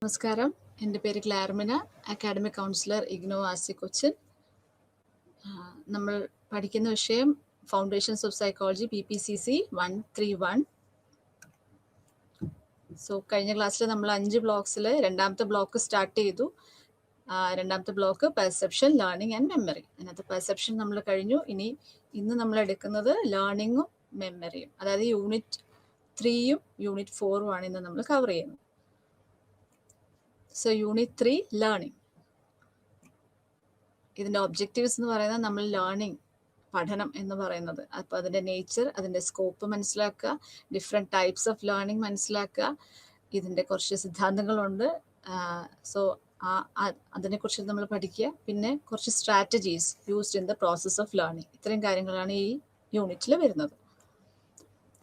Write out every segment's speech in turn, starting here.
നമസ്കാരം. എൻ്റെ പേര് ക്ലാർമിന, അക്കാഡമിക് കൗൺസിലർ ഇഗ്നോ ആസി കൊച്ചിൻ. നമ്മൾ പഠിക്കുന്ന വിഷയം foundations of psychology PPCC 131. So കഴിഞ്ഞ ക്ലാസ്സിൽ നമ്മൾ 5 ബ്ലോക്സിൽ രണ്ടാമത്തെ ബ്ലോക്ക് സ്റ്റാർട്ട് ചെയ്തു. രണ്ടാമത്തെ block perception, learning and memory. അതിനകത്ത് പെർസെപ്ഷൻ നമ്മൾ കഴിഞ്ഞു. ഇന്ന് നമ്മൾ എടുക്കുന്നത് ലേണിങ്ങും മെമ്മറിയും, അതായത് യൂണിറ്റ് 3യും യൂണിറ്റ് 4ഉം ആണ് ഇന്ന് നമ്മൾ കവർ ചെയ്യുന്നത്. So unit 3 learning. ഇതിൻ്റെ ഒബ്ജക്റ്റീവ്സ് എന്ന് പറയുന്നത് നമ്മൾ ലേണിംഗ്, പഠനം എന്ന് പറയുന്നത്, അപ്പോൾ അതിൻ്റെ നേച്ചർ, അതിൻ്റെ സ്കോപ്പ് മനസ്സിലാക്കുക, ഡിഫറെൻറ്റ് ടൈപ്സ് ഓഫ് ലേണിംഗ് മനസ്സിലാക്കുക, ഇതിൻ്റെ കുറച്ച് സിദ്ധാന്തങ്ങളുണ്ട്. സോ അതിനെക്കുറിച്ച് നമ്മൾ പഠിക്കുക. പിന്നെ കുറച്ച് strategies used in the process of learning. ഇത്രയും കാര്യങ്ങളാണ് ഈ യൂണിറ്റിൽ വരുന്നത്.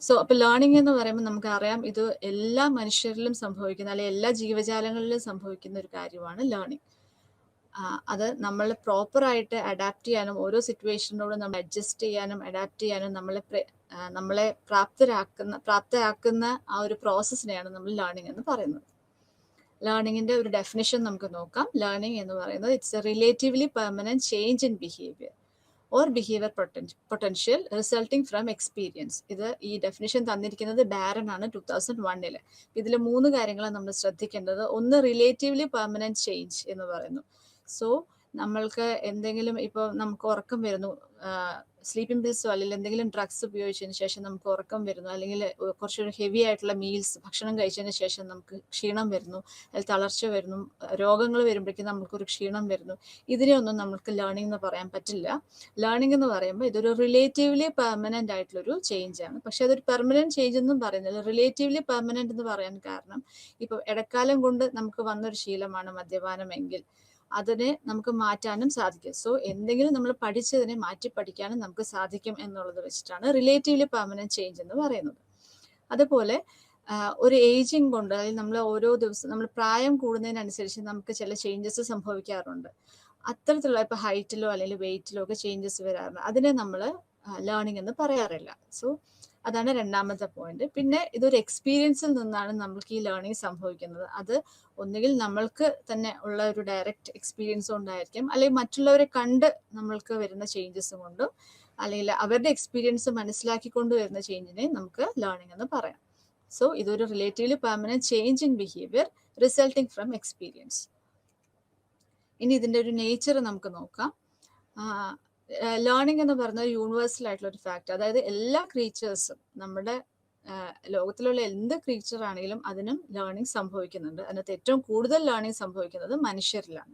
സോ അപ്പോൾ ലേണിംഗ് എന്ന് പറയുമ്പോൾ നമുക്കറിയാം, ഇത് എല്ലാ മനുഷ്യരിലും സംഭവിക്കുന്ന, അല്ലെങ്കിൽ എല്ലാ ജീവജാലങ്ങളിലും സംഭവിക്കുന്ന ഒരു കാര്യമാണ് ലേണിംഗ്. അത് നമ്മൾ പ്രോപ്പറായിട്ട് അഡാപ്റ്റ് ചെയ്യാനും, ഓരോ സിറ്റുവേഷനോടും നമ്മൾ അഡ്ജസ്റ്റ് ചെയ്യാനും അഡാപ്റ്റ് ചെയ്യാനും നമ്മളെ പ്രാപ്തരാക്കുന്ന ആ ഒരു പ്രോസസ്സിനെയാണ് നമ്മൾ ലേണിംഗ് എന്ന് പറയുന്നത്. ലേണിങ്ങിൻ്റെ ഒരു ഡെഫിനിഷൻ നമുക്ക് നോക്കാം. ലേണിംഗ് എന്ന് പറയുന്നത് it's A relatively permanent change in behaviour or behavior potential resulting from experience. ഈ ഡെഫിനിഷൻ തന്നിരിക്കുന്നത് ബാരൻ ആണ് 2001. ഇതിൽ 3 കാര്യങ്ങളാണ് നമ്മൾ ശ്രദ്ധിക്കേണ്ടത്. ഒന്ന്, റിലേറ്റീവ്ലി പെർമനന്റ് ചേഞ്ച് എന്ന് പറയുന്നു. സോ നമ്മൾക്ക് എന്തെങ്കിലും, ഇപ്പോൾ നമുക്ക് ഉറക്കം വരുന്നു, സ്ലീപ്പിംഗ് പിൽസോ അല്ലെങ്കിൽ എന്തെങ്കിലും ഡ്രഗ്സ് ഉപയോഗിച്ചതിന് ശേഷം നമുക്ക് ഉറക്കം വരുന്നു, അല്ലെങ്കിൽ കുറച്ചൊരു ഹെവി ആയിട്ടുള്ള മീൽസ് ഭക്ഷണം കഴിച്ചതിന് ശേഷം നമുക്ക് ക്ഷീണം വരുന്നു, അല്ലെങ്കിൽ തളർച്ച വരുന്നു, രോഗങ്ങൾ വരുമ്പോഴേക്കും നമുക്കൊരു ക്ഷീണം വരുന്നു. ഇതിനെയൊന്നും നമുക്ക് ലേണിംഗ് എന്ന് പറയാൻ പറ്റില്ല. ലേണിംഗ് എന്ന് പറയുമ്പോൾ ഇതൊരു റിലേറ്റീവ്ലി പെർമനന്റ് ആയിട്ടുള്ളൊരു ചേഞ്ച് ആണ്. പക്ഷെ അതൊരു പെർമനന്റ് ചേഞ്ച് എന്നും പറയുന്നില്ല. റിലേറ്റീവ്ലി പെർമനന്റ് എന്ന് പറയാൻ കാരണം, ഇപ്പോൾ ഇടക്കാലം കൊണ്ട് നമുക്ക് വന്നൊരു ശീലമാണ് മദ്യപാനമെങ്കിൽ അതിനെ നമുക്ക് മാറ്റാനും സാധിക്കും. സോ എന്തെങ്കിലും നമ്മൾ പഠിച്ചതിനെ മാറ്റി പഠിക്കാനും നമുക്ക് സാധിക്കും എന്നുള്ളത് വെച്ചിട്ടാണ് റിലേറ്റീവ്ലി പെർമനന്റ് ചേഞ്ച് എന്ന് പറയുന്നത്. അതുപോലെ ഒരു ഏജിങ് കൊണ്ട്, അല്ലെങ്കിൽ നമ്മൾ ഓരോ ദിവസം നമ്മൾ പ്രായം കൂടുന്നതിനനുസരിച്ച് നമുക്ക് ചില ചേഞ്ചസ് സംഭവിക്കാറുണ്ട്. അത്തരത്തിലുള്ള ഇപ്പോൾ ഹൈറ്റിലോ അല്ലെങ്കിൽ വെയിറ്റിലോ ഒക്കെ ചേഞ്ചസ് വരാറുണ്ട്. അതിനെ നമ്മൾ ലേണിംഗ് എന്ന് പറയാറില്ല. സോ അതാണ് രണ്ടാമത്തെ പോയിന്റ്. പിന്നെ ഇതൊരു എക്സ്പീരിയൻസിൽ നിന്നാണ് നമ്മൾക്ക് ഈ ലേണിംഗ് സംഭവിക്കുന്നത്. അത് ഒന്നുകിൽ നമ്മൾക്ക് തന്നെ ഉള്ള ഒരു ഡയറക്റ്റ് എക്സ്പീരിയൻസ് കൊണ്ടായിരിക്കും, അല്ലെങ്കിൽ മറ്റുള്ളവരെ കണ്ട് നമ്മൾക്ക് വരുന്ന ചേഞ്ചസ് കൊണ്ടും, അല്ലെങ്കിൽ അവരുടെ എക്സ്പീരിയൻസ് മനസ്സിലാക്കിക്കൊണ്ട് വരുന്ന ചേഞ്ചിനെ നമുക്ക് ലേണിംഗ് എന്ന് പറയാം. സോ ഇതൊരു relatively permanent change in behaviour resulting from experience. ഇനി ഇതിൻ്റെ ഒരു നേച്ചർ നമുക്ക് നോക്കാം. ലേണിംഗ് എന്ന് പറയുന്നത് യൂണിവേഴ്സൽ ആയിട്ടുള്ള ഒരു ഫാക്ട്. അതായത് എല്ലാ ക്രീച്ചേഴ്സും, നമ്മുടെ ലോകത്തിലുള്ള എന്ത് ക്രീച്ചർ ആണെങ്കിലും അതിനും ലേണിംഗ് സംഭവിക്കുന്നുണ്ട്. അതിനകത്ത് ഏറ്റവും കൂടുതൽ ലേണിംഗ് സംഭവിക്കുന്നത് മനുഷ്യരിലാണ്.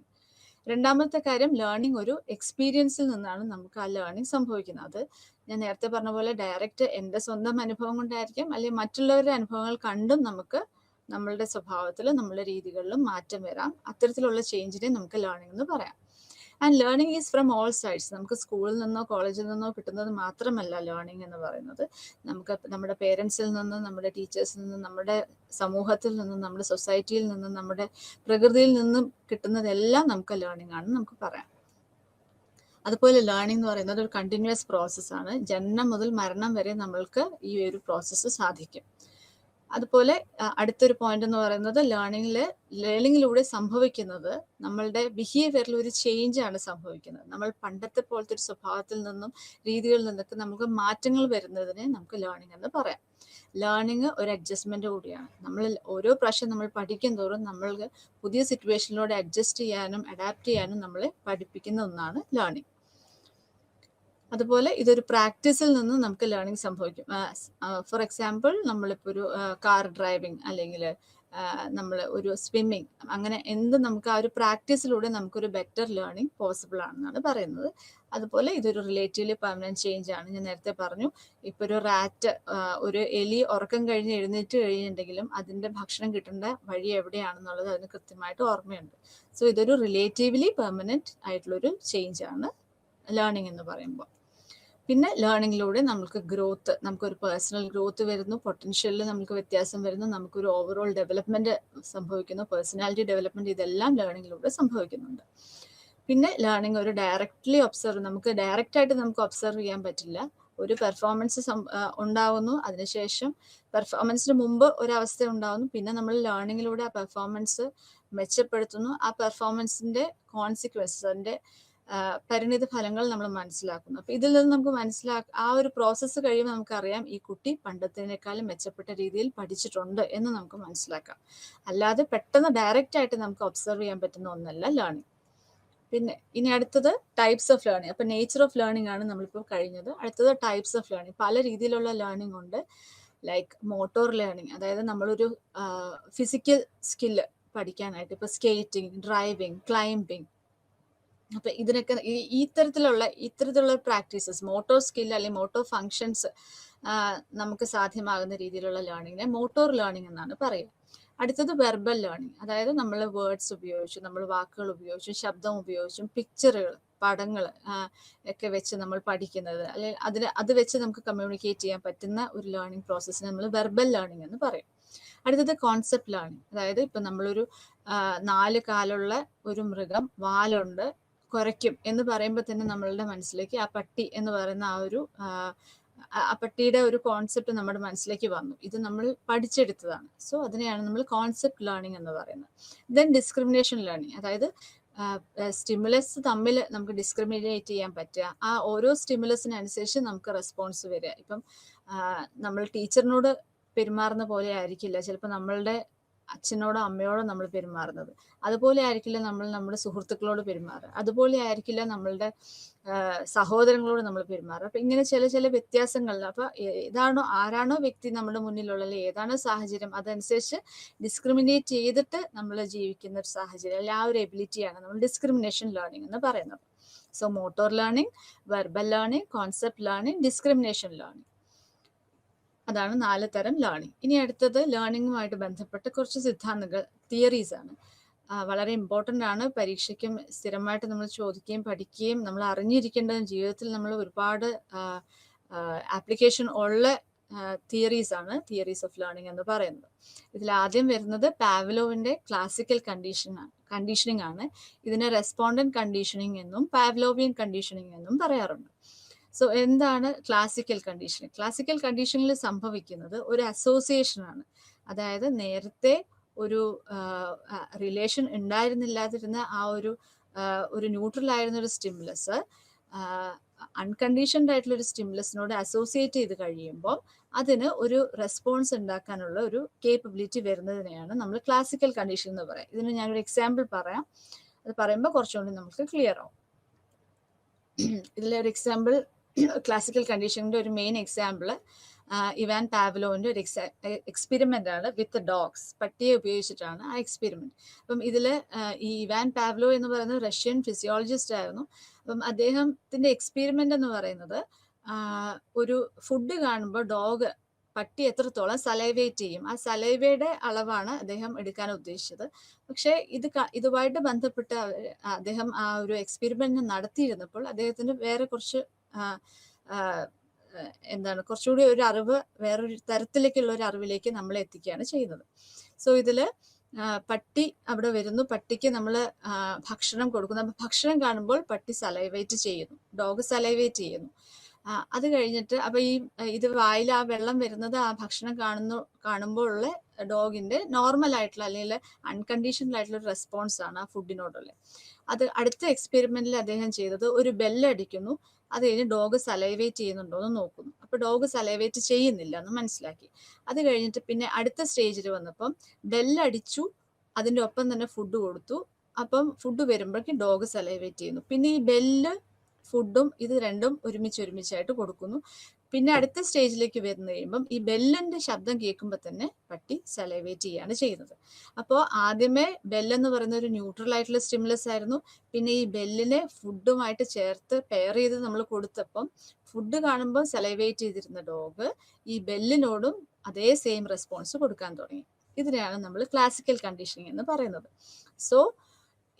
രണ്ടാമത്തെ കാര്യം, ലേണിംഗ് ഒരു എക്സ്പീരിയൻസിൽ നിന്നാണ് നമുക്ക് ആ ലേണിംഗ് സംഭവിക്കുന്നത്. അത് ഞാൻ നേരത്തെ പറഞ്ഞ പോലെ ഡയറക്റ്റ് എൻ്റെ സ്വന്തം അനുഭവം കൊണ്ടായിരിക്കും, അല്ലെങ്കിൽ മറ്റുള്ളവരുടെ അനുഭവങ്ങൾ കണ്ടും നമുക്ക് നമ്മളുടെ സ്വഭാവത്തിലും നമ്മളുടെ രീതികളിലും മാറ്റം വരാം. അത്തരത്തിലുള്ള ചേഞ്ചിനെ നമുക്ക് ലേണിംഗ് എന്ന് പറയാം. And learning is from all sides. നമുക്ക് സ്കൂളിൽ നിന്നോ കോളേജിൽ നിന്നോ കിട്ടുന്നത് മാത്രമല്ല ലേണിംഗ് എന്ന് പറയുന്നത്. നമുക്ക് നമ്മുടെ പേരൻസിൽ നിന്നും, നമ്മുടെ ടീച്ചേഴ്സിൽ നിന്നും, നമ്മുടെ സമൂഹത്തിൽ നിന്നും, നമ്മുടെ സൊസൈറ്റിയിൽ നിന്നും, നമ്മുടെ പ്രകൃതിയിൽ നിന്നും കിട്ടുന്നതെല്ലാം നമുക്ക് ലേണിംഗ് ആണെന്ന് നമുക്ക് പറയാം. അതുപോലെ ലേണിംഗ് എന്ന് പറയുന്നത് ഒരു കണ്ടിന്യൂസ് പ്രോസസ്സാണ്. ജനനം മുതൽ മരണം വരെ നമ്മൾക്ക് ഈ ഒരു പ്രോസസ്സ് സാധിക്കും. അതുപോലെ അടുത്തൊരു പോയിന്റ് എന്ന് പറയുന്നത്, ലേണിങ്ങിലൂടെ സംഭവിക്കുന്നത് നമ്മളുടെ ബിഹേവിയറിൽ ഒരു ചേഞ്ച് ആണ് സംഭവിക്കുന്നത്. നമ്മൾ പണ്ടത്തെ പോലത്തെ ഒരു സ്വഭാവത്തിൽ നിന്നും രീതികളിൽ നിന്നൊക്കെ നമുക്ക് മാറ്റങ്ങൾ വരുന്നതിനെ നമുക്ക് ലേണിംഗ് എന്ന് പറയാം. ലേണിംഗ് ഒരു അഡ്ജസ്റ്റ്മെന്റ് കൂടിയാണ്. നമ്മൾ ഓരോ പ്രാവശ്യം നമ്മൾ പഠിക്കും തോറും നമ്മൾക്ക് പുതിയ സിറ്റുവേഷനിലൂടെ അഡ്ജസ്റ്റ് ചെയ്യാനും അഡാപ്റ്റ് ചെയ്യാനും നമ്മളെ പഠിപ്പിക്കുന്ന ഒന്നാണ് ലേണിംഗ്. അതുപോലെ ഇതൊരു പ്രാക്ടീസിൽ നിന്ന് നമുക്ക് ലേണിംഗ് സംഭവിക്കും. ഫോർ എക്സാമ്പിൾ, നമ്മളിപ്പോൾ ഒരു കാർ ഡ്രൈവിംഗ്, അല്ലെങ്കിൽ നമ്മൾ ഒരു സ്വിമ്മിങ്, അങ്ങനെ നമുക്ക് ആ ഒരു പ്രാക്ടീസിലൂടെ നമുക്കൊരു ബെറ്റർ ലേണിംഗ് പോസിബിൾ ആണെന്നാണ് പറയുന്നത്. അതുപോലെ ഇതൊരു റിലേറ്റീവ്ലി പെർമനന്റ് ചേഞ്ച് ആണ്. ഞാൻ നേരത്തെ പറഞ്ഞു, ഇപ്പോൾ ഒരു എലി ഉറക്കം കഴിഞ്ഞ് എഴുന്നേറ്റ് കഴിഞ്ഞിട്ടുണ്ടെങ്കിലും അതിൻ്റെ ഭക്ഷണം കിട്ടേണ്ട വഴി എവിടെയാണെന്നുള്ളത് അതിന് കൃത്യമായിട്ട് ഓർമ്മയുണ്ട്. സോ ഇതൊരു റിലേറ്റീവ്ലി പെർമനന്റ് ആയിട്ടുള്ളൊരു ചേഞ്ച് ആണ് ലേണിംഗ് എന്ന് പറയുമ്പോൾ. പിന്നെ ലേണിങ്ങിലൂടെ നമുക്കൊരു പേഴ്സണൽ ഗ്രോത്ത് വരുന്നു, പൊട്ടൻഷ്യലിൽ നമുക്ക് വ്യത്യാസം വരുന്നു, നമുക്കൊരു ഓവറോൾ ഡെവലപ്മെന്റ് സംഭവിക്കുന്നു, പേഴ്സണാലിറ്റി ഡെവലപ്മെന്റ്, ഇതെല്ലാം ലേണിങ്ങിലൂടെ സംഭവിക്കുന്നുണ്ട്. പിന്നെ ലേണിംഗ് ഒരു നമുക്ക് ഡയറക്റ്റ് ആയിട്ട് നമുക്ക് ഒബ്സർവ് ചെയ്യാൻ പറ്റില്ല. ഒരു പെർഫോമൻസ് ഉണ്ടാവുന്നു, അതിനുശേഷം പെർഫോമൻസിന് മുമ്പ് ഒരവസ്ഥ ഉണ്ടാവുന്നു, പിന്നെ നമ്മൾ ലേണിങ്ങിലൂടെ ആ പെർഫോമൻസ് മെച്ചപ്പെടുത്തുന്നു, ആ പെർഫോമൻസിന്റെ കോൺസിക്വൻസസ്, അതിന്റെ പരിണിത ഫലങ്ങൾ നമ്മൾ മനസ്സിലാക്കുന്നു. അപ്പൊ ഇതിൽ നിന്ന് നമുക്ക് ആ ഒരു പ്രോസസ്സ് കഴിയുമ്പോൾ നമുക്കറിയാം ഈ കുട്ടി പണ്ടത്തേക്കാളും മെച്ചപ്പെട്ട രീതിയിൽ പഠിച്ചിട്ടുണ്ട് എന്ന് നമുക്ക് മനസ്സിലാക്കാം. അല്ലാതെ പെട്ടെന്ന് ഡയറക്റ്റ് ആയിട്ട് നമുക്ക് ഒബ്സർവ് ചെയ്യാൻ പറ്റുന്ന ഒന്നല്ല ലേണിംഗ്. പിന്നെ ഇനി അടുത്തത് ടൈപ്സ് ഓഫ് ലേണിംഗ്. അപ്പൊ നേച്ചർ ഓഫ് ലേണിംഗ് ആണ് നമ്മളിപ്പോൾ കഴിഞ്ഞത്. അടുത്തത് ടൈപ്സ് ഓഫ് ലേണിംഗ്. പല രീതിയിലുള്ള ലേണിംഗ് ഉണ്ട്. ലൈക്ക് മോട്ടോർ ലേണിംഗ്, അതായത് നമ്മളൊരു ഫിസിക്കൽ സ്കില്ല് പഠിക്കാനായിട്ട്, ഇപ്പൊ സ്കേറ്റിംഗ്, ഡ്രൈവിംഗ്, ക്ലൈംബിംഗ്, അപ്പൊ ഇതിനൊക്കെ ഇത്തരത്തിലുള്ള പ്രാക്ടീസസ്, മോട്ടോർ സ്കിൽ അല്ലെങ്കിൽ മോട്ടോർ ഫങ്ഷൻസ് നമുക്ക് സാധ്യമാകുന്ന രീതിയിലുള്ള ലേണിങ്ങിനെ മോട്ടോർ ലേണിംഗ് എന്നാണ് പറയുക. അടുത്തത് വെർബൽ ലേണിംഗ്, അതായത് നമ്മൾ വേർഡ്സ് ഉപയോഗിച്ചും നമ്മൾ വാക്കുകൾ ഉപയോഗിച്ചും ശബ്ദം ഉപയോഗിച്ചും പിക്ചറുകൾ, പടങ്ങൾ ഒക്കെ വെച്ച് നമ്മൾ പഠിക്കുന്നത്, അല്ലെങ്കിൽ അത് വെച്ച് നമുക്ക് കമ്മ്യൂണിക്കേറ്റ് ചെയ്യാൻ പറ്റുന്ന ഒരു ലേണിംഗ് പ്രോസസ്സിനെ നമ്മൾ വെർബൽ ലേണിംഗ് എന്ന് പറയും. അടുത്തത് കോൺസെപ്റ്റ് ലേണിംഗ്, അതായത് ഇപ്പൊ നമ്മളൊരു 4 കാലുള്ള ഒരു മൃഗം വാലുണ്ട് കുരയ്ക്കും എന്ന് പറയുമ്പോൾ തന്നെ നമ്മളുടെ മനസ്സിലേക്ക് ആ പട്ടി എന്ന് പറയുന്ന ആ പട്ടിയുടെ ഒരു കോൺസെപ്റ്റ് നമ്മുടെ മനസ്സിലേക്ക് വന്നു. ഇത് നമ്മൾ പഠിച്ചെടുത്തതാണ്. സോ അതിനെയാണ് നമ്മൾ കോൺസെപ്റ്റ് ലേണിംഗ് എന്ന് പറയുന്നത്. ദെൻ ഡിസ്ക്രിമിനേഷൻ ലേണിംഗ്, അതായത് സ്റ്റിമുലസ് തമ്മിൽ നമുക്ക് ഡിസ്ക്രിമിനേറ്റ് ചെയ്യാൻ പറ്റുക, ആ ഓരോ സ്റ്റിമുലസിനനുസരിച്ച് നമുക്ക് റെസ്പോൺസ് വരിക. ഇപ്പം നമ്മൾ ടീച്ചറിനോട് പെരുമാറുന്ന പോലെ ആയിരിക്കില്ല ചിലപ്പോൾ നമ്മളുടെ അച്ഛനോടോ അമ്മയോടോ നമ്മൾ പെരുമാറുന്നത്, അതുപോലെ ആയിരിക്കില്ല നമ്മൾ നമ്മുടെ സുഹൃത്തുക്കളോട് പെരുമാറുക, അതുപോലെ ആയിരിക്കില്ല നമ്മളുടെ സഹോദരങ്ങളോട് നമ്മൾ പെരുമാറുക. അപ്പൊ ഇങ്ങനെ ചില വ്യത്യാസങ്ങൾ, അപ്പൊ ആരാണോ വ്യക്തി നമ്മുടെ മുന്നിലുള്ള, ഏതാണോ സാഹചര്യം, അതനുസരിച്ച് ഡിസ്ക്രിമിനേറ്റ് ചെയ്തിട്ട് നമ്മൾ ജീവിക്കുന്ന ഒരു സാഹചര്യം, അല്ലെ ആ ഒരു എബിലിറ്റിയാണ് നമ്മൾ ഡിസ്ക്രിമിനേഷൻ ലേണിംഗ് എന്ന് പറയുന്നത്. So motor learning, verbal learning, concept learning, discrimination learning, അതാണ് 4 തരം ലേണിംഗ്. ഇനി അടുത്തത് ലേണിംഗുമായിട്ട് ബന്ധപ്പെട്ട കുറച്ച് സിദ്ധാന്തങ്ങൾ, തിയറീസ് ആണ്. വളരെ ഇമ്പോർട്ടൻ്റ് ആണ്. പരീക്ഷയ്ക്കും സ്ഥിരമായിട്ട് നമ്മൾ ചോദിക്കുകയും പഠിക്കുകയും നമ്മൾ അറിഞ്ഞിരിക്കേണ്ടതും ജീവിതത്തിൽ നമ്മൾ ഒരുപാട് ആപ്ലിക്കേഷൻ ഉള്ള തിയറീസ് ആണ് തിയറീസ് ഓഫ് ലേണിംഗ് എന്ന് പറയുന്നത്. ഇതിൽ ആദ്യം വരുന്നത് പാവ്ലോവിന്റെ ക്ലാസിക്കൽ കണ്ടീഷനിങ് ആണ്. ഇതിനെ റെസ്പോണ്ടന്റ് കണ്ടീഷനിങ് എന്നും പാവ്ലോവിയൻ കണ്ടീഷനിങ് എന്നും പറയാറുണ്ട്. സോ എന്താണ് ക്ലാസിക്കൽ കണ്ടീഷനിങ്? ക്ലാസിക്കൽ കണ്ടീഷനിൽ സംഭവിക്കുന്നത് ഒരു അസോസിയേഷൻ ആണ്. അതായത് നേരത്തെ ഒരു റിലേഷൻ ഉണ്ടായിരുന്നില്ലാതിരുന്ന ആ ഒരു ന്യൂട്രൽ ആയിരുന്ന ഒരു സ്റ്റിമുലസ് അൺകണ്ടീഷൻഡ് ആയിട്ടുള്ള ഒരു സ്റ്റിമുലസിനോട് അസോസിയേറ്റ് ചെയ്ത് കഴിയുമ്പോൾ അതിന് ഒരു റെസ്പോൺസ് ഉണ്ടാക്കാനുള്ള ഒരു കേപ്പബിലിറ്റി വരുന്നതിനെയാണ് നമ്മൾ ക്ലാസിക്കൽ കണ്ടീഷൻ എന്ന് പറയാം. ഇതിന് ഞാനൊരു എക്സാമ്പിൾ പറയാം. അത് പറയുമ്പോൾ കുറച്ചുകൂടി നമുക്ക് ക്ലിയർ ആവും. ഇതിലൊരു എക്സാമ്പിൾ, ക്ലാസിക്കൽ കണ്ടീഷനിന്റെ ഒരു മെയിൻ എക്സാമ്പിൾ ഇവാൻ പാവ്ലോവിന്റെ ഒരു എക്സ്പെരിമെന്റ് ആണ് വിത്ത് ഡോഗ്സ്. പട്ടിയെ ഉപയോഗിച്ചിട്ടാണ് ആ എക്സ്പെരിമെന്റ്. അപ്പം ഇതിൽ ഈ ഇവാൻ പാവ്ലോ എന്ന് പറയുന്നത് റഷ്യൻ ഫിസിയോളജിസ്റ്റ് ആയിരുന്നു. അപ്പം അദ്ദേഹത്തിന്റെ എക്സ്പെരിമെന്റ് എന്ന് പറയുന്നത് ഒരു ഫുഡ് കാണുമ്പോൾ പട്ടി എത്രത്തോളം സലൈവേറ്റ് ചെയ്യും, ആ സലൈവയുടെ അളവാണ് അദ്ദേഹം എടുക്കാൻ ഉദ്ദേശിച്ചത്. പക്ഷെ ഇതുമായിട്ട് ബന്ധപ്പെട്ട് അദ്ദേഹം ആ ഒരു എക്സ്പെരിമെന്റ് നടത്തിയിരുന്നപ്പോൾ അദ്ദേഹത്തിന് വേറെ കുറച്ച് കുറച്ചുകൂടി ഒരു അറിവ്, വേറൊരു തരത്തിലേക്കുള്ള ഒരു അറിവിലേക്ക് നമ്മളെ എത്തിക്കുകയാണ് ചെയ്യുന്നത്. സോ ഇതില് പട്ടി അവിടെ വരുന്നു, പട്ടിക്ക് നമ്മൾ ഭക്ഷണം കൊടുക്കുന്നു. അപ്പൊ ഭക്ഷണം കാണുമ്പോൾ പട്ടി സലൈവേറ്റ് ചെയ്യുന്നു, ഡോഗ് സലൈവേറ്റ് ചെയ്യുന്നു. അത് കഴിഞ്ഞിട്ട് അപ്പൊ ഇത് വായിൽ ആ വെള്ളം വരുന്നത് ആ ഭക്ഷണം കാണുമ്പോൾ ഉള്ള ഡോഗിന്റെ നോർമൽ ആയിട്ടുള്ള അല്ലെങ്കിൽ അൺകണ്ടീഷണൽ ആയിട്ടുള്ള ഒരു റെസ്പോൺസ് ആണ് ആ ഫുഡിനോടുള്ള. അത് അടുത്ത എക്സ്പെരിമെന്റിൽ അദ്ദേഹം ചെയ്തത് ഒരു ബെല്ലടിക്കുന്നു, അത് കഴിഞ്ഞ് ഡോഗ് സലൈവേറ്റ് ചെയ്യുന്നുണ്ടോ എന്ന് നോക്കുന്നു. അപ്പൊ ഡോഗ് സലൈവേറ്റ് ചെയ്യുന്നില്ല എന്ന് മനസ്സിലാക്കി. അത് കഴിഞ്ഞിട്ട് പിന്നെ അടുത്ത സ്റ്റേജിൽ വന്നപ്പം ബെല്ലടിച്ചു, അതിന്റെ ഒപ്പം തന്നെ ഫുഡ് കൊടുത്തു. അപ്പം ഫുഡ് വരുമ്പോഴേക്കും ഡോഗ് സലൈവേറ്റ് ചെയ്യുന്നു. പിന്നെ ഈ ബെല്ല് ഫുഡും ഇത് രണ്ടും ഒരുമിച്ചായിട്ട് കൊടുക്കുന്നു. പിന്നെ അടുത്ത സ്റ്റേജിലേക്ക് വരുന്ന കഴിയുമ്പം ഈ ബെല്ലിന്റെ ശബ്ദം കേൾക്കുമ്പോൾ തന്നെ പട്ടി സലൈവേറ്റ് ചെയ്യാണ് ചെയ്യുന്നത്. അപ്പോൾ ആദ്യമേ ബെല്ലെന്ന് പറയുന്ന ഒരു ന്യൂട്രൽ ആയിട്ടുള്ള സ്റ്റിമുലസ് ആയിരുന്നു. പിന്നെ ഈ ബെല്ലിനെ ഫുഡുമായിട്ട് ചേർത്ത് പെയർ ചെയ്ത് നമ്മൾ കൊടുത്തപ്പം ഫുഡ് കാണുമ്പോൾ സലൈവേറ്റ് ചെയ്തിരുന്ന ഡോഗ് ഈ ബെല്ലിനോടും അതേ സെയിം റെസ്പോൺസ് കൊടുക്കാൻ തുടങ്ങി. ഇതിനെയാണ് നമ്മൾ ക്ലാസിക്കൽ കണ്ടീഷനിങ് എന്ന് പറയുന്നത്. So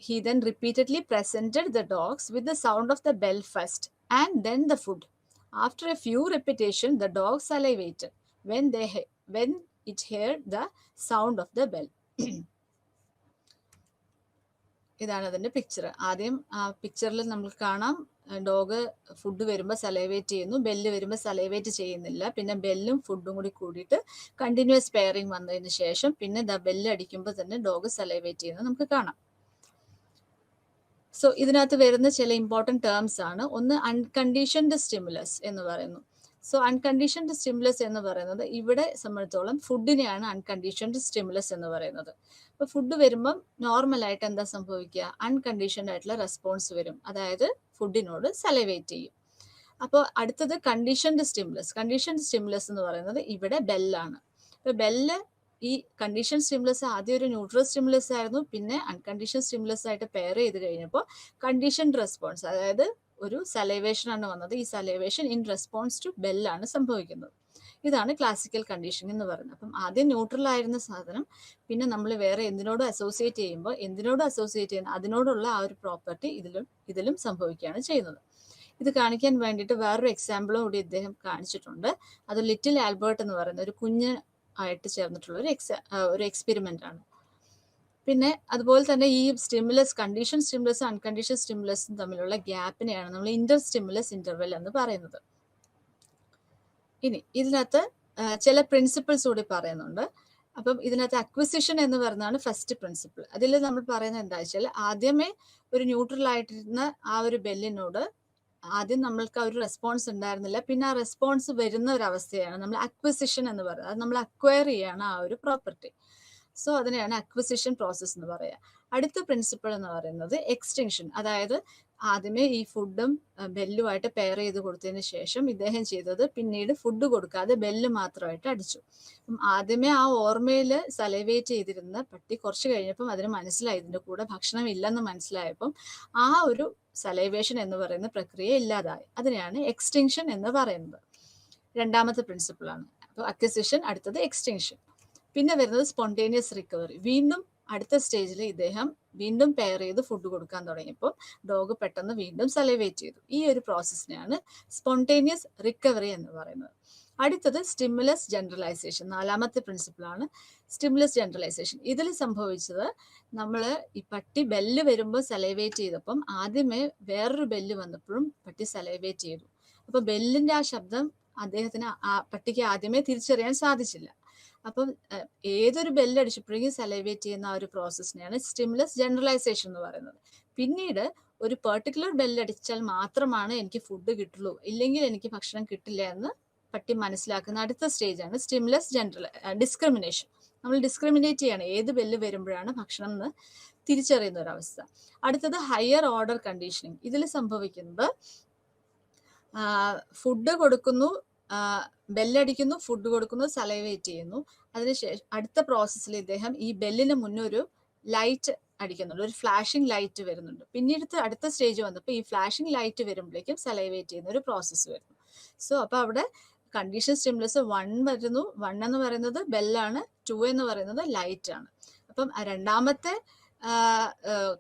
he then repeatedly presented the dogs with the sound of the bell first and then the food. After a few repetitions, the dog salivated when it heard the sound of the bell. ഇതാണ് അതിന്റെ picture. ആദ്യം ആ പിക്ചറിൽ നമുക്ക് കാണാം dog food വരുമ്പോൾ സലൈവേറ്റ് ചെയ്യുന്നു, bell വരുമ്പോൾ സലൈവേറ്റ് ചെയ്യുന്നില്ല. പിന്നെ ബെല്ലും ഫുഡും കൂടി കൂടിയിട്ട് കണ്ടിന്യൂസ് പെയറിങ് വന്നതിന് ശേഷം പിന്നെ ബെല്ല് അടിക്കുമ്പോൾ തന്നെ ഡോഗ് സലൈവേറ്റ് ചെയ്യുന്നത് നമുക്ക് കാണാം. സോ ഇതിനകത്ത് വരുന്ന ചില ഇമ്പോർട്ടൻറ്റ് ടേംസ് ആണ്. ഒന്ന് അൺകണ്ടീഷൻഡ് സ്റ്റിമുലസ് എന്ന് പറയുന്നു. സോ അൺകണ്ടീഷൻഡ് സ്റ്റിമുലസ് എന്ന് പറയുന്നത് ഇവിടെ സംബന്ധിച്ചോളം ഫുഡിനെയാണ് അൺകണ്ടീഷൻഡ് സ്റ്റിമുലസ് എന്ന് പറയുന്നത്. അപ്പോൾ ഫുഡ് വരുമ്പം നോർമലായിട്ട് എന്താ സംഭവിക്കുക, അൺകണ്ടീഷൻഡ് ആയിട്ടുള്ള റെസ്പോൺസ് വരും, അതായത് ഫുഡിനോട് സലൈവേറ്റ് ചെയ്യും. അപ്പോൾ അടുത്തത് കണ്ടീഷൻഡ് സ്റ്റിമുലസ്. കണ്ടീഷൻഡ് സ്റ്റിമുലസ് എന്ന് പറയുന്നത് ഇവിടെ ബെല്ലാണ്. അപ്പോൾ ബെല്ല് ഈ കണ്ടീഷൻ സ്റ്റിമുലസ് ആദ്യം ഒരു ന്യൂട്രൽ സ്റ്റിമുലസ് ആയിരുന്നു, പിന്നെ അൺകണ്ടീഷൻ സ്റ്റിമുലസ് ആയിട്ട് പെയർ ചെയ്ത് കഴിഞ്ഞപ്പോൾ കണ്ടീഷൻഡ് റെസ്പോൺസ്, അതായത് ഒരു സലൈവേഷൻ ആണ് വന്നത്. ഈ സലൈവേഷൻ ഇൻ റെസ്പോൺസ് ടു ബെല്ലാണ് സംഭവിക്കുന്നത്. ഇതാണ് ക്ലാസിക്കൽ കണ്ടീഷനിങ് എന്ന് പറയുന്നത്. അപ്പം ആദ്യം ന്യൂട്രൽ ആയിരുന്ന സാധനം പിന്നെ നമ്മൾ വേറെ എന്തിനോടും അസോസിയേറ്റ് ചെയ്യുമ്പോൾ എന്തിനോടും അസോസിയേറ്റ് ചെയ്യുന്ന അതിനോടുള്ള ആ ഒരു പ്രോപ്പർട്ടി ഇതിലും സംഭവിക്കുകയാണ് ചെയ്യുന്നത്. ഇത് കാണിക്കാൻ വേണ്ടിയിട്ട് വേറൊരു എക്സാമ്പിളും കൂടി ഇദ്ദേഹം കാണിച്ചിട്ടുണ്ട്. അത് ലിറ്റിൽ ആൽബർട്ട് എന്ന് പറയുന്ന ഒരു കുഞ്ഞ് ആയിട്ട് ചേർന്നിട്ടുള്ള ഒരു എക്സ്പെരിമെന്റ് ആണ്. പിന്നെ അതുപോലെ തന്നെ ഈ സ്റ്റിമുലസ്, കണ്ടീഷൻ സ്റ്റിമുലസ് അൺകണ്ടീഷൻ സ്റ്റിമുലസും തമ്മിലുള്ള ഗ്യാപ്പിനെയാണ് നമ്മൾ ഇന്റർ സ്റ്റിമുലസ് ഇന്റർവെൽ എന്ന് പറയുന്നത്. ഇനി ഇതിനകത്ത് ചില പ്രിൻസിപ്പിൾസ് കൂടി പറയുന്നുണ്ട്. അപ്പം ഇതിനകത്ത് അക്വിസിഷൻ എന്ന് പറയുന്നതാണ് ഫസ്റ്റ് പ്രിൻസിപ്പിൾ. അതിൽ നമ്മൾ പറയുന്നത് എന്താ വെച്ചാൽ ആദ്യമേ ഒരു ന്യൂട്രൽ ആയിട്ടിരുന്ന ആ ഒരു ബെല്ലിനോട് ആദ്യം നമ്മൾക്ക് ആ ഒരു റെസ്പോൺസ് ഉണ്ടായിരുന്നില്ല, പിന്നെ ആ റെസ്പോൺസ് വരുന്ന ഒരു അവസ്ഥയാണ് നമ്മൾ അക്വിസിഷൻ എന്ന് പറയുന്നത്. അത് നമ്മൾ അക്വയർ ചെയ്യാണ് ആ ഒരു പ്രോപ്പർട്ടി. സോ അതിനെയാണ് അക്വിസിഷൻ പ്രോസസ് എന്ന് പറയുക. അടുത്ത പ്രിൻസിപ്പിൾ എന്ന് പറയുന്നത് എക്സ്റ്റെൻഷൻ. അതായത് ആദ്യമേ ഈ ഫുഡും ബെല്ലുമായിട്ട് പെയർ ചെയ്ത് കൊടുത്തതിന് ശേഷം ഇദ്ദേഹം ചെയ്തത് പിന്നീട് ഫുഡ് കൊടുക്കാതെ ബെല്ല് മാത്രമായിട്ട് അടിച്ചു. ആദ്യമേ ആ ഓർമ്മയിൽ സലൈവേറ്റ് ചെയ്തിരുന്ന പട്ടി കുറച്ച് കഴിഞ്ഞപ്പം അതിന് മനസ്സിലായി ഇതിൻ്റെ കൂടെ ഭക്ഷണം ഇല്ലെന്ന് മനസ്സിലായപ്പം ആ ഒരു സലൈവേഷൻ എന്ന് പറയുന്ന പ്രക്രിയ ഇല്ലാതായി. അതിനെയാണ് എക്സ്റ്റെൻഷൻ എന്ന് പറയുന്നത്. രണ്ടാമത്തെ പ്രിൻസിപ്പിളാണ്. അപ്പോൾ അക്വിസിഷൻ, അടുത്തത് എക്സ്റ്റെൻഷൻ. പിന്നെ വരുന്നത് സ്പോണ്ടേനിയസ് റിക്കവറി. വീണ്ടും അടുത്ത സ്റ്റേജിൽ ഇദ്ദേഹം വീണ്ടും പെയർ ചെയ്ത് ഫുഡ് കൊടുക്കാൻ തുടങ്ങിയപ്പോൾ ഡോഗ് പെട്ടെന്ന് വീണ്ടും സലൈവേറ്റ് ചെയ്തു. ഈ ഒരു പ്രോസസ്സിനെയാണ് സ്പോണ്ടേനിയസ് റിക്കവറി എന്ന് പറയുന്നത്. അടുത്തത് സ്റ്റിമുലസ് ജനറലൈസേഷൻ. നാലാമത്തെ പ്രിൻസിപ്പിളാണ് സ്റ്റിമുലസ് ജനറലൈസേഷൻ. ഇതിൽ സംഭവിച്ചത് നമ്മൾ ഈ പട്ടി ബെല്ല് വരുമ്പോൾ സലൈവേറ്റ് ചെയ്തപ്പം ആദ്യമേ വേറൊരു ബെല്ല് വന്നപ്പോഴും പട്ടി സലൈവേറ്റ് ചെയ്തു. അപ്പൊ ബെല്ലിന്റെ ആ ശബ്ദം അദ്ദേഹത്തിന് ആ പട്ടിക്ക് ആദ്യമേ തിരിച്ചറിയാൻ സാധിച്ചില്ല. അപ്പം ഏതൊരു ബെല്ലടിച്ചപ്പോഴേക്കും സലൈവേറ്റ് ചെയ്യുന്ന ആ ഒരു പ്രോസസ്സിനെയാണ് സ്റ്റിമുലസ് ജനറലൈസേഷൻ എന്ന് പറയുന്നത്. പിന്നീട് ഒരു പെർട്ടിക്കുലർ ബെല്ലടിച്ചാൽ മാത്രമാണ് എനിക്ക് ഫുഡ് കിട്ടുള്ളൂ, ഇല്ലെങ്കിൽ എനിക്ക് ഭക്ഷണം കിട്ടില്ല എന്ന് പട്ടി മനസ്സിലാക്കുന്ന അടുത്ത സ്റ്റേജാണ് സ്റ്റിമുലസ് ഡിസ്ക്രിമിനേഷൻ. നമ്മൾ ഡിസ്ക്രിമിനേറ്റ് ചെയ്യണം ഏത് ബെല്ല് വരുമ്പോഴാണ് ഭക്ഷണം എന്ന് തിരിച്ചറിയുന്ന ഒരവസ്ഥ. അടുത്തത് ഹയർ ഓർഡർ കണ്ടീഷനിങ്. ഇതിൽ സംഭവിക്കുന്നത് ഫുഡ് കൊടുക്കുന്നു, ബെല്ലടിക്കുന്നു, ഫുഡ് കൊടുക്കുന്നു, സലൈവേറ്റ് ചെയ്യുന്നു. അതിനുശേഷം അടുത്ത പ്രോസസ്സിൽ ഇദ്ദേഹം ഈ ബെല്ലിന് മുന്നേ ഒരു ലൈറ്റ് അടിക്കുന്നുണ്ട്, ഒരു ഫ്ലാഷിംഗ് ലൈറ്റ് വരുന്നുണ്ട്. പിന്നീട് അടുത്ത സ്റ്റേജ് വന്നപ്പോൾ ഈ ഫ്ലാഷിംഗ് ലൈറ്റ് വരുമ്പോഴേക്കും സലൈവേറ്റ് ചെയ്യുന്ന ഒരു പ്രോസസ്സ് വരുന്നു. സോ അപ്പോൾ അവിടെ കണ്ടീഷൻ സ്റ്റിമുലസ് 1 വരുന്നു. 1 എന്ന് പറയുന്നത് ബെല്ലാണ്, 2 എന്ന് പറയുന്നത് ലൈറ്റ് ആണ്. അപ്പം രണ്ടാമത്തെ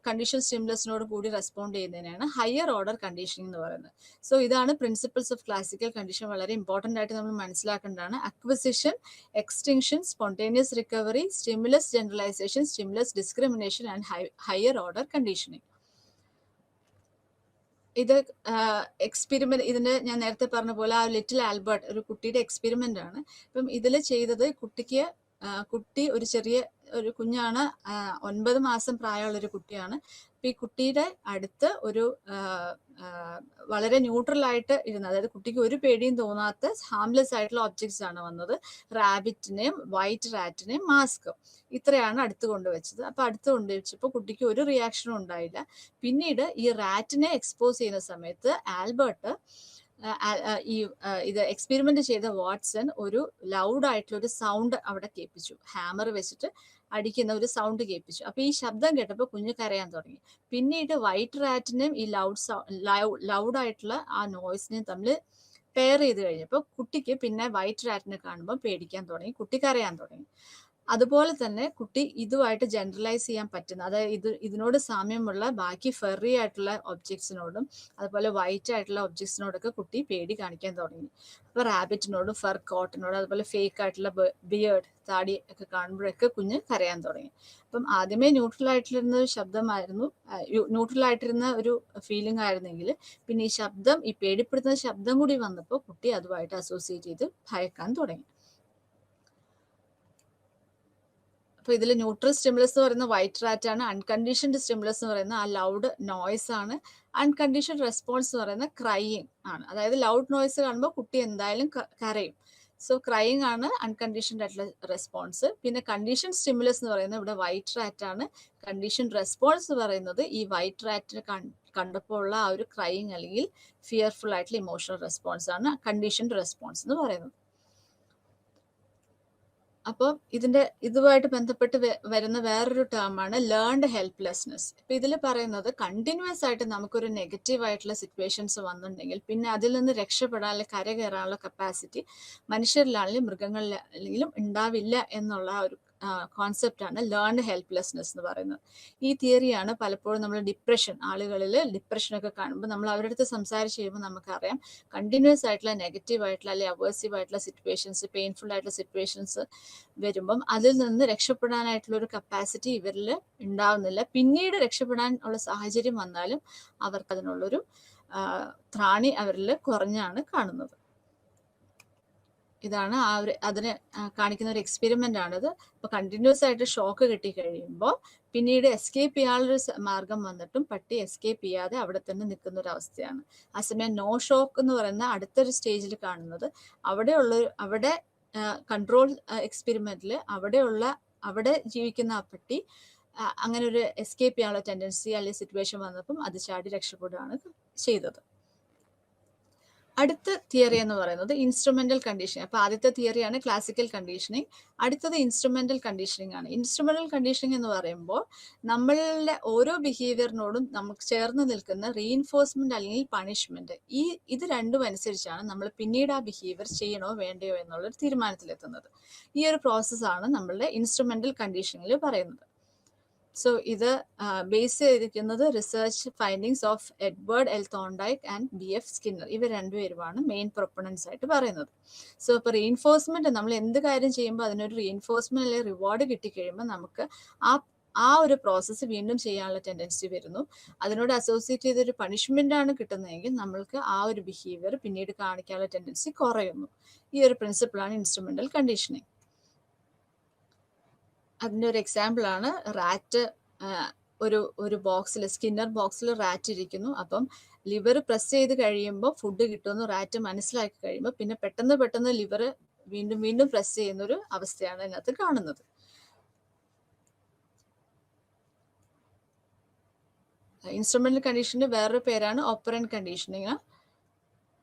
കണ്ടീഷൻ സ്റ്റിമുലസിനോട് കൂടി റെസ്പോണ്ട് ചെയ്യുന്നതിനാണ് ഹയർ ഓർഡർ കണ്ടീഷനിങ് എന്ന് പറയുന്നത്. സോ ഇതാണ് പ്രിൻസിപ്പിൾസ് ഓഫ് ക്ലാസിക്കൽ കണ്ടീഷൻ. വളരെ ഇമ്പോർട്ടൻ്റ് ആയിട്ട് നമ്മൾ മനസ്സിലാക്കേണ്ടതാണ്. Acquisition, extension, spontaneous recovery, stimulus generalisation, stimulus discrimination and higher order conditioning. ഇത് എക്സ്പെരിമെന്റ്, ഇതിന് ഞാൻ നേരത്തെ പറഞ്ഞ പോലെ ആ ലിറ്റിൽ ആൽബർട്ട് ഒരു കുട്ടിയുടെ എക്സ്പെരിമെന്റ് ആണ്. അപ്പം ഇതിൽ ചെയ്തത് കുട്ടി ഒരു കുഞ്ഞാണ്, 9 മാസം പ്രായമുള്ളൊരു കുട്ടിയാണ്. അപ്പൊ ഈ കുട്ടിയുടെ അടുത്ത് ഒരു വളരെ ന്യൂട്രൽ ആയിട്ട് ഇരുന്ന, അതായത് കുട്ടിക്ക് ഒരു പേടിയും തോന്നാത്ത ഹാംലെസ് ആയിട്ടുള്ള ഒബ്ജക്ട്സ് ആണ് വന്നത്. റാബിറ്റിനെയും വൈറ്റ് റാറ്റിനെയും മാസ്കും ഇത്രയാണ് അടുത്ത് കൊണ്ടുവച്ചത്. അപ്പൊ അടുത്ത് കൊണ്ടുവച്ചപ്പോൾ കുട്ടിക്ക് ഒരു റിയാക്ഷനും ഉണ്ടായില്ല. പിന്നീട് ഈ റാറ്റിനെ എക്സ്പോസ് ചെയ്യുന്ന സമയത്ത് ആൽബർട്ട് ഇത് എക്സ്പെരിമെന്റ് ചെയ്ത വാട്സൺ ഒരു ലൗഡ് ആയിട്ടുള്ള ഒരു സൗണ്ട് അവിടെ കേൾപ്പിച്ചു. ഹാമർ വെച്ചിട്ട് അടിക്കുന്ന ഒരു സൗണ്ട് കേൾപ്പിച്ചു. അപ്പൊ ഈ ശബ്ദം കേട്ടപ്പോൾ കുഞ്ഞ് കരയാൻ തുടങ്ങി. പിന്നീട് വൈറ്റ് റാറ്റിനെയും ഈ ലൗഡ് ആയിട്ടുള്ള ആ നോയ്സിനെയും തമ്മിൽ പെയർ ചെയ്ത് കഴിഞ്ഞപ്പോൾ കുട്ടിക്ക് പിന്നെ വൈറ്റ് റാറ്റിനെ കാണുമ്പോൾ പേടിക്കാൻ തുടങ്ങി, കുട്ടി കരയാൻ തുടങ്ങി. അതുപോലെ തന്നെ കുട്ടി ഇതുമായിട്ട് ജനറലൈസ് ചെയ്യാൻ പറ്റുന്ന, അതായത് ഇതിനോട് സാമ്യമുള്ള ബാക്കി ഫെറി ആയിട്ടുള്ള ഒബ്ജക്ട്സിനോടും അതുപോലെ വൈറ്റ് ആയിട്ടുള്ള ഒബ്ജക്ട്സിനോടൊക്കെ കുട്ടി പേടി കാണിക്കാൻ തുടങ്ങി. അപ്പോൾ റാബിറ്റിനോടും ഫർ കോട്ടിനോടും അതുപോലെ ഫേക്ക് ആയിട്ടുള്ള ബിയേർഡ് താടി ഒക്കെ കാണുമ്പോഴൊക്കെ കുഞ്ഞ് കരയാൻ തുടങ്ങി. അപ്പം ആദ്യമേ ന്യൂട്രൽ ആയിട്ടിരുന്ന ഒരു ശബ്ദമായിരുന്നു, ന്യൂട്രൽ ആയിട്ടിരുന്ന ഒരു ഫീലിംഗ് ആയിരുന്നെങ്കിൽ പിന്നെ ഈ പേടിപ്പെടുത്തുന്ന ശബ്ദം കൂടി വന്നപ്പോൾ കുട്ടി അതുമായിട്ട് അസോസിയേറ്റ് ചെയ്ത് ഭയക്കാൻ തുടങ്ങി. അപ്പോൾ ഇതിൽ ന്യൂട്രൽ സ്റ്റിമുലസ് എന്ന് പറയുന്ന വൈറ്റ് റാറ്റ് ആണ്. അൺകണ്ടീഷൻഡ് സ്റ്റിമുലസ് എന്ന് പറയുന്ന ആ ലൗഡ് നോയ്സ് ആണ്. അൺകണ്ടീഷൻഡ് റെസ്പോൺസ് എന്ന് പറയുന്ന ക്രൈയിങ് ആണ്. അതായത് ലൗഡ് നോയ്സ് കാണുമ്പോൾ കുട്ടി എന്തായാലും കരയും. സോ ക്രൈയിങ് ആണ് അൺകണ്ടീഷൻഡ് ആയിട്ടുള്ള റെസ്പോൺസ്. പിന്നെ കണ്ടീഷൻ സ്റ്റിമുലസ് എന്ന് പറയുന്നത് ഇവിടെ വൈറ്റ് റാറ്റ് ആണ്. കണ്ടീഷൻ റെസ്പോൺസ് എന്ന് പറയുന്നത് ഈ വൈറ്റ് റാറ്റിനെ കണ്ടപ്പോൾ ഉള്ള ആ ഒരു ക്രൈയിങ് അല്ലെങ്കിൽ ഫിയർഫുൾ ആയിട്ടുള്ള ഇമോഷണൽ റെസ്പോൺസ് ആണ് കണ്ടീഷൻഡ് റെസ്പോൺസ് എന്ന് പറയുന്നത്. അപ്പോൾ ഇതുമായിട്ട് ബന്ധപ്പെട്ട് വരുന്ന വേറൊരു ടേമാണ് ലേൺഡ് ഹെൽപ്ലെസ്നെസ്. ഇപ്പം ഇതിൽ പറയുന്നത് കണ്ടിന്യൂസ് ആയിട്ട് നമുക്കൊരു നെഗറ്റീവ് ആയിട്ടുള്ള സിറ്റുവേഷൻസ് വന്നിട്ടുണ്ടെങ്കിൽ പിന്നെ അതിൽ നിന്ന് രക്ഷപ്പെടാനുള്ള കരകയറാനുള്ള കപ്പാസിറ്റി മനുഷ്യരിലാണെങ്കിലും മൃഗങ്ങളിലാണെങ്കിലും ഉണ്ടാവില്ല എന്നുള്ള ഒരു കോൺസെപ്റ്റാണ് ലേൺഡ് ഹെൽപ്ലെസ്നെസ് എന്ന് പറയുന്നത്. ഈ തിയറിയാണ് പലപ്പോഴും നമ്മൾ ആളുകളിൽ ഡിപ്രഷനൊക്കെ കാണുമ്പോൾ നമ്മൾ അവരുടെ അടുത്ത് സംസാരിച്ച് കഴിയുമ്പോൾ നമുക്കറിയാം കണ്ടിന്യൂസ് ആയിട്ടുള്ള നെഗറ്റീവ് ആയിട്ടുള്ള അല്ലെങ്കിൽ അവേഴ്സീവ് ആയിട്ടുള്ള സിറ്റുവേഷൻസ്, പെയിൻഫുൾ ആയിട്ടുള്ള സിറ്റുവേഷൻസ് വരുമ്പം അതിൽ നിന്ന് രക്ഷപ്പെടാനായിട്ടുള്ള ഒരു കപ്പാസിറ്റി ഇവരിൽ ഉണ്ടാവുന്നില്ല. പിന്നീട് രക്ഷപ്പെടാൻ ഉള്ള സാഹചര്യം വന്നാലും അവർക്ക് അതിനുള്ളൊരു ത്രാണി അവരിൽ കുറഞ്ഞാണ് കാണുന്നത്. ഇതാണ് അതിനെ കാണിക്കുന്ന ഒരു എക്സ്പെരിമെന്റ് ആണിത്. ഇപ്പൊ കണ്ടിന്യൂസ് ആയിട്ട് ഷോക്ക് കിട്ടിക്കഴിയുമ്പോൾ പിന്നീട് എസ്കേപ്പ് ചെയ്യാനുള്ളൊരു മാർഗം വന്നിട്ടും പട്ടി എസ്കേപ്പ് ചെയ്യാതെ അവിടെ തന്നെ നിൽക്കുന്ന ഒരു അവസ്ഥയാണ്. ആ സമയം നോ ഷോക്ക് എന്ന് പറയുന്ന അടുത്തൊരു സ്റ്റേജിൽ കാണുന്നത് അവിടെ കൺട്രോൾ എക്സ്പെരിമെന്റിൽ അവിടെ ജീവിക്കുന്ന ആ പട്ടി അങ്ങനെ ഒരു എസ്കേപ്പ് ചെയ്യാനുള്ള ടെൻഡൻസി അല്ലെങ്കിൽ സിറ്റുവേഷൻ വന്നപ്പം അത് ചാടി രക്ഷപ്പെടുകയാണ് ചെയ്തത്. അടുത്ത തിയറി എന്ന് പറയുന്നത് ഇൻസ്ട്രുമെന്റൽ കണ്ടീഷനിങ്. അപ്പൊ ആദ്യത്തെ തിയറിയാണ് ക്ലാസിക്കൽ കണ്ടീഷനിങ്, അടുത്തത് ഇൻസ്ട്രുമെന്റൽ കണ്ടീഷനിങ് ആണ്. ഇൻസ്ട്രുമെന്റൽ കണ്ടീഷനിങ് എന്ന് പറയുമ്പോൾ നമ്മളുടെ ഓരോ ബിഹേവിയറിനോടും നമുക്ക് ചേർന്ന് നിൽക്കുന്ന റീഇൻഫോഴ്സ്മെന്റ് അല്ലെങ്കിൽ പണിഷ്മെന്റ്, ഇത് രണ്ടും അനുസരിച്ചാണ് നമ്മൾ പിന്നീട് ആ ബിഹേവിയർ ചെയ്യണോ വേണ്ടയോ എന്നുള്ളൊരു തീരുമാനത്തിലെത്തുന്നത്. ഈ ഒരു പ്രോസസ്സാണ് നമ്മളുടെ ഇൻസ്ട്രുമെന്റൽ കണ്ടീഷനിങ്ങിൽ പറയുന്നത്. സോ ഇത് ബേസ് ചെയ്തിരിക്കുന്നത് research findings of Edward L തോണ്ടൈക്ക് and BF Skinner. ഇവർ രണ്ടുപേരുമാണ് മെയിൻ പ്രൊപ്പണൻസ് ആയിട്ട് പറയുന്നത്. സോ ഇപ്പോൾ റീഇൻഫോഴ്സ്മെന്റ്, നമ്മൾ എന്ത് കാര്യം ചെയ്യുമ്പോൾ അതിനൊരു റീഇൻഫോഴ്സ്മെന്റ് അല്ലെങ്കിൽ റിവാർഡ് കിട്ടിക്കഴിയുമ്പോൾ നമുക്ക് ആ ഒരു പ്രോസസ്സ് വീണ്ടും ചെയ്യാനുള്ള ടെൻഡൻസി വരുന്നു. അതിനോട് അസോസിയേറ്റ് ചെയ്തൊരു പണിഷ്മെന്റ് ആണ് കിട്ടുന്നതെങ്കിൽ നമ്മൾക്ക് ആ ഒരു ബിഹേവിയർ പിന്നീട് കാണിക്കാനുള്ള ടെൻഡൻസി കുറയുന്നു. ഈ ഒരു പ്രിൻസിപ്പിളാണ് ഇൻസ്ട്രുമെന്റൽ കണ്ടീഷനിങ്. അതിൻ്റെ ഒരു എക്സാമ്പിൾ ആണ് റാറ്റ്. ഒരു ബോക്സിൽ, സ്കിന്നർ ബോക്സിൽ റാറ്റ് ഇരിക്കുന്നു. അപ്പം ലിവർ പ്രസ് ചെയ്ത് കഴിയുമ്പോൾ ഫുഡ് കിട്ടുമെന്ന് റാറ്റ് മനസ്സിലാക്കി കഴിയുമ്പോൾ പിന്നെ പെട്ടെന്ന് ലിവർ വീണ്ടും പ്രസ് ചെയ്യുന്നൊരു അവസ്ഥയാണ് അതിനകത്ത് കാണുന്നത്. ഇൻസ്ട്രുമെന്റൽ കണ്ടീഷന്റെ വേറൊരു പേരാണ് ഓപ്പറന്റ് കണ്ടീഷനിങ്.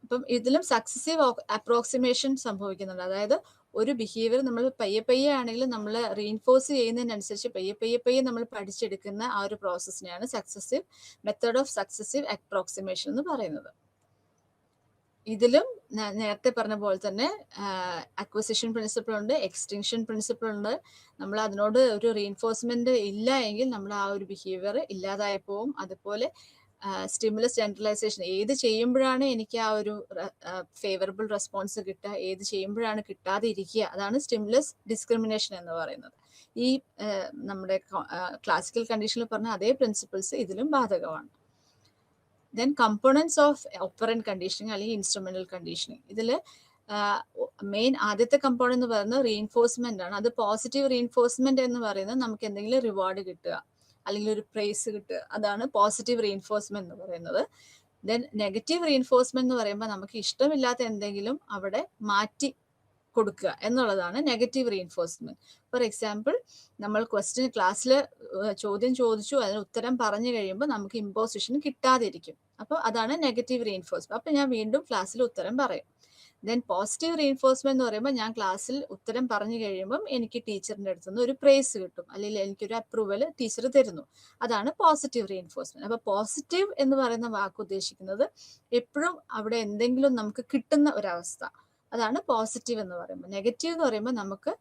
അപ്പം ഇതിലും സക്സസീവ് അപ്രോക്സിമേഷൻ സംഭവിക്കുന്നുണ്ട്. അതായത് ഒരു ബിഹേവിയർ നമ്മൾ പയ്യെ ആണെങ്കിലും നമ്മൾ റീഇൻഫോഴ്സ് ചെയ്യുന്നതിനനുസരിച്ച് പയ്യെ നമ്മൾ പഠിച്ചെടുക്കുന്ന ആ ഒരു പ്രോസസ്സിനെയാണ് മെത്തേഡ് ഓഫ് സക്സസീവ് അപ്രോക്സിമേഷൻ എന്ന് പറയുന്നത്. ഇതിലും നേരത്തെ പറഞ്ഞ പോലെ തന്നെ അക്വസിഷൻ പ്രിൻസിപ്പിൾ ഉണ്ട്, എക്സ്റ്റിങ്ഷൻ പ്രിൻസിപ്പിൾ ഉണ്ട്. നമ്മൾ അതിനോട് ഒരു റീഇൻഫോഴ്സ്മെന്റ് ഇല്ല എങ്കിൽ നമ്മൾ ആ ഒരു ബിഹേവിയർ ഇല്ലാതായി പോവും. അതുപോലെ സ്റ്റിമുലസ് ജനറലൈസേഷൻ, ഏത് ചെയ്യുമ്പോഴാണ് എനിക്ക് ആ ഒരു ഫേവറബിൾ റെസ്പോൺസ് കിട്ടുക, ഏത് ചെയ്യുമ്പോഴാണ് കിട്ടാതെ ഇരിക്കുക, അതാണ് സ്റ്റിമുലസ് ഡിസ്ക്രിമിനേഷൻ എന്ന് പറയുന്നത്. ഈ നമ്മുടെ ക്ലാസിക്കൽ കണ്ടീഷനിൽ പറഞ്ഞ അതേ പ്രിൻസിപ്പിൾസ് ഇതിലും ബാധകമാണ്. Then components of operant conditioning അല്ലെങ്കിൽ ഇൻസ്ട്രുമെന്റൽ കണ്ടീഷനിങ്. ഇതിൽ മെയിൻ ആദ്യത്തെ കമ്പോണന്റ് എന്ന് പറയുന്നത് റീഇൻഫോഴ്സ്മെന്റ് ആണ്. അത് പോസിറ്റീവ് റീഇൻഫോഴ്സ്മെന്റ് എന്ന് പറയുന്നത് നമുക്ക് എന്തെങ്കിലും റിവാർഡ് കിട്ടുക അല്ലെങ്കിൽ ഒരു പ്രൈസ് കിട്ടുക, അതാണ് പോസിറ്റീവ് റീഇൻഫോഴ്സ്മെന്റ് എന്ന് പറയുന്നത്. ദെൻ നെഗറ്റീവ് റീഇൻഫോഴ്സ്മെന്റ് എന്ന് പറയുമ്പോൾ നമുക്ക് ഇഷ്ടമില്ലാത്ത എന്തെങ്കിലും അവിടെ മാറ്റി കൊടുക്കുക എന്നുള്ളതാണ് നെഗറ്റീവ് റീഇൻഫോഴ്സ്മെന്റ്. ഫോർ എക്സാമ്പിൾ, നമ്മൾ ക്ലാസ്സിൽ ചോദ്യം ചോദിച്ചു, അതിന് ഉത്തരം പറഞ്ഞു കഴിയുമ്പോൾ നമുക്ക് ഇമ്പോസിഷൻ കിട്ടാതിരിക്കും. അപ്പോൾ അതാണ് നെഗറ്റീവ് റീഇൻഫോഴ്സ്മെന്റ്. അപ്പോൾ ഞാൻ വീണ്ടും ക്ലാസ്സിൽ ഉത്തരം പറയും. ദെൻ പോസിറ്റീവ് റീഇൻഫോഴ്സ്മെന്റ് എന്ന് പറയുമ്പോൾ ഞാൻ ക്ലാസ്സിൽ ഉത്തരം പറഞ്ഞു കഴിയുമ്പം എനിക്ക് ടീച്ചറിൻ്റെ അടുത്ത് നിന്ന് ഒരു പ്രൈസ് കിട്ടും, അല്ലെങ്കിൽ എനിക്കൊരു അപ്രൂവൽ ടീച്ചർ തരുന്നു. അതാണ് പോസിറ്റീവ് റീഇൻഫോഴ്സ്മെന്റ്. അപ്പോൾ പോസിറ്റീവ് എന്ന് പറയുന്ന വാക്ക് ഉദ്ദേശിക്കുന്നത് എപ്പോഴും അവിടെ എന്തെങ്കിലും നമുക്ക് കിട്ടുന്ന ഒരവസ്ഥ, അതാണ് പോസിറ്റീവ് എന്ന് പറയുമ്പോൾ. നെഗറ്റീവ് എന്ന് പറയുമ്പോൾ നമുക്ക്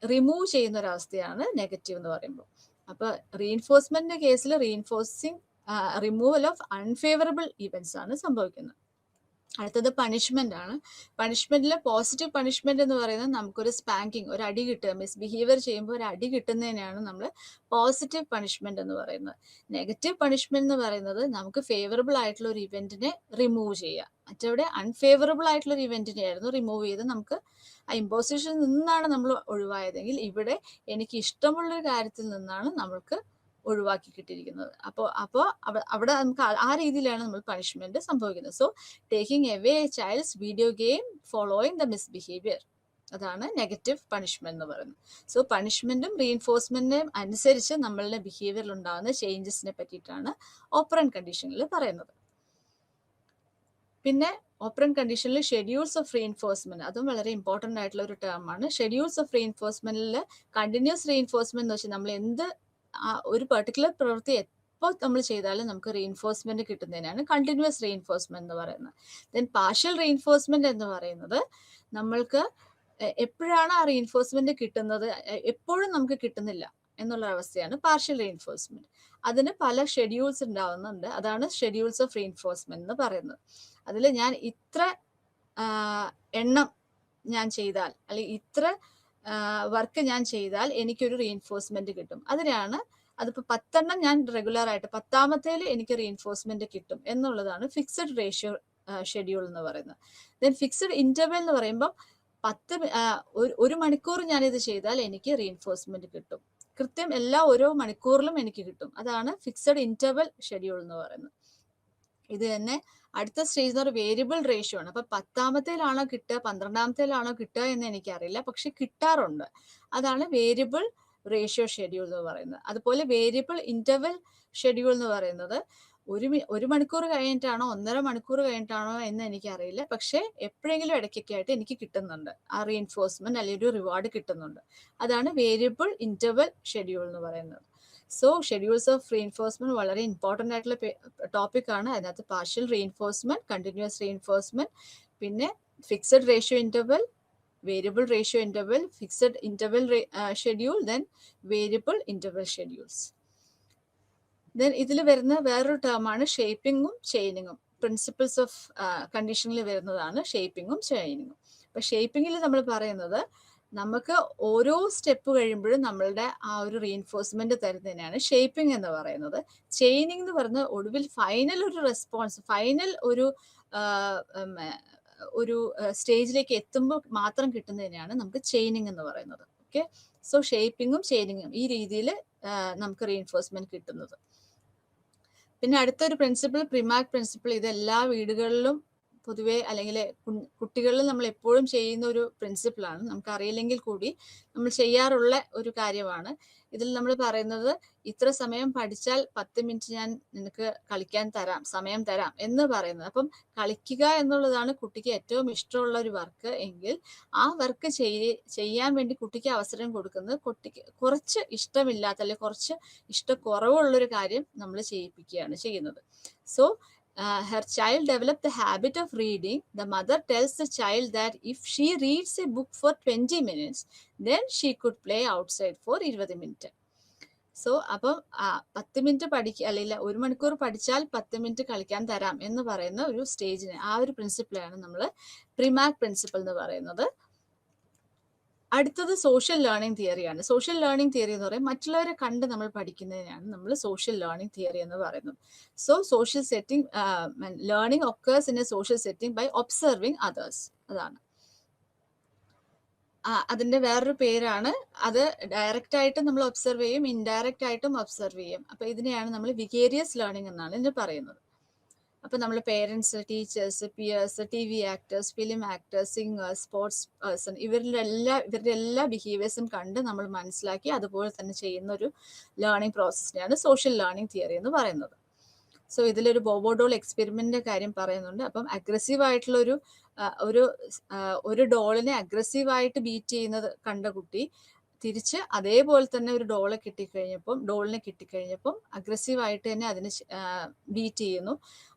റിമൂവ് ചെയ്യുന്ന ഒരവസ്ഥയാണ് നെഗറ്റീവ് എന്ന് പറയുമ്പോൾ. അപ്പോൾ റീഇൻഫോഴ്സ്മെന്റിന്റെ കേസിൽ reinforcing removal of unfavourable events ആണ് സംഭവിക്കുന്നത്. അടുത്തത് പണിഷ്മെന്റ് ആണ്. പണിഷ്മെന്റിൽ പോസിറ്റീവ് പണിഷ്മെന്റ് എന്ന് പറയുന്നത് നമുക്കൊരു സ്പാങ്കിങ്, ഒരു അടി കിട്ടുക, മിസ്ബിഹേവിയർ ചെയ്യുമ്പോൾ ഒരു അടി കിട്ടുന്നതിനാണ് നമ്മൾ പോസിറ്റീവ് പണിഷ്മെന്റ് എന്ന് പറയുന്നത്. നെഗറ്റീവ് പണിഷ്മെന്റ് എന്ന് പറയുന്നത് നമുക്ക് ഫേവറബിൾ ആയിട്ടുള്ള ഒരു ഇവന്റിനെ റിമൂവ് ചെയ്യുക. മറ്റവിടെ അൺഫേവറബിൾ ആയിട്ടുള്ള ഒരു ഇവന്റിനെ ആയിരുന്നു റിമൂവ് ചെയ്ത് നമുക്ക് ആ ഇമ്പോസിഷനിൽ നിന്നാണ് നമ്മൾ ഒഴിവായതെങ്കിൽ ഇവിടെ എനിക്ക് ഇഷ്ടമുള്ളൊരു കാര്യത്തിൽ നിന്നാണ് നമ്മൾക്ക് ഒഴിവാക്കി കിട്ടിയിരിക്കുന്നത്. അപ്പോൾ അവിടെ നമുക്ക് ആ രീതിയിലാണ് നമ്മൾ പണിഷ്മെന്റ് സംഭവിക്കുന്നത്. So taking away A child's video game following the misbehaviour, അതാണ് നെഗറ്റീവ് പണിഷ്മെന്റ് എന്ന് പറയുന്നത്. സോ പണിഷ്മെന്റും റീഇൻഫോഴ്സ്മെന്റിനും അനുസരിച്ച് നമ്മളുടെ ബിഹേവിയറിൽ ഉണ്ടാകുന്ന ചേഞ്ചസിനെ പറ്റിയിട്ടാണ് ഓപ്പറന്റ് കണ്ടീഷനിൽ പറയുന്നത്. പിന്നെ ഓപ്പറന്റ് കണ്ടീഷനിൽ ഷെഡ്യൂൾസ് ഓഫ് റീഇൻഫോഴ്സ്മെന്റ്, അതും വളരെ ഇമ്പോർട്ടന്റ് ആയിട്ടുള്ള ഒരു ടേം ആണ്. ഷെഡ്യൂൾസ് ഓഫ് റീഇൻഫോഴ്സ്മെന്റിൽ കണ്ടിന്യൂസ് റീഇൻഫോഴ്സ്മെന്റ് എന്ന് വെച്ചാൽ നമ്മൾ എന്ത് ഒരു പെർട്ടിക്കുലർ പ്രവൃത്തി എപ്പോൾ നമ്മൾ ചെയ്താലും നമുക്ക് റീഇൻഫോഴ്സ്മെന്റ് കിട്ടുന്നതിനാണ് കണ്ടിന്യൂസ് റീഇൻഫോഴ്സ്മെന്റ് എന്ന് പറയുന്നത്. ദെൻ പാർഷ്യൽ റീഇൻഫോഴ്സ്മെന്റ് എന്ന് പറയുന്നത് നമ്മൾക്ക് എപ്പോഴാണ് ആ റീഇൻഫോഴ്സ്മെന്റ് കിട്ടുന്നത്, എപ്പോഴും നമുക്ക് കിട്ടുന്നില്ല എന്നുള്ള അവസ്ഥയാണ് പാർഷ്യൽ റീഇൻഫോഴ്സ്മെന്റ്. അതിന് പല ഷെഡ്യൂൾസ് ഉണ്ടാവുന്നുണ്ട്, അതാണ് ഷെഡ്യൂൾസ് ഓഫ് റീഇൻഫോഴ്സ്മെന്റ് എന്ന് പറയുന്നത്. അതിൽ ഞാൻ ഇത്ര എണ്ണം ഞാൻ ചെയ്താൽ അല്ലെങ്കിൽ ഇത്ര വർക്ക് ഞാൻ ചെയ്താൽ എനിക്കൊരു റീഇൻഫോഴ്സ്മെന്റ് കിട്ടും. അതിപ്പോ 10 ഞാൻ റെഗുലർ ആയിട്ട് 10ാമത്തേൽ എനിക്ക് റീഇൻഫോഴ്സ്മെന്റ് കിട്ടും എന്നുള്ളതാണ് ഫിക്സഡ് റേഷ്യോ ഷെഡ്യൂൾ എന്ന് പറയുന്നത്. ദെൻ ഫിക്സഡ് ഇന്റർവെൽ എന്ന് പറയുമ്പോൾ 1 മണിക്കൂർ ഞാനിത് ചെയ്താൽ എനിക്ക് റീഇൻഫോഴ്സ്മെന്റ് കിട്ടും, കൃത്യം ഓരോ മണിക്കൂറിലും എനിക്ക് കിട്ടും. അതാണ് ഫിക്സഡ് ഇന്റർവെൽ ഷെഡ്യൂൾ എന്ന് പറയുന്നത്. ഇത് തന്നെ അടുത്ത സ്റ്റേജ് എന്ന് പറയുന്നത് വേരിയബിൾ റേഷ്യോ ആണ്. അപ്പൊ 10ാമത്തേലാണോ കിട്ടുക 12ാമത്തേലാണോ കിട്ടുക എന്ന് എനിക്കറിയില്ല, പക്ഷെ കിട്ടാറുണ്ട്. അതാണ് വേരിയബിൾ റേഷ്യോ ഷെഡ്യൂൾ എന്ന് പറയുന്നത്. അതുപോലെ വേരിയബിൾ ഇന്റർവെൽ ഷെഡ്യൂൾ എന്ന് പറയുന്നത് 1 മണിക്കൂർ കഴിഞ്ഞിട്ടാണോ 1.5 മണിക്കൂർ കഴിഞ്ഞിട്ടാണോ എന്ന് എനിക്കറിയില്ല, പക്ഷെ എപ്പോഴെങ്കിലും ഇടയ്ക്കൊക്കെ ആയിട്ട് എനിക്ക് കിട്ടുന്നുണ്ട് ആ റീഇൻഫോഴ്സ്മെന്റ് അല്ലെങ്കിൽ ഒരു റിവാർഡ് കിട്ടുന്നുണ്ട്. അതാണ് വേരിയബിൾ ഇന്റർവെൽ ഷെഡ്യൂൾ എന്ന് പറയുന്നത്. സോ ഷെഡ്യൂൾസ് ഓഫ് റീഇൻഫോഴ്സ്മെന്റ് വളരെ ഇമ്പോർട്ടന്റ് ആയിട്ടുള്ള ടോപ്പിക് ആണ്. അതിനകത്ത് പാർഷ്യൽ റീഇൻഫോഴ്സ്മെന്റ്, കണ്ടിന്യൂസ് റീഇൻഫോഴ്സ്മെന്റ്, പിന്നെ fixed ratio interval, variable ratio interval, fixed interval schedule, then variable interval schedules. Then ഇതിൽ വരുന്ന വേറൊരു ടേമാണ് ഷേപ്പിങ്ങും ചെയിനിങ്ങും. പ്രിൻസിപ്പിൾസ് ഓഫ് കണ്ടീഷനിൽ വരുന്നതാണ് ഷേപ്പിങ്ങും ചെയിനിങ്ങും. അപ്പൊ ഷേപ്പിങ്ങിൽ നമ്മൾ പറയുന്നത് നമുക്ക് ഓരോ സ്റ്റെപ്പ് കഴിയുമ്പോഴും നമ്മളുടെ ആ ഒരു റീഇൻഫോഴ്സ്മെന്റ് തരുന്നതിനാണ് ഷേപ്പിംഗ് എന്ന് പറയുന്നത്. ചെയിനിങ് എന്ന് പറയുന്നത് ഒടുവിൽ ഫൈനൽ ഒരു റെസ്പോൺസ്, ഫൈനൽ ഒരു സ്റ്റേജിലേക്ക് എത്തുമ്പോൾ മാത്രം കിട്ടുന്നതിനാണ് നമുക്ക് ചെയിനിങ് എന്ന് പറയുന്നത്. ഓക്കെ, സോ ഷേപ്പിങ്ങും ചെയിനിങ്ങും ഈ രീതിയിൽ നമുക്ക് റീഇൻഫോഴ്സ്മെന്റ് കിട്ടുന്നത്. പിന്നെ അടുത്തൊരു പ്രിൻസിപ്പിൾ പ്രിമാക് പ്രിൻസിപ്പിൾ. ഇത് എല്ലാ വീടുകളിലും പൊതുവെ അല്ലെങ്കിൽ കുട്ടികളിൽ നമ്മൾ എപ്പോഴും ചെയ്യുന്ന ഒരു പ്രിൻസിപ്പിളാണ്. നമുക്ക് അറിയില്ലെങ്കിൽ കൂടി നമ്മൾ ചെയ്യാറുള്ള ഒരു കാര്യമാണ്. ഇതിൽ നമ്മൾ പറയുന്നത് ഇത്ര സമയം പഠിച്ചാൽ 10 മിനിറ്റ് ഞാൻ നിനക്ക് കളിക്കാൻ സമയം തരാം എന്ന് പറയുന്നത്. അപ്പം കളിക്കുക എന്നുള്ളതാണ് കുട്ടിക്ക് ഏറ്റവും ഇഷ്ടമുള്ള ഒരു വർക്ക് എങ്കിൽ ആ വർക്ക് ചെയ്യാൻ വേണ്ടി കുട്ടിക്ക് അവസരം കൊടുക്കുന്നത് കുട്ടിക്ക് കുറച്ച് ഇഷ്ടമില്ലാത്ത അല്ലെങ്കിൽ കുറച്ച് ഇഷ്ടക്കുറവുള്ളൊരു കാര്യം നമ്മൾ ചെയ്യിപ്പിക്കുകയാണ് ചെയ്യുന്നത്. So her child developed the habit of reading. The mother tells the child that if she reads a book for 20 minutes, then she could play outside for 20 minutes. So അപ്പം 10 മിനിറ്റ് പഠിക്കുക അല്ലെങ്കിൽ 1 മണിക്കൂർ പഠിച്ചാൽ 10 മിനിറ്റ് കളിക്കാൻ തരാം എന്ന് പറയുന്ന ഒരു സ്റ്റേജിന്, ആ ഒരു പ്രിൻസിപ്പിളാണ് നമ്മൾ പ്രിമാക് പ്രിൻസിപ്പിൾ എന്ന് പറയുന്നത്. അടുത്തത് സോഷ്യൽ ലേണിംഗ് തിയറിയാണ്. സോഷ്യൽ ലേണിംഗ് തിയറി എന്ന് പറയുന്നത് മറ്റുള്ളവരെ കണ്ട് നമ്മൾ പഠിക്കുന്നതിനാണ് നമ്മൾ സോഷ്യൽ ലേണിംഗ് തിയറി എന്ന് പറയുന്നത്. So social setting learning occurs in a social setting by observing others. അതാണ് അതിന്റെ വേറൊരു പേരാണ്. അത് ഡയറക്റ്റ് ആയിട്ട് നമ്മൾ ഒബ്സർവ് ചെയ്യും, ഇൻഡയറക്റ്റ് ആയിട്ടും ഒബ്സർവ് ചെയ്യും. അപ്പൊ ഇതിനെയാണ് നമ്മൾ വികേരിയസ് ലേണിംഗ് എന്നാണ് ഇതിന് പറയുന്നത്. അപ്പൊ നമ്മൾ parents, teachers, peers, TV actors, film actors, singers, sports person, ഇവരുടെ എല്ലാ ബിഹേവിയേഴ്സും കണ്ട് നമ്മൾ മനസ്സിലാക്കി അതുപോലെ തന്നെ ചെയ്യുന്ന ഒരു ലേണിംഗ് പ്രോസസ്സിനെയാണ് സോഷ്യൽ ലേണിംഗ് തിയറി എന്ന് പറയുന്നത്. സോ ഇതിലൊരു ബോബോഡോൾ എക്സ്പെരിമെന്റിന്റെ കാര്യം പറയുന്നുണ്ട്. അപ്പം അഗ്രസീവ് ആയിട്ടുള്ള ഒരു ഡോളിനെ അഗ്രസീവായിട്ട് ബീറ്റ് ചെയ്യുന്നത് കണ്ട കുട്ടി തിരിച്ച് അതേപോലെ തന്നെ ഒരു ഡോളിനെ കിട്ടിക്കഴിഞ്ഞപ്പം അഗ്രസീവായിട്ട് തന്നെ അതിന് ബീറ്റ് ചെയ്യുന്നു.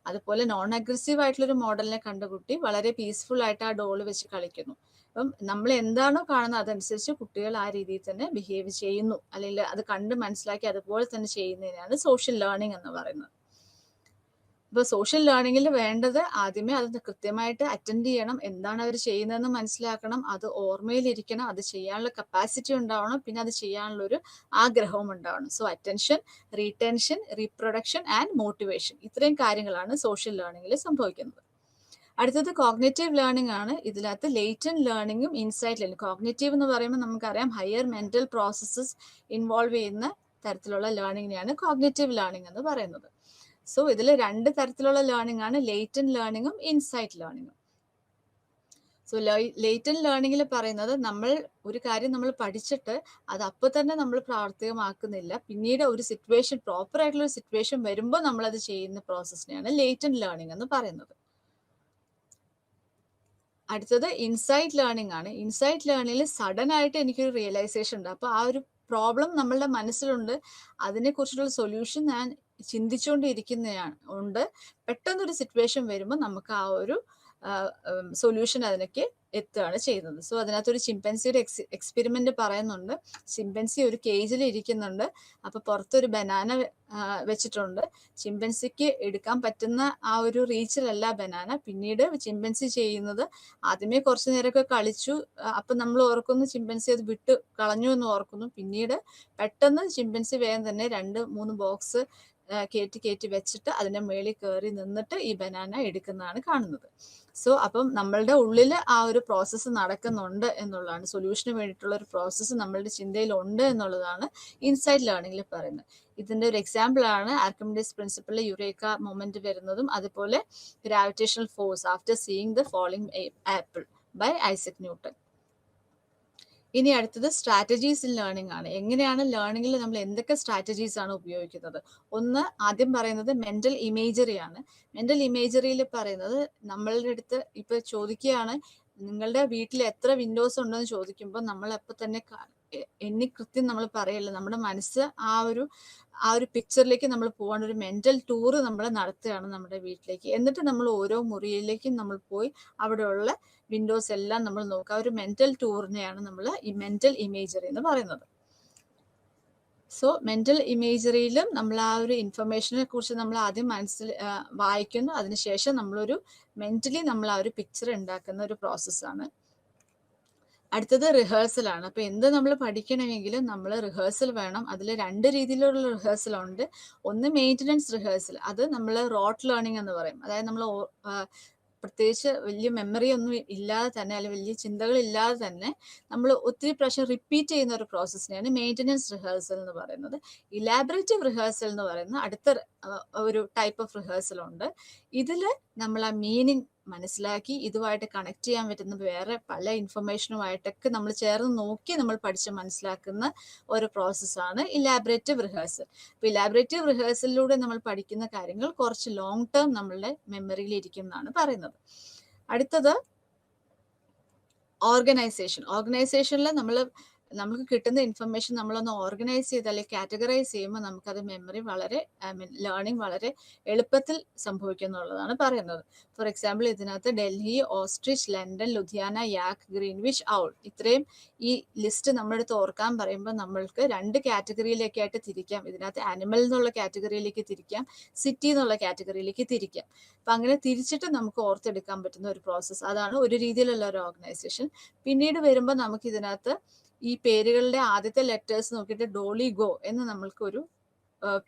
അതുപോലെ നോൺ അഗ്രസീവ് ആയിട്ടുള്ള ഒരു മോഡലിനെ കണ്ട കുട്ടി വളരെ പീസ്ഫുൾ ആയിട്ട് ആ ഡോള് വെച്ച് കളിക്കുന്നു. അപ്പം നമ്മൾ എന്താണോ കാണുന്നത് അതനുസരിച്ച് കുട്ടികൾ ആ രീതിയിൽ തന്നെ ബിഹേവ് ചെയ്യുന്നു, അല്ലെങ്കിൽ അത് കണ്ട് മനസ്സിലാക്കി അതുപോലെ തന്നെ ചെയ്യുന്നതിനാണ് സോഷ്യൽ ലേണിംഗ് എന്ന് പറയുന്നത്. ഇപ്പോൾ സോഷ്യൽ ലേണിങ്ങിൽ വേണ്ടത് ആദ്യമേ അത് കൃത്യമായിട്ട് അറ്റൻഡ് ചെയ്യണം, എന്താണ് അവർ ചെയ്യുന്നതെന്ന് മനസ്സിലാക്കണം, അത് ഓർമ്മയിലിരിക്കണം, അത് ചെയ്യാനുള്ള കപ്പാസിറ്റി ഉണ്ടാവണം, പിന്നെ അത് ചെയ്യാനുള്ള ഒരു ആഗ്രഹവും ഉണ്ടാവണം. So attention, retention, reproduction and motivation, ഇത്രയും കാര്യങ്ങളാണ് സോഷ്യൽ ലേണിങ്ങിൽ സംഭവിക്കുന്നത്. അടുത്തത് കോഗ്നേറ്റീവ് ലേണിംഗ് ആണ്. ഇതിനകത്ത് ലേറ്റന്റ് ലേണിംഗും ഇൻസൈറ്റ് ലേണിംഗ്. കോഗ്നേറ്റീവ് എന്ന് പറയുമ്പോൾ നമുക്കറിയാം ഹയർ മെന്റൽ പ്രോസസ്സസ് ഇൻവോൾവ് ചെയ്യുന്ന തരത്തിലുള്ള ലേണിംഗിനെയാണ് കോഗ്നേറ്റീവ് ലേണിംഗ് എന്ന് പറയുന്നത്. സോ ഇതിൽ 2 തരത്തിലുള്ള ലേണിംഗ് ആണ്, ലേറ്റന്റ് ലേണിംഗും ഇൻസൈറ്റ് ലേണിംഗും. സോ ലേറ്റന്റ് ലേണിംഗിൽ പറയുന്നത് നമ്മൾ ഒരു കാര്യം നമ്മൾ പഠിച്ചിട്ട് അത് അപ്പോൾ തന്നെ നമ്മൾ പ്രാവർത്തികമാക്കുന്നില്ല, പിന്നീട് ഒരു സിറ്റുവേഷൻ, പ്രോപ്പർ ആയിട്ടുള്ള ഒരു സിറ്റുവേഷൻ വരുമ്പോൾ നമ്മളത് ചെയ്യുന്ന പ്രോസസ്സിനെയാണ് ലേറ്റന്റ് ലേണിംഗ് എന്ന് പറയുന്നത്. അടുത്തത് ഇൻസൈറ്റ് ലേണിംഗ് ആണ്. ഇൻസൈറ്റ് ലേണിംഗിൽ സഡൻ ആയിട്ട് എനിക്കൊരു റിയലൈസേഷൻ ഉണ്ട്, അപ്പോൾ ആ ഒരു പ്രോബ്ലം നമ്മളുടെ മനസ്സിലുണ്ട്, അതിനെക്കുറിച്ചുള്ള സൊല്യൂഷൻ ഞാൻ ചിന്തിച്ചുകൊണ്ടിരിക്കുന്നതാണ് ഉണ്ട്, പെട്ടെന്നൊരു സിറ്റുവേഷൻ വരുമ്പോൾ നമുക്ക് ആ ഒരു സൊല്യൂഷൻ അതിനൊക്കെ എത്തുകയാണ് ചെയ്യുന്നത്. സോ അതിനകത്തൊരു ചിമ്പൻസിയുടെ എക്സ്പെരിമെന്റ് പറയുന്നുണ്ട്. ചിമ്പൻസി ഒരു കേജിൽ ഇരിക്കുന്നുണ്ട്, അപ്പൊ പുറത്തൊരു ബനാന വെച്ചിട്ടുണ്ട്. ചിമ്പൻസിക്ക് എടുക്കാൻ പറ്റുന്ന ആ ഒരു റീച്ചിലല്ല ബനാന. പിന്നീട് ചിമ്പൻസി ചെയ്യുന്നത്, ആദ്യമേ കുറച്ചു നേരമൊക്കെ കളിച്ചു, അപ്പൊ നമ്മൾ ഓർക്കുന്നു ചിമ്പൻസി അത് വിട്ട് കളഞ്ഞു എന്ന് ഓർക്കുന്നു. പിന്നീട് പെട്ടെന്ന് ചിമ്പൻസി വേഗം തന്നെ 2-3 ബോക്സ് കയറ്റി വെച്ചിട്ട് അതിന്റെ മേളിൽ കയറി നിന്നിട്ട് ഈ ബനാന എടുക്കുന്നതാണ് കാണുന്നത്. സോ അപ്പം നമ്മളുടെ ഉള്ളിൽ ആ ഒരു പ്രോസസ്സ് നടക്കുന്നുണ്ട് എന്നുള്ളതാണ്, സൊല്യൂഷന് വേണ്ടിയിട്ടുള്ള ഒരു പ്രോസസ്സ് നമ്മളുടെ ചിന്തയിൽ ഉണ്ട് എന്നുള്ളതാണ് ഇൻസൈറ്റ് ലേണിംഗിൽ പറയുന്നത്. ഇതിന്റെ ഒരു എക്സാമ്പിൾ ആണ് ആർക്കിമിഡീസ് പ്രിൻസിപ്പിളിൽ യുറേക്ക മൊമെന്റ് വരുന്നതും, അതുപോലെ gravitational force after seeing the falling apple by Isaac Newton. ഇനി അടുത്തത് സ്ട്രാറ്റജീസ് ഇൻ ലേണിംഗ് ആണ്. എങ്ങനെയാണ് ലേണിംഗിൽ നമ്മൾ എന്തൊക്കെ സ്ട്രാറ്റജീസ് ആണ് ഉപയോഗിക്കുന്നത്? ഒന്ന്, ആദ്യം പറയുന്നത് മെന്റൽ ഇമേജറി ആണ്. മെന്റൽ ഇമേജറിയിൽ പറയുന്നത്, നമ്മളുടെ അടുത്ത് ഇപ്പൊ ചോദിക്കുകയാണ് നിങ്ങളുടെ വീട്ടിൽ എത്ര വിൻഡോസ് ഉണ്ടെന്ന് ചോദിക്കുമ്പോൾ നമ്മൾ അപ്പൊ തന്നെ എണ്ണി കൃത്യം നമ്മൾ പറയല്ല, നമ്മുടെ മനസ്സ് ആ ഒരു പിക്ചറിലേക്ക് നമ്മൾ പോകാൻ ഒരു മെന്റൽ ടൂർ നമ്മൾ നടത്തുകയാണ് നമ്മുടെ വീട്ടിലേക്ക്. എന്നിട്ട് നമ്മൾ ഓരോ മുറിയിലേക്കും നമ്മൾ പോയി അവിടെയുള്ള വിൻഡോസ് എല്ലാം നമ്മൾ നോക്കുക. ഒരു മെന്റൽ ടൂറിനെയാണ് നമ്മൾ ഈ മെന്റൽ ഇമേജറി എന്ന് പറയുന്നത്. സോ മെന്റൽ ഇമേജറിയിലും നമ്മൾ ആ ഒരു ഇൻഫർമേഷനെ കുറിച്ച് നമ്മൾ ആദ്യം മനസ്സിൽ വായിക്കുന്നു, അതിനുശേഷം നമ്മളൊരു മെന്റലി നമ്മൾ ആ ഒരു പിക്ചർ ഉണ്ടാക്കുന്ന ഒരു പ്രോസസ്സാണ്. അടുത്തത് റിഹേഴ്സൽ ആണ്. അപ്പൊ എന്ത് നമ്മൾ പഠിക്കണമെങ്കിലും നമ്മൾ റിഹേഴ്സൽ വേണം. അതിൽ 2 രീതിയിലുള്ള റിഹേഴ്സൽ ഉണ്ട്. ഒന്ന് മെയിൻ്റനൻസ് റിഹേഴ്സൽ, അത് നമ്മൾ റോട്ട് ലേണിംഗ് എന്ന് പറയും. അതായത് നമ്മൾ പ്രത്യേകിച്ച് വലിയ മെമ്മറി ഒന്നും ഇല്ലാതെ തന്നെ, അല്ലെങ്കിൽ വലിയ ചിന്തകൾ ഇല്ലാതെ തന്നെ നമ്മൾ ഒത്തിരി പ്രാവശ്യം റിപ്പീറ്റ് ചെയ്യുന്ന ഒരു പ്രോസസ്സിനെയാണ് മെയിൻ്റനൻസ് റിഹേഴ്സൽ എന്ന് പറയുന്നത്. ഇലാബറേറ്റീവ് റിഹേഴ്സൽ എന്ന് പറയുന്ന അടുത്ത ഒരു ടൈപ്പ് ഓഫ് റിഹേഴ്സൽ ഉണ്ട്. ഇതിൽ നമ്മൾ ആ മീനിങ് മനസ്സിലാക്കി ഇതുമായിട്ട് കണക്ട് ചെയ്യാൻ പറ്റുന്ന വേറെ പല ഇൻഫർമേഷനുമായിട്ടൊക്കെ നമ്മൾ ചേർന്ന് നോക്കി നമ്മൾ പഠിച്ച് മനസ്സിലാക്കുന്ന ഒരു പ്രോസസ്സാണ് ഇലാബറേറ്റീവ് റിഹേഴ്സൽ. അപ്പോൾ ഇലാബറേറ്റീവ് റിഹേഴ്സലിലൂടെ നമ്മൾ പഠിക്കുന്ന കാര്യങ്ങൾ കുറച്ച് ലോങ് ടേം നമ്മളുടെ മെമ്മറിയിൽ ഇരിക്കുന്നതാണ് പറയുന്നത്. അടുത്തത് ഓർഗനൈസേഷൻ. ഓർഗനൈസേഷനിൽ നമുക്ക് കിട്ടുന്ന ഇൻഫർമേഷൻ നമ്മളൊന്ന് ഓർഗനൈസ് ചെയ്ത് അല്ലെങ്കിൽ കാറ്റഗറൈസ് ചെയ്യുമ്പോൾ നമുക്കത് മെമ്മറി വളരെ ലേണിംഗ് വളരെ എളുപ്പത്തിൽ സംഭവിക്കുന്നുള്ളതാണ് പറയുന്നത്. ഫോർ എക്സാമ്പിൾ ഇതിനകത്ത് Delhi, ostrich, London, Ludhiana, yak, Greenwich, owl, ഇത്രയും ഈ ലിസ്റ്റ് നമ്മളെടുത്ത് ഓർക്കാൻ പറയുമ്പോൾ നമ്മൾക്ക് 2 കാറ്റഗറിയിലേക്ക് ആയിട്ട് തിരിക്കാം. ഇതിനകത്ത് ആനിമൽ എന്നുള്ള കാറ്റഗറിയിലേക്ക് തിരിക്കാം, സിറ്റി എന്നുള്ള കാറ്റഗറിയിലേക്ക് തിരിക്കാം. അപ്പം അങ്ങനെ തിരിച്ചിട്ട് നമുക്ക് ഓർത്തെടുക്കാൻ പറ്റുന്ന ഒരു പ്രോസസ്സ്, അതാണ് ഒരു രീതിയിലുള്ള ഒരു ഓർഗനൈസേഷൻ. പിന്നീട് വരുമ്പോൾ നമുക്ക് ഇതിനകത്ത് ഈ പേരുകളുടെ ആദ്യത്തെ ലെറ്റേഴ്സ് നോക്കിയിട്ട് ഡോളി ഗോ എന്ന് നമ്മൾക്ക് ഒരു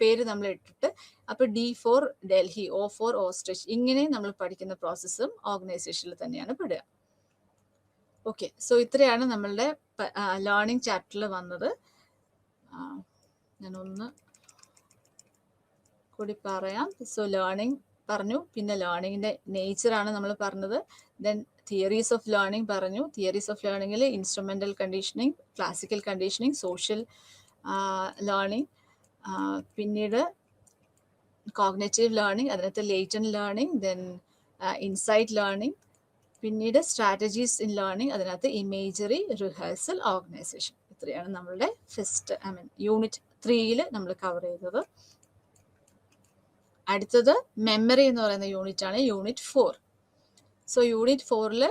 പേര് നമ്മൾ ഇട്ടിട്ട്, അപ്പൊ D for Delhi, O for ostrich, ഇങ്ങനെ നമ്മൾ പഠിക്കുന്ന പ്രോസസ്സും ഓർഗനൈസേഷനിൽ തന്നെയാണ് പെടുക. ഓക്കെ, സോ ഇത്രയാണ് നമ്മളുടെ ലേണിംഗ് ചാപ്റ്ററിൽ വന്നത്. ഞാനൊന്ന് കൂടി പറയാം. സോ ലേണിംഗ് പറഞ്ഞു, പിന്നെ ലേണിങ്ങിന്റെ നേച്ചറാണ് നമ്മൾ പറഞ്ഞത്. ദെൻ തിയറീസ് ഓഫ് ലേണിംഗ് പറഞ്ഞു. തിയറീസ് ഓഫ് ലേണിംഗിൽ instrumental conditioning, classical conditioning, social learning, പിന്നീട് കോഗ്നേറ്റീവ് ലേണിംഗ്, അതിനകത്ത് latent learning, then insight learning, പിന്നീട് സ്ട്രാറ്റജീസ് ഇൻ ലേണിംഗ്, അതിനകത്ത് ഇമേജറി, റിഹേഴ്സൽ, ഓർഗനൈസേഷൻ. ഇത്രയാണ് നമ്മളുടെ യൂണിറ്റ് 3 നമ്മൾ കവർ ചെയ്തത്. അടുത്തത് മെമ്മറി എന്ന് പറയുന്ന യൂണിറ്റ് ആണ്, unit 4. So unit 4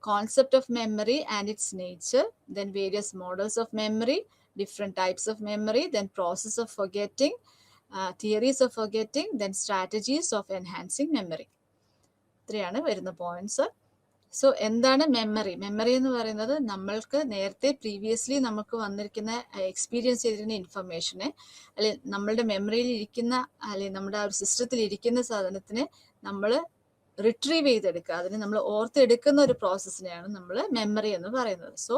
concept of memory and its nature, then various models of memory, different types of memory, then process of forgetting, theories of forgetting, then strategies of enhancing memory. ഇത്രയാണ് വരുന്ന points. So എന്താണ് memory? Memory എന്ന് പറയുന്നത് നമ്മൾക്ക് നേരത്തെ previously നമുക്ക് വന്നിരിക്കുന്ന experience ചെയ്തിരുന്ന ഇൻഫർമേഷനെ, അല്ലെ നമ്മളുടെ മെമ്മറിയിൽ ഇരിക്കുന്ന, അല്ലെ നമ്മുടെ ആ ഒരു സിസ്റ്റത്തിൽ ഇരിക്കുന്ന സാധനത്തിനെ നമ്മൾ റിട്രീവ് ചെയ്തെടുക്കുക, അതിനെ നമ്മൾ ഓർത്തെടുക്കുന്ന ഒരു പ്രോസസ്സിനെയാണ് നമ്മൾ മെമ്മറി എന്ന് പറയുന്നത്. So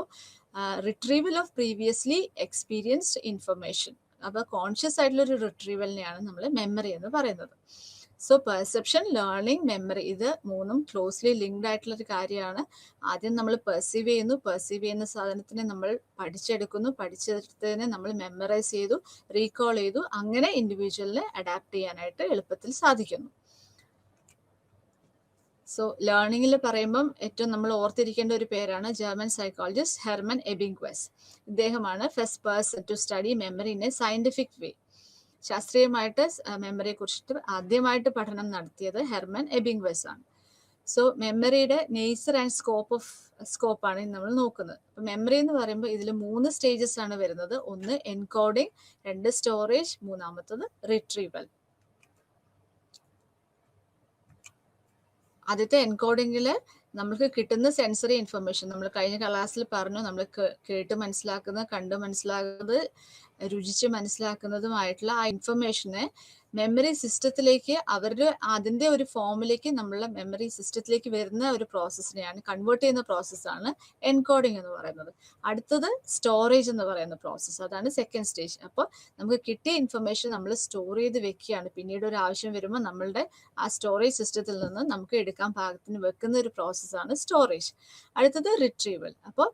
retrieval of previously experienced information, അപ്പോൾ കോൺഷ്യസ് ആയിട്ടുള്ള ഒരു റിട്രീവലിനെയാണ് നമ്മൾ മെമ്മറി എന്ന് പറയുന്നത്. സോ പെർസെപ്ഷൻ, ലേണിംഗ്, മെമ്മറി, ഇത് മൂന്നും ക്ലോസ്ലി ലിങ്ക്ഡ് ആയിട്ടുള്ള ഒരു കാര്യമാണ്. ആദ്യം നമ്മൾ പെർസീവ് ചെയ്യുന്ന സാധനത്തിനെ നമ്മൾ പഠിച്ചെടുക്കുന്നു, പഠിച്ചെടുത്തതിനെ നമ്മൾ മെമ്മറൈസ് ചെയ്തു, റീകോൾ ചെയ്തു, അങ്ങനെ ഇൻഡിവിജ്വലിനെ അഡാപ്റ്റ് ചെയ്യാനായിട്ട് എളുപ്പത്തിൽ സാധിക്കുന്നു. സോ ലേണിംഗിൽ പറയുമ്പം ഏറ്റവും നമ്മൾ ഓർത്തിരിക്കേണ്ട ഒരു പേരാണ് ജർമ്മൻ സൈക്കോളജിസ്റ്റ് ഹെർമൻ എബിംഗ്വസ്. ഇദ്ദേഹമാണ് first person to study memory in a scientific way. ശാസ്ത്രീയമായിട്ട് മെമ്മറിയെ കുറിച്ചിട്ട് ആദ്യമായിട്ട് പഠനം നടത്തിയത് ഹെർമൻ എബിംഗ്വസ് ആണ്. സോ മെമ്മറിയുടെ നേച്ചർ ആൻഡ് സ്കോപ്പാണ് നമ്മൾ നോക്കുന്നത്. അപ്പൊ മെമ്മറി എന്ന് പറയുമ്പോൾ ഇതിൽ 3 സ്റ്റേജസ് ആണ് വരുന്നത്. ഒന്ന് എൻകോഡിങ്, 2 സ്റ്റോറേജ്, മൂന്നാമത്തത് റിട്രീവൽ. ആദ്യത്തെ എൻകോഡിങ്ങിൽ നമുക്ക് കിട്ടുന്ന സെൻസറി ഇൻഫർമേഷൻ, നമ്മൾ കഴിഞ്ഞ ക്ലാസ്സിൽ പറഞ്ഞു, നമ്മൾ കേട്ട് മനസ്സിലാക്കുന്നത്, കണ്ട് മനസ്സിലാക്കുന്നത്, രുചിച്ച് മനസ്സിലാക്കുന്നതുമായിട്ടുള്ള ആ ഇൻഫർമേഷനെ മെമ്മറി സിസ്റ്റത്തിലേക്ക് അതിൻ്റെ ഒരു ഫോമിലേക്ക് നമ്മളുടെ മെമ്മറി സിസ്റ്റത്തിലേക്ക് വരുന്ന ഒരു പ്രോസസ്സിനെയാണ്, കൺവേർട്ട് ചെയ്യുന്ന പ്രോസസ്സാണ് എൻകോഡിങ് എന്ന് പറയുന്നത്. അടുത്തത് സ്റ്റോറേജ് എന്ന് പറയുന്ന പ്രോസസ്സ്, അതാണ് സെക്കൻഡ് സ്റ്റേജ്. അപ്പോൾ നമുക്ക് കിട്ടിയ ഇൻഫർമേഷൻ നമ്മൾ സ്റ്റോർ ചെയ്ത് വെക്കുകയാണ്. പിന്നീട് ഒരു ആവശ്യം വരുമ്പോൾ നമ്മളുടെ ആ സ്റ്റോറേജ് സിസ്റ്റത്തിൽ നിന്ന് നമുക്ക് എടുക്കാൻ പാകത്തിന് വെക്കുന്ന ഒരു പ്രോസസ്സാണ് സ്റ്റോറേജ്. അടുത്തത് റിട്രീവൽ. അപ്പോൾ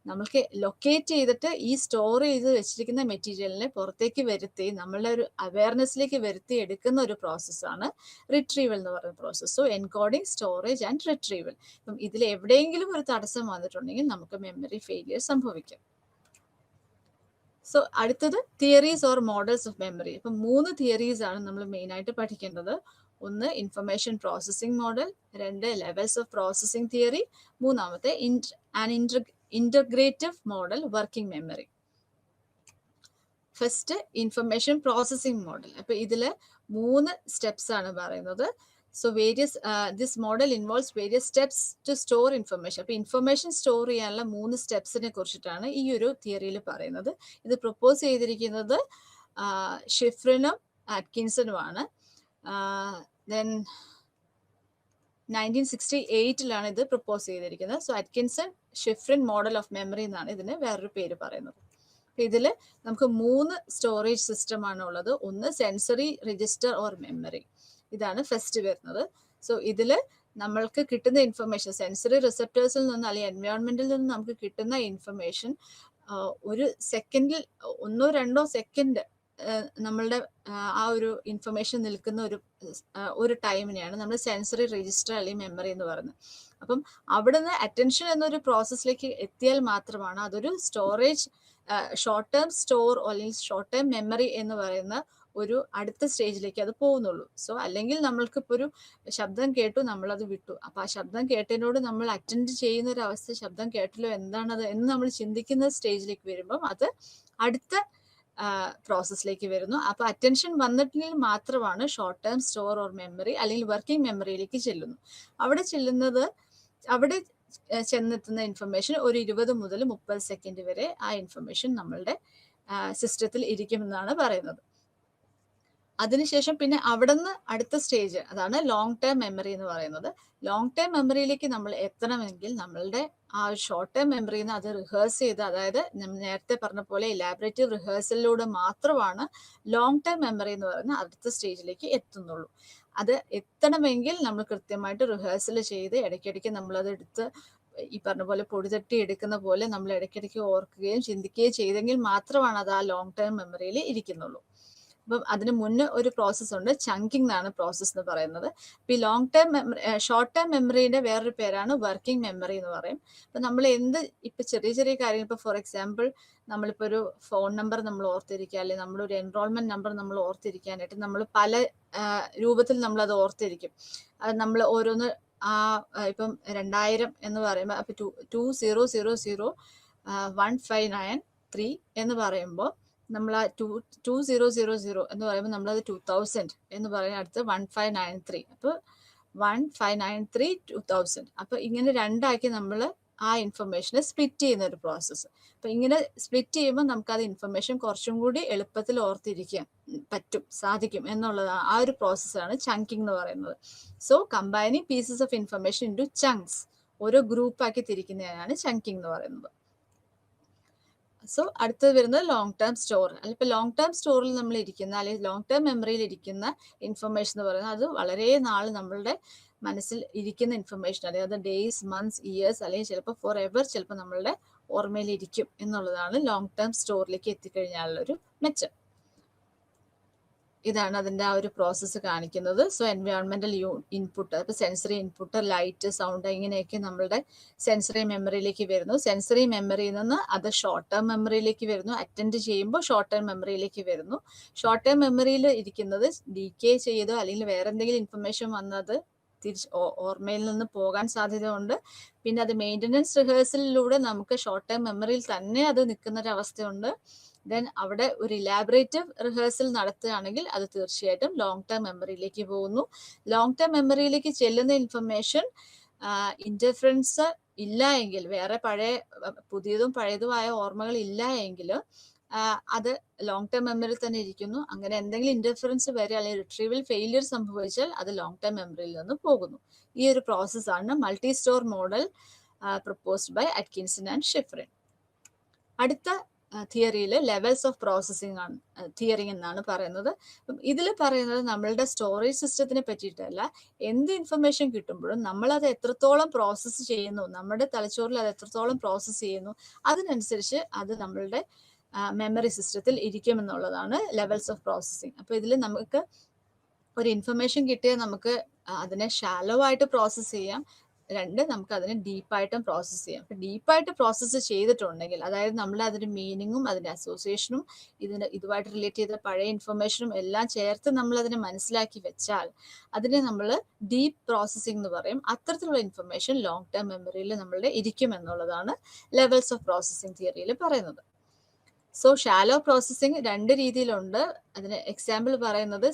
നമുക്ക് ലൊക്കേറ്റ് ചെയ്തിട്ട് ഈ സ്റ്റോർ ചെയ്ത് വെച്ചിരിക്കുന്ന മെറ്റീരിയലിനെ പുറത്തേക്ക് വരുത്തി നമ്മളുടെ ഒരു അവയർനെസ്സിലേക്ക് വരുത്തി എടുക്കുന്ന ഒരു പ്രോസസ്സാണ് റിട്രീവൽ എന്ന് പറയുന്ന process. So encoding, storage and retrieval. അപ്പം ഇതിൽ എവിടെയെങ്കിലും ഒരു തടസ്സം വന്നിട്ടുണ്ടെങ്കിൽ നമുക്ക് മെമ്മറി ഫെയിലിയർ സംഭവിക്കും. സോ അടുത്തത് theories or models of memory. അപ്പം 3 തിയറീസ് ആണ് നമ്മൾ മെയിനായിട്ട് പഠിക്കേണ്ടത്. ഒന്ന് information processing model, 2 levels of processing theory, മൂന്നാമത്തെ integrative model working memory. First information processing model. അപ്പൊ ഇതില് 3 സ്റ്റെപ്സ് ആണ് പറയുന്നത്. So this model involves various steps to store information. അപ്പൊ ഇൻഫർമേഷൻ സ്റ്റോർ ചെയ്യാനുള്ള 3 സ്റ്റെപ്സിനെ കുറിച്ചിട്ടാണ് ഈ ഒരു തിയറിയിൽ പറയുന്നത്. ഇത് പ്രൊപ്പോസ് ചെയ്തിരിക്കുന്നത് ഷിഫ്രിനും അറ്റ്കിൻസണുമാണ്. ദെൻ 1968 ഇത് പ്രൊപ്പോസ് ചെയ്തിരിക്കുന്നത്. So Atkinson Shiffrin model of memory എന്നാണ് ഇതിന് വേറൊരു പേര് പറയുന്നത്. ഇതിൽ നമുക്ക് 3 സ്റ്റോറേജ് സിസ്റ്റം ആണ് ഉള്ളത്. ഒന്ന് സെൻസറി രജിസ്റ്റർ ഓർ മെമ്മറി, ഇതാണ് ഫസ്റ്റ് വരുന്നത്. സോ ഇതിൽ നമ്മൾക്ക് കിട്ടുന്ന ഇൻഫർമേഷൻ സെൻസറി റിസപ്റ്റേഴ്സിൽ നിന്ന് അല്ലെങ്കിൽ എൻവയോൺമെന്റിൽ നിന്ന് നമുക്ക് കിട്ടുന്ന ഇൻഫർമേഷൻ ഒരു സെക്കൻഡിൽ 1-2 സെക്കൻഡ് നമ്മളുടെ ആ ഒരു ഇൻഫർമേഷൻ നിൽക്കുന്ന ഒരു ടൈമിനെയാണ് നമ്മൾ സെൻസറി രജിസ്റ്റർ അല്ലെങ്കിൽ മെമ്മറി എന്ന് പറയുന്നത്. അപ്പം അവിടുന്ന് അറ്റൻഷൻ എന്നൊരു പ്രോസസ്സിലേക്ക് എത്തിയാൽ മാത്രമാണ് അതൊരു സ്റ്റോറേജ്, ഷോർട്ട് ടേം സ്റ്റോർ അല്ലെങ്കിൽ ഷോർട്ട് ടേം മെമ്മറി എന്ന് പറയുന്ന ഒരു അടുത്ത സ്റ്റേജിലേക്ക് അത് പോകുന്നുള്ളൂ. സോ അല്ലെങ്കിൽ നമ്മൾക്ക് ഇപ്പോൾ ഒരു ശബ്ദം കേട്ടു, നമ്മളത് വിട്ടു. അപ്പൊ ആ ശബ്ദം കേട്ടതിനോട് നമ്മൾ അറ്റൻഡ് ചെയ്യുന്ന ഒരു അവസ്ഥ, ശബ്ദം കേട്ടല്ലോ എന്താണത് എന്ന് നമ്മൾ ചിന്തിക്കുന്ന സ്റ്റേജിലേക്ക് വരുമ്പം അത് അടുത്ത പ്രോസസ്സിലേക്ക് വരുന്നു. അപ്പൊ അറ്റൻഷൻ വന്നിട്ടുണ്ടെങ്കിൽ മാത്രമാണ് short term store or memory അല്ലെങ്കിൽ വർക്കിംഗ് മെമ്മറിയിലേക്ക് ചെല്ലുന്നു. അവിടെ ചെന്നെത്തുന്ന ഇൻഫർമേഷൻ ഒരു 20 മുതൽ 30 സെക്കൻഡ് വരെ ആ ഇൻഫർമേഷൻ നമ്മളുടെ സിസ്റ്റത്തിൽ ഇരിക്കുമെന്നാണ് പറയുന്നത്. അതിനുശേഷം പിന്നെ അവിടെ നിന്ന് അടുത്ത സ്റ്റേജ്, അതാണ് ലോങ് ടേം മെമ്മറി എന്ന് പറയുന്നത്. ലോങ് ടേം മെമ്മറിയിലേക്ക് നമ്മൾ എത്തണമെങ്കിൽ നമ്മളുടെ ആ ഷോർട്ട് ടേം മെമ്മറിയിൽ നിന്ന് അത് റിഹേഴ്സ് ചെയ്ത്, അതായത് നേരത്തെ പറഞ്ഞ പോലെ ഇലാബറേറ്റീവ് റിഹേഴ്സലിലൂടെ മാത്രമാണ് ലോങ് ടേം മെമ്മറി എന്ന് പറയുന്ന അടുത്ത സ്റ്റേജിലേക്ക് എത്തുന്നുള്ളൂ. അത് എത്തണമെങ്കിൽ നമ്മൾ കൃത്യമായിട്ട് റിഹേഴ്സൽ ചെയ്ത് ഇടയ്ക്കിടയ്ക്ക് നമ്മളത് എടുത്ത് ഈ പറഞ്ഞ പോലെ പൊടി തട്ടി എടുക്കുന്ന പോലെ നമ്മൾ ഇടയ്ക്കിടയ്ക്ക് ഓർക്കുകയും ചിന്തിക്കുകയും ചെയ്തെങ്കിൽ മാത്രമാണ് അത് ആ ലോങ് ടേം മെമ്മറിയിൽ ഇരിക്കുന്നുള്ളൂ. അപ്പം അതിന് മുന്നേ ഒരു പ്രോസസ്സ് ഉണ്ട്, ചങ്കിങ് എന്നാണ് പ്രോസസ്സ് എന്ന് പറയുന്നത്. ഇപ്പം ഈ long term memory, short term മെമ്മറിയുടെ വേറൊരു പേരാണ് വർക്കിംഗ് മെമ്മറി എന്ന് പറയും. അപ്പം നമ്മൾ ഇപ്പം ചെറിയ ചെറിയ കാര്യങ്ങൾ, ഇപ്പോൾ ഫോർ എക്സാമ്പിൾ നമ്മളിപ്പോൾ ഒരു ഫോൺ നമ്പർ നമ്മൾ ഓർത്തിരിക്കുക, അല്ലെങ്കിൽ നമ്മളൊരു എൻറോൾമെന്റ് നമ്പർ നമ്മൾ ഓർത്തിരിക്കാനായിട്ട് നമ്മൾ പല രൂപത്തിൽ നമ്മളത് ഓർത്തിരിക്കും. അത് നമ്മൾ ഓരോന്ന് ഇപ്പം 2000 എന്ന് പറയുമ്പോൾ അപ്പൊ 20001593 എന്ന് പറയുമ്പോൾ നമ്മൾ ആ 2000 എന്ന് പറയുമ്പോൾ നമ്മളത് 2000 എന്ന് പറയുന്ന അടുത്ത് 1593. അപ്പോൾ 1593 2000. അപ്പൊ ഇങ്ങനെ രണ്ടാക്കി നമ്മൾ ആ ഇൻഫർമേഷനെ സ്പ്ലിറ്റ് ചെയ്യുന്ന ഒരു പ്രോസസ്സ്. അപ്പൊ ഇങ്ങനെ സ്പ്ലിറ്റ് ചെയ്യുമ്പോൾ നമുക്ക് അത് ഇൻഫർമേഷൻ കുറച്ചും കൂടി എളുപ്പത്തിൽ ഓർത്തിരിക്കാൻ സാധിക്കും എന്നുള്ളതാണ്. ആ ഒരു പ്രോസസ്സാണ് ചങ്കിങ് എന്ന് പറയുന്നത്. So combining pieces of information into chunks, ഓരോ ഗ്രൂപ്പാക്കി തിരിക്കുന്നതിനാണ് ചങ്കിങ് എന്ന് പറയുന്നത്. സോ അടുത്തത് വരുന്നത് ലോങ് ടേം സ്റ്റോർ. ഇപ്പൊ ലോങ് ടേം സ്റ്റോറിൽ നമ്മൾ ഇരിക്കുന്ന അല്ലെങ്കിൽ ലോങ് ടേം മെമ്മറിയിൽ ഇരിക്കുന്ന ഇൻഫർമേഷൻ എന്ന് പറയുന്നത് അത് വളരെ നാൾ നമ്മളുടെ മനസ്സിൽ ഇരിക്കുന്ന ഇൻഫർമേഷൻ, അതായത് ഡേയ്സ്, മന്ത്സ്, ഇയേഴ്സ്, അല്ലെങ്കിൽ ചിലപ്പോൾ ഫോർ എവർ ചിലപ്പോൾ നമ്മളുടെ ഓർമ്മയിൽ ഇരിക്കും എന്നുള്ളതാണ് ലോങ് ടേം സ്റ്റോറിലേക്ക് എത്തിക്കഴിഞ്ഞാലുള്ള ഒരു മെച്ചം. ഇതാണ് അതിൻ്റെ ആ ഒരു പ്രോസസ്സ് കാണിക്കുന്നത്. സോ എൻവയോൺമെന്റൽ ഇൻപുട്ട്, അപ്പോൾ സെൻസറി ഇൻപുട്ട്, ലൈറ്റ്, സൗണ്ട്, ഇങ്ങനെയൊക്കെ നമ്മളുടെ സെൻസറി മെമ്മറിയിലേക്ക് വരുന്നു. സെൻസറി മെമ്മറിയിൽ നിന്ന് അത് ഷോർട്ട് ടേം മെമ്മറിയിലേക്ക് വരുന്നു. അറ്റൻഡ് ചെയ്യുമ്പോൾ ഷോർട്ട് ടേം മെമ്മറിയിലേക്ക് വരുന്നു. ഷോർട്ട് ടേം മെമ്മറിയിൽ ഇരിക്കുന്നത് ഡീകേ ചെയ്തോ അല്ലെങ്കിൽ വേറെ എന്തെങ്കിലും ഇൻഫർമേഷൻ വന്നത് ഓർമ്മയിൽ നിന്ന് പോകാൻ സാധ്യതയുണ്ട്. പിന്നെ അത് മെയിൻ്റനൻസ് റിഹേഴ്സലിലൂടെ നമുക്ക് ഷോർട്ട് ടേം മെമ്മറിയിൽ തന്നെ അത് നിൽക്കുന്നൊരവസ്ഥയുണ്ട്. ദെൻ അവിടെ ഒരു ഇലാബറേറ്റീവ് റിഹേഴ്സൽ നടത്തുകയാണെങ്കിൽ അത് തീർച്ചയായിട്ടും ലോങ് ടേം മെമ്മറിയിലേക്ക് പോകുന്നു. ലോങ് ടേം മെമ്മറിയിലേക്ക് ചെല്ലുന്ന ഇൻഫർമേഷൻ ഇന്റർഫറൻസ് ഇല്ല എങ്കിൽ, വേറെ പുതിയതും പഴയതുമായ ഓർമ്മകൾ ഇല്ല എങ്കിൽ അത് ലോങ് ടേം മെമ്മറിയിൽ തന്നെ ഇരിക്കുന്നു. അങ്ങനെ എന്തെങ്കിലും ഇന്റർഫറൻസ് വരെ അല്ലെങ്കിൽ റിട്രീവൽ ഫെയിലിയർ സംഭവിച്ചാൽ അത് ലോങ് ടേം മെമ്മറിയിൽ നിന്ന് പോകുന്നു. ഈ ഒരു പ്രോസസ്സാണ് multi store model proposed by Atkinson and Shiffrin. അടുത്ത തിയറിയിൽ ലെവൽസ് ഓഫ് പ്രോസസ്സിംഗ് ആണ് തിയറി എന്നാണ് പറയുന്നത്. ഇതിൽ പറയുന്നത് നമ്മളുടെ സ്റ്റോറേജ് സിസ്റ്റത്തിനെ പറ്റിയിട്ടല്ല, എന്ത് ഇൻഫർമേഷൻ കിട്ടുമ്പോഴും നമ്മളത് എത്രത്തോളം പ്രോസസ്സ് ചെയ്യുന്നു, നമ്മുടെ തലച്ചോറിൽ അത് എത്രത്തോളം പ്രോസസ്സ് ചെയ്യുന്നു, അതിനനുസരിച്ച് അത് നമ്മളുടെ മെമ്മറി സിസ്റ്റത്തിൽ ഇരിക്കുമെന്നുള്ളതാണ് ലെവൽസ് ഓഫ് പ്രോസസ്സിംഗ്. അപ്പോൾ ഇതിൽ നമുക്ക് ഒരു ഇൻഫർമേഷൻ കിട്ടിയാൽ നമുക്ക് അതിനെ ഷാലോ ആയിട്ട് പ്രോസസ്സ് ചെയ്യാം, നമുക്ക് അതിനെ ഡീപ്പായിട്ടും പ്രോസസ്സ് ചെയ്യാം. അപ്പൊ ഡീപ്പായിട്ട് പ്രോസസ്സ് ചെയ്തിട്ടുണ്ടെങ്കിൽ, അതായത് നമ്മൾ അതിന്റെ മീനിങ്ങും അതിന്റെ അസോസിയേഷനും ഇതുമായിട്ട് റിലേറ്റ് ചെയ്ത പഴയ ഇൻഫർമേഷനും എല്ലാം ചേർത്ത് നമ്മൾ അതിനെ മനസ്സിലാക്കി വെച്ചാൽ അതിനെ നമ്മൾ ഡീപ്പ് പ്രോസസ്സിംഗ് എന്ന് പറയും. അത്തരത്തിലുള്ള ഇൻഫർമേഷൻ ലോങ് ടേം മെമ്മറിയിൽ നമ്മളുടെ ഇരിക്കും എന്നുള്ളതാണ് ലെവൽസ് ഓഫ് പ്രോസസ്സിംഗ് തിയറിയിൽ പറയുന്നത്. സോ ഷാലോ പ്രോസസ്സിംഗ് രണ്ട് രീതിയിലുണ്ട്. അതിന് എക്സാമ്പിൾ പറയുന്നത്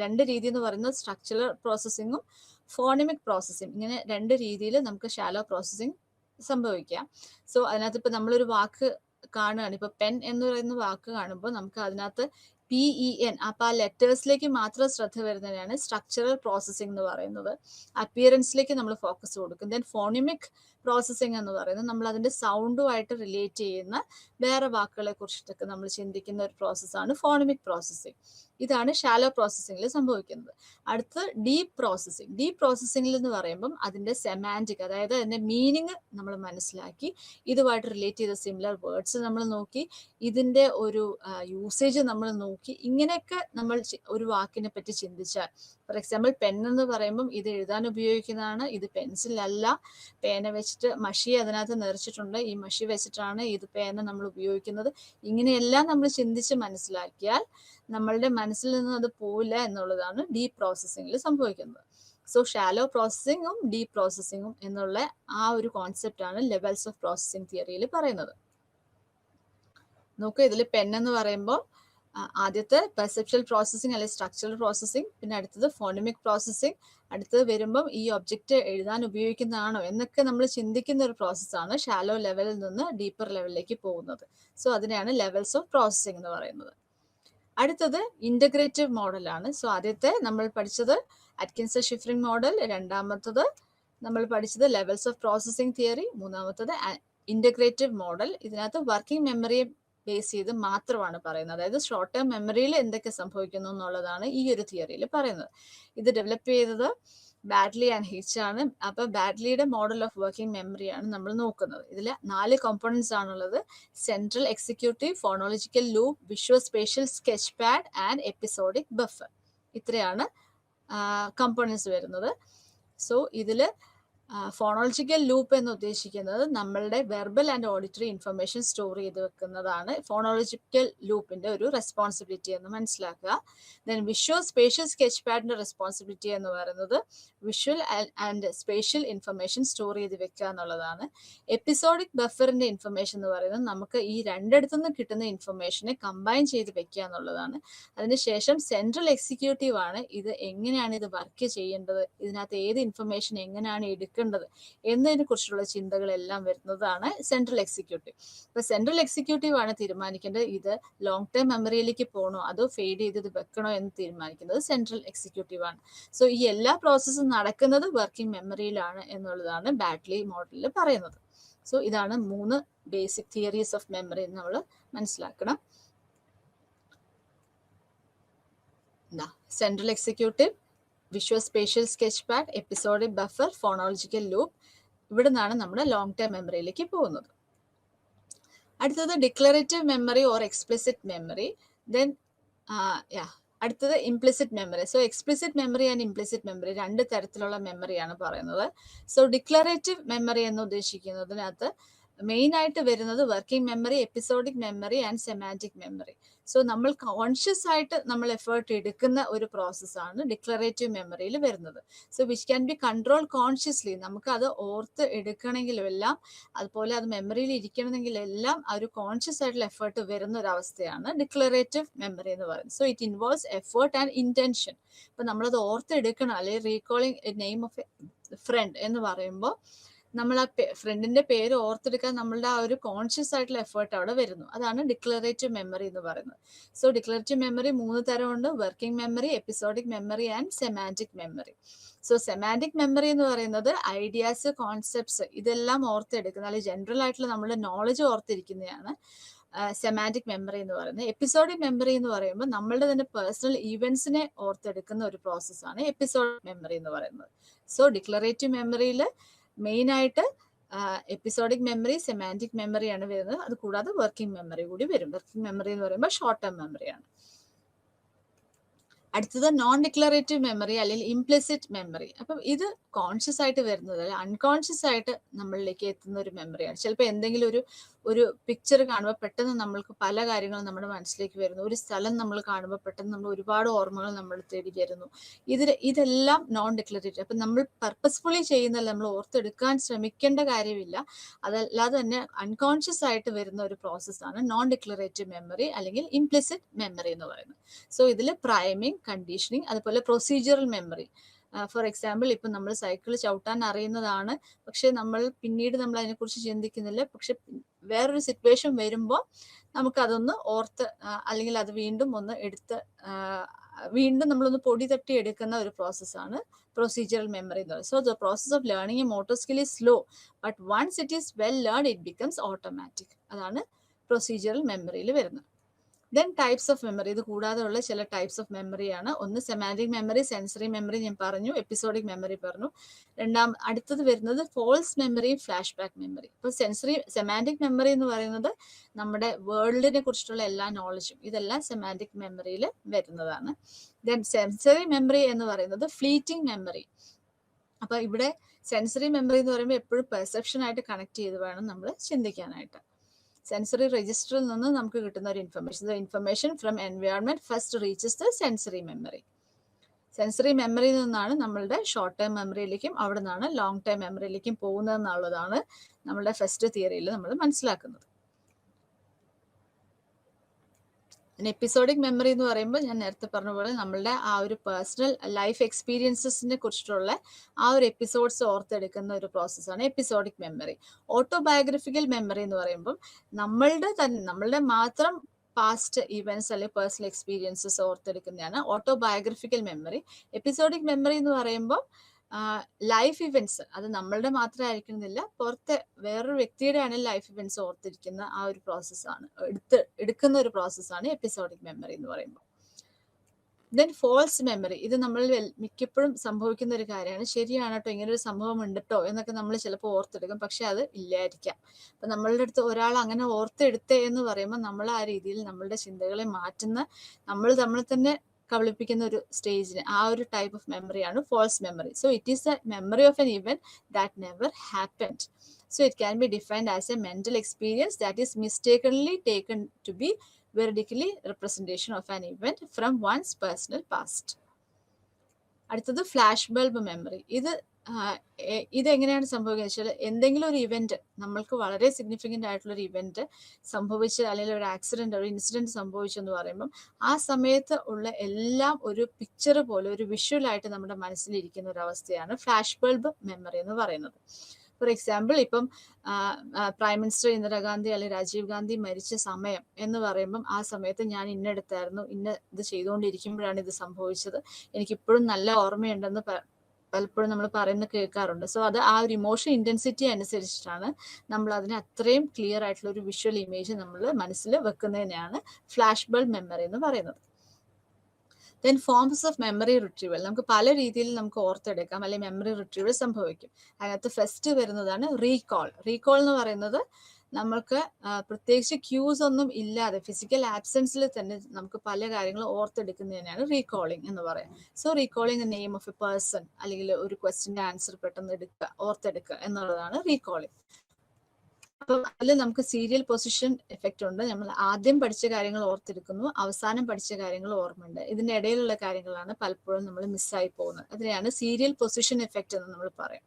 രണ്ട് രീതി എന്ന് പറയുന്നത് സ്ട്രക്ചറൽ പ്രോസസ്സിങ്ങും ഫോണിമിക് പ്രോസസ്സിംഗ്. ഇങ്ങനെ രണ്ട് രീതിയിൽ നമുക്ക് ഷാലോ പ്രോസസ്സിംഗ് സംഭവിക്കാം. സോ അതിനകത്ത് ഇപ്പൊ നമ്മളൊരു വാക്ക് കാണുകയാണ്, ഇപ്പൊ പെൻ എന്ന് പറയുന്ന വാക്ക് കാണുമ്പോൾ നമുക്ക് അതിനകത്ത് PEN അപ്പൊ ആ ലെറ്റേഴ്സിലേക്ക് മാത്രം ശ്രദ്ധ വരുന്നതിനാണ് സ്ട്രക്ചറൽ പ്രോസസ്സിംഗ് എന്ന് പറയുന്നത്. അപ്പിയറൻസിലേക്ക് നമ്മൾ ഫോക്കസ് കൊടുക്കും. ദെൻ ഫോണിമിക് പ്രോസസ്സിംഗ് എന്ന് പറയുന്നത് നമ്മൾ അതിന്റെ സൗണ്ടുമായിട്ട് റിലേറ്റ് ചെയ്യുന്ന വേറെ വാക്കുകളെ കുറിച്ചിട്ടൊക്കെ നമ്മൾ ചിന്തിക്കുന്ന ഒരു പ്രോസസ്സാണ് ഫോണിമിക് പ്രോസസ്സിംഗ്. ഇതാണ് ഷാലോ പ്രോസസ്സിംഗിൽ സംഭവിക്കുന്നത്. അടുത്ത് ഡീപ്പ് പ്രോസസ്സിംഗ്. ഡീപ്പ് പ്രോസസ്സിംഗിൽ എന്ന് പറയുമ്പം അതിന്റെ സെമാൻറ്റിക്, അതായത് അതിന്റെ മീനിങ് നമ്മൾ മനസ്സിലാക്കി, ഇതുമായിട്ട് റിലേറ്റ് ചെയ്ത സിമിലർ വേർഡ്സ് നമ്മൾ നോക്കി, ഇതിന്റെ ഒരു യൂസേജ് നമ്മൾ നോക്കി, ഇങ്ങനെയൊക്കെ നമ്മൾ ഒരു വാക്കിനെ പറ്റി ചിന്തിച്ചാൽ, ഫോർ എക്സാമ്പിൾ പെൻ എന്ന് പറയുമ്പം ഇത് എഴുതാൻ ഉപയോഗിക്കുന്നതാണ്, ഇത് പെൻസിൽ അല്ല, പേന വെച്ചിട്ട് മഷി അതിനകത്ത് നിറച്ചിട്ടുണ്ട്, ഈ മഷി വെച്ചിട്ടാണ് ഇത് പേന നമ്മൾ ഉപയോഗിക്കുന്നത്, ഇങ്ങനെയെല്ലാം നമ്മൾ ചിന്തിച്ച് മനസ്സിലാക്കിയാൽ നമ്മളുടെ മനസ്സിൽ നിന്ന് അത് പോവില്ല എന്നുള്ളതാണ് ഡീപ്പ് പ്രോസസ്സിംഗിൽ സംഭവിക്കുന്നത്. സോ ഷാലോ പ്രോസസ്സിങ്ങും ഡീപ്പ് പ്രോസസ്സിങ്ങും എന്നുള്ള ആ ഒരു കോൺസെപ്റ്റ് ആണ് ലെവൽസ് ഓഫ് പ്രോസസ്സിംഗ് തിയറിയിൽ പറയുന്നത്. നോക്കൂ, ഇതിൽ പെൻ എന്ന് പറയുമ്പോൾ ആദ്യത്തെ പെർസെപ്ച്വൽ പ്രോസസ്സിംഗ് അല്ലെങ്കിൽ സ്ട്രക്ചറൽ പ്രോസസ്സിംഗ്, പിന്നെ അടുത്തത് ഫോണിമിക് പ്രോസസ്സിംഗ്, അടുത്തത് വരുമ്പം ഈ ഒബ്ജക്റ്റ് എഴുതാൻ ഉപയോഗിക്കുന്നതാണോ എന്നൊക്കെ നമ്മൾ ചിന്തിക്കുന്ന ഒരു പ്രോസസ്സാണ് ഷാലോ ലെവലിൽ നിന്ന് ഡീപ്പർ ലെവലിലേക്ക് പോകുന്നത്. സോ അതിനെയാണ് ലെവൽസ് ഓഫ് പ്രോസസ്സിംഗ് എന്ന് പറയുന്നത്. അടുത്തത് ഇന്റഗ്രേറ്റീവ് മോഡലാണ്. സോ ആദ്യത്തെ നമ്മൾ പഠിച്ചത് അറ്റ്കിൻസൺ ഷിഫ്രിൻ മോഡൽ, രണ്ടാമത്തത് നമ്മൾ പഠിച്ചത് ലെവൽസ് ഓഫ് പ്രോസസ്സിംഗ് തിയറി, മൂന്നാമത്തത് ഇന്റഗ്രേറ്റീവ് മോഡൽ. ഇതിനകത്ത് വർക്കിംഗ് മെമ്മറിയെ ബേസ് ചെയ്ത് മാത്രമാണ് പറയുന്നത്, അതായത് ഷോർട്ട് ടേം മെമ്മറിയിൽ എന്തൊക്കെ സംഭവിക്കുന്നു എന്നുള്ളതാണ് ഈ ഒരു തിയറിയിൽ പറയുന്നത്. ഇത് ഡെവലപ്പ് ചെയ്തത് ബാഡ്ലി ആൻഡ് ഹിച്ച് ആണ്. അപ്പൊ ബാഡ്ലിയുടെ മോഡൽ ഓഫ് വർക്കിംഗ് മെമ്മറിയാണ് നമ്മൾ നോക്കുന്നത്. ഇതിൽ 4 കോമ്പണൻസ് ആണുള്ളത്: central executive, phonological loop, visual spatial sketch pad and episodic buffer. ഇത്രയാണ് കമ്പോണൻസ് വരുന്നത്. സോ ഇതിൽ ഫോണോളജിക്കൽ ലൂപ്പ് എന്ന് ഉദ്ദേശിക്കുന്നത് നമ്മളുടെ verbal and auditory information store ചെയ്ത് വെക്കുന്നതാണ് ഫോണോളജിക്കൽ ലൂപ്പിന്റെ ഒരു റെസ്പോൺസിബിലിറ്റി എന്ന് മനസ്സിലാക്കുക. ദെൻ വിഷ്വൽ സ്പേഷ്യൽ സ്കെച്ച് പാഡിന്റെ റെസ്പോൺസിബിലിറ്റി എന്ന് പറയുന്നത് visual and spatial information store ചെയ്ത് വെക്കുക എന്നുള്ളതാണ്. എപ്പിസോഡിക് ബഫറിന്റെ ഇൻഫർമേഷൻ എന്ന് പറയുന്നത് നമുക്ക് ഈ രണ്ടിടത്തുനിന്ന് കിട്ടുന്ന ഇൻഫർമേഷനെ കമ്പൈൻ ചെയ്ത് വെക്കുക എന്നുള്ളതാണ്. അതിനുശേഷം സെൻട്രൽ എക്സിക്യൂട്ടീവ് ആണ് ഇത് എങ്ങനെയാണ് ഇത് വർക്ക് ചെയ്യേണ്ടത്, ഇതിനകത്ത് ഏത് ഇൻഫർമേഷൻ എങ്ങനെയാണ് എടുക്കേണ്ടത് എന്നതിനെ കുറിച്ചുള്ള ചിന്തകളെല്ലാം വരുന്നതാണ് സെൻട്രൽ എക്സിക്യൂട്ടീവ്. അപ്പൊ സെൻട്രൽ എക്സിക്യൂട്ടീവ് ആണ് തീരുമാനിക്കേണ്ടത് ഇത് ലോങ് ടേം മെമ്മറിയിലേക്ക് പോകണോ അതോ ഫെയ്ഡ് ചെയ്ത് ഇത് വെക്കണോ എന്ന് തീരുമാനിക്കുന്നത് സെൻട്രൽ എക്സിക്യൂട്ടീവ് ആണ്. സോ ഈ എല്ലാ പ്രോസസ്സും നടക്കുന്നത് വർക്കിംഗ് മെമ്മറിയിലാണ് എന്നുള്ളതാണ് ബാറ്റ്ലി മോഡലിൽ പറയുന്നത്. സോ ഇതാണ് 3 ബേസിക് തിയറീസ് ഓഫ് മെമ്മറി എന്ന് നമ്മൾ മനസ്സിലാക്കണം. Central executive, visual spatial sketch pad, episodic buffer, phonological loop. ഇവിടെ നിന്നാണ് നമ്മുടെ ലോങ് ടേം മെമ്മറിയിലേക്ക് പോകുന്നത്. അടുത്തത് declarative memory or explicit memory. Then അടുത്തത് implicit memory. So explicit memory and implicit memory 2 തരത്തിലുള്ള മെമ്മറിയാണ് പറയുന്നത്. സോ ഡിക്ലറേറ്റീവ് മെമ്മറി എന്ന് ഉദ്ദേശിക്കുന്നതിനകത്ത് മെയിൻ ആയിട്ട് വരുന്നത് working memory, episodic memory and semantic memory. So നമ്മൾ കോൺഷ്യസ് ആയിട്ട് നമ്മൾ എഫേർട്ട് എടുക്കുന്ന ഒരു പ്രോസസ്സാണ് ഡിക്ലറേറ്റീവ് മെമ്മറിയിൽ വരുന്നത്. So which can be control consciously. നമുക്ക് അത് ഓർത്ത് എടുക്കണമെങ്കിലും എല്ലാം അതുപോലെ അത് മെമ്മറിയിൽ ഇരിക്കണമെങ്കിലും എല്ലാം ആ ഒരു കോൺഷ്യസ് ആയിട്ടുള്ള എഫേർട്ട് വരുന്ന ഒരു അവസ്ഥയാണ് ഡിക്ലറേറ്റീവ് മെമ്മറി എന്ന് പറയുന്നത്. So it involves effort and intention. ഇപ്പൊ നമ്മളത് ഓർത്ത് എടുക്കണം, അല്ലെങ്കിൽ recalling A name of a friend എന്ന് പറയുമ്പോൾ നമ്മൾ ആ ഫ്രണ്ടിന്റെ പേര് ഓർത്തെടുക്കാൻ നമ്മളുടെ ആ ഒരു കോൺഷ്യസ് ആയിട്ടുള്ള എഫേർട്ട് അവിടെ വരുന്നു. അതാണ് ഡിക്ലറേറ്റീവ് മെമ്മറി എന്ന് പറയുന്നത്. സോ ഡിക്ലറേറ്റീവ് മെമ്മറി 3 തരമുണ്ട്: working memory, episodic memory and semantic memory. So semantic memory എന്ന് പറയുന്നത് ഐഡിയാസ്, കോൺസെപ്റ്റ്സ് ഇതെല്ലാം ഓർത്തെടുക്കുന്ന അല്ലെങ്കിൽ ജനറൽ ആയിട്ടുള്ള നമ്മുടെ നോളജ് ഓർത്തിരിക്കുന്നതാണ് സെമാൻറ്റിക് മെമ്മറി എന്ന് പറയുന്നത്. എപ്പിസോഡിക് മെമ്മറി എന്ന് പറയുമ്പോൾ നമ്മളുടെ തന്നെ പേഴ്സണൽ ഈവൻസിനെ ഓർത്തെടുക്കുന്ന ഒരു പ്രോസസ്സാണ് എപ്പിസോഡിക് മെമ്മറി എന്ന് പറയുന്നത്. സോ ഡിക്ലറേറ്റീവ് മെമ്മറിയിൽ മെയിൻ ആയിട്ട് എപ്പിസോഡിക് മെമ്മറി, സെമാൻറ്റിക് മെമ്മറിയാണ് വരുന്നത്. അത് കൂടാതെ വർക്കിംഗ് മെമ്മറി കൂടി വരും. വർക്കിംഗ് മെമ്മറി എന്ന് പറയുമ്പോൾ ഷോർട്ട് ടേം മെമ്മറിയാണ്. അടുത്തത് നോൺ ഡിക്ലറേറ്റീവ് മെമ്മറി അല്ലെങ്കിൽ ഇംപ്ലിസിറ്റ് മെമ്മറി. അപ്പം ഇത് കോൺഷ്യസ് ആയിട്ട് വരുന്നത് അല്ലെ അൺകോൺഷ്യസ് ആയിട്ട് നമ്മളിലേക്ക് എത്തുന്ന ഒരു മെമ്മറിയാണ്. ചിലപ്പോൾ എന്തെങ്കിലും ഒരു പിക്ചർ കാണുമ്പോൾ പെട്ടെന്ന് നമ്മൾക്ക് പല കാര്യങ്ങളും നമ്മുടെ മനസ്സിലേക്ക് വരുന്നു. ഒരു സ്ഥലം നമ്മൾ കാണുമ്പോൾ പെട്ടെന്ന് നമ്മൾ ഒരുപാട് ഓർമ്മകൾ നമ്മൾ തേടി വരുന്നു. ഇതെല്ലാം നോൺ ഡിക്ലറേറ്റീവ്. അപ്പം നമ്മൾ പർപ്പസ്ഫുള്ളി ചെയ്യുന്നതല്ല, നമ്മൾ ഓർത്തെടുക്കാൻ ശ്രമിക്കേണ്ട കാര്യമില്ല. അതല്ലാതെ തന്നെ അൺകോൺഷ്യസ് ആയിട്ട് വരുന്ന ഒരു പ്രോസസ്സാണ് നോൺ ഡിക്ലറേറ്റീവ് മെമ്മറി അല്ലെങ്കിൽ ഇംപ്ലിസിറ്റ് മെമ്മറി എന്ന് പറയുന്നത്. സോ ഇതിൽ പ്രൈമിങ്, കണ്ടീഷനിങ്, അതുപോലെ പ്രൊസീജിയറൽ മെമ്മറി. ഫോർ എക്സാമ്പിൾ, ഇപ്പം നമ്മൾ സൈക്കിൾ ചവിട്ടാൻ അറിയുന്നതാണ്, പക്ഷെ നമ്മൾ പിന്നീട് നമ്മൾ അതിനെക്കുറിച്ച് ചിന്തിക്കുന്നില്ല. പക്ഷെ വേറൊരു സിറ്റുവേഷൻ വരുമ്പോൾ നമുക്കതൊന്ന് ഓർത്ത് അല്ലെങ്കിൽ അത് വീണ്ടും ഒന്ന് എടുത്ത് വീണ്ടും നമ്മളൊന്ന് പൊടി തട്ടി എടുക്കുന്ന ഒരു പ്രോസസ്സാണ് പ്രൊസീജിയറൽ മെമ്മറി എന്ന് പറയുന്നത്. So the process of learning a motor skill is slow, but once it is well learn it becomes automatic. അതാണ് പ്രൊസീജിയറൽ മെമ്മറിയിൽ വരുന്നത്. Then types of memory. ഇത് കൂടാതെയുള്ള ചില ടൈപ്സ് ഓഫ് മെമ്മറിയാണ്. ഒന്ന് സെമാൻറ്റിക് മെമ്മറി, സെൻസറി മെമ്മറി ഞാൻ പറഞ്ഞു, എപ്പിസോഡിക് മെമ്മറി പറഞ്ഞു. അടുത്തത് വരുന്നത് false memory, flashback memory. ഇപ്പോൾ സെമാൻറ്റിക് മെമ്മറി എന്ന് പറയുന്നത് നമ്മുടെ വേൾഡിനെ കുറിച്ചിട്ടുള്ള എല്ലാ നോളജും ഇതെല്ലാം സെമാൻറ്റിക് മെമ്മറിയിൽ വരുന്നതാണ്. ദെൻ സെൻസറി മെമ്മറി എന്ന് പറയുന്നത് ഫ്ലീറ്റിംഗ് മെമ്മറി. അപ്പൊ ഇവിടെ സെൻസറി മെമ്മറി എന്ന് പറയുമ്പോൾ എപ്പോഴും പെർസെപ്ഷൻ ആയിട്ട് കണക്ട് ചെയ്ത് വേണം നമ്മൾ ചിന്തിക്കാനായിട്ട്. സെൻസറി രജിസ്റ്ററിൽ നിന്ന് നമുക്ക് കിട്ടുന്ന ഒരു information from environment first reaches the sensory memory. Sensory മെമ്മറിയിൽ നിന്നാണ് നമ്മളുടെ ഷോർട്ട് ടേം മെമ്മറിയിലേക്കും അവിടെ നിന്നാണ് ലോങ് ടേം മെമ്മറിയിലേക്കും പോകുന്നത് എന്നുള്ളതാണ് നമ്മളുടെ ഫസ്റ്റ് തിയറിയിൽ നമ്മൾ മനസ്സിലാക്കുന്നത്. എപ്പിസോഡിക് മെമ്മറി എന്ന് പറയുമ്പോൾ ഞാൻ നേരത്തെ പറഞ്ഞ പോലെ നമ്മളുടെ ആ ഒരു പേഴ്സണൽ ലൈഫ് എക്സ്പീരിയൻസസിനെ കുറിച്ചിട്ടുള്ള ആ ഒരു എപ്പിസോഡ്സ് ഓർത്തെടുക്കുന്ന ഒരു പ്രോസസ്സാണ് എപ്പിസോഡിക് മെമ്മറി. ഓട്ടോബയോഗ്രഫിക്കൽ മെമ്മറി എന്ന് പറയുമ്പോൾ നമ്മളുടെ മാത്രം പാസ്റ്റ് ഇവന്റ്സ് അല്ലെങ്കിൽ പേഴ്സണൽ എക്സ്പീരിയൻസസ് ഓർത്തെടുക്കുന്നതാണ് ഓട്ടോബയോഗ്രഫിക്കൽ മെമ്മറി. എപ്പിസോഡിക് മെമ്മറി എന്ന് പറയുമ്പോൾ ലൈഫ് ഇവന്റ്സ്, അത് നമ്മളുടെ മാത്രം ആയിരിക്കണമെന്നില്ല, പുറത്തെ വേറൊരു വ്യക്തിയുടെ ആണ് ലൈഫ് ഇവന്റ്സ് ഓർത്തിരിക്കുന്ന ആ ഒരു പ്രോസസ്സാണ് എടുക്കുന്ന ഒരു പ്രോസസ്സാണ് എപ്പിസോഡിക് മെമ്മറി എന്ന് പറയുമ്പോൾ. Then false memory. ഇത് നമ്മൾ മിക്കപ്പോഴും സംഭവിക്കുന്ന ഒരു കാര്യമാണ്. ശരിയാണ് കേട്ടോ, ഇങ്ങനെ ഒരു സംഭവം ഉണ്ട് കേട്ടോ എന്നൊക്കെ നമ്മൾ ചിലപ്പോൾ ഓർത്തെടുക്കും, പക്ഷെ അത് ഇല്ലായിരിക്കാം. അപ്പൊ നമ്മളുടെ അടുത്ത് ഒരാൾ അങ്ങനെ ഓർത്തെടുത്തേ എന്ന് പറയുമ്പോൾ നമ്മൾ ആ രീതിയിൽ നമ്മളുടെ ചിന്തകളെ മാറ്റുന്ന, നമ്മൾ തന്നെ കബളിപ്പിക്കുന്ന ഒരു സ്റ്റേജിന് ആ ഒരു ടൈപ്പ് ഓഫ് മെമ്മറിയാണ് false memory. So it is a memory of an event that never happened. So it can be defined as a mental experience that is mistakenly taken to be veridically representation of an event from one's personal past. അടുത്തത് flash bulb memory. ഇതെങ്ങനെയാണ് സംഭവിക്കുന്നത് വെച്ചാൽ, എന്തെങ്കിലും ഒരു event നമ്മൾക്ക് വളരെ significant ആയിട്ടുള്ള ഒരു ഇവന്റ് സംഭവിച്ച്, അല്ലെങ്കിൽ ഒരു ആക്സിഡന്റ്, ഒരു ഇൻസിഡന്റ് സംഭവിച്ചെന്ന് പറയുമ്പം ആ സമയത്ത് ഉള്ള എല്ലാം ഒരു പിക്ചർ പോലെ, ഒരു വിഷ്വലായിട്ട് നമ്മുടെ മനസ്സിലിരിക്കുന്ന ഒരു അവസ്ഥയാണ് ഫ്ലാഷ് ബൾബ് മെമ്മറി എന്ന് പറയുന്നത്. ഫോർ എക്സാമ്പിൾ, ഇപ്പം പ്രൈം മിനിസ്റ്റർ ഇന്ദിരാഗാന്ധി അല്ലെങ്കിൽ രാജീവ് ഗാന്ധി മരിച്ച സമയം എന്ന് പറയുമ്പം ആ സമയത്ത് ഞാൻ ഇന്നെടുത്തായിരുന്നു, ഇത് ചെയ്തുകൊണ്ടിരിക്കുമ്പോഴാണ് ഇത് സംഭവിച്ചത്, എനിക്കിപ്പോഴും നല്ല ഓർമ്മയുണ്ടെന്ന് പലപ്പോഴും നമ്മൾ പറയുന്നത് കേൾക്കാറുണ്ട്. സോ അത് ആ ഒരു ഇമോഷൻ ഇന്റൻസിറ്റി അനുസരിച്ചിട്ടാണ് നമ്മൾ അതിനെ അത്രയും ക്ലിയർ ആയിട്ടുള്ള ഒരു വിഷ്വൽ ഇമേജ് നമ്മൾ മനസ്സിൽ വെക്കുന്നതിനെയാണ് ഫ്ലാഷ് ബൾബ് മെമ്മറി എന്ന് പറയുന്നത്. Then forms of memory retrieval. നമുക്ക് പല രീതിയിൽ നമുക്ക് ഓർത്തെടുക്കാം, അല്ലെങ്കിൽ മെമ്മറി റിട്രീവൽ സംഭവിക്കും. അതിനകത്ത് ഫസ്റ്റ് വരുന്നതാണ് റീകോൾ. റീകോൾ എന്ന് പറയുന്നത് നമ്മൾക്ക് പ്രത്യേകിച്ച് ക്യൂസ് ഒന്നും ഇല്ലാതെ ഫിസിക്കൽ ആബ്സെൻസിൽ തന്നെ നമുക്ക് പല കാര്യങ്ങളും ഓർത്തെടുക്കുന്നതിനാണ് റീകോളിംഗ് എന്ന് പറയാം. So recalling the name of A person, അല്ലെങ്കിൽ ഒരു ക്വസ്റ്റിന്റെ ആൻസർ പെട്ടെന്ന് ഓർത്തെടുക്കുക എന്നുള്ളതാണ് റീകോളിംഗ്. അപ്പം അതിൽ നമുക്ക് സീരിയൽ പൊസിഷൻ എഫക്റ്റ് ഉണ്ട്. നമ്മൾ ആദ്യം പഠിച്ച കാര്യങ്ങൾ ഓർത്തെടുക്കുന്നു, അവസാനം പഠിച്ച കാര്യങ്ങൾ ഓർമ്മയുണ്ട്. ഇതിന്റെ ഇടയിലുള്ള കാര്യങ്ങളാണ് പലപ്പോഴും നമ്മൾ മിസ്സായി പോകുന്നത്. അതിനെയാണ് സീരിയൽ പൊസിഷൻ എഫക്റ്റ് എന്ന് നമ്മൾ പറയും.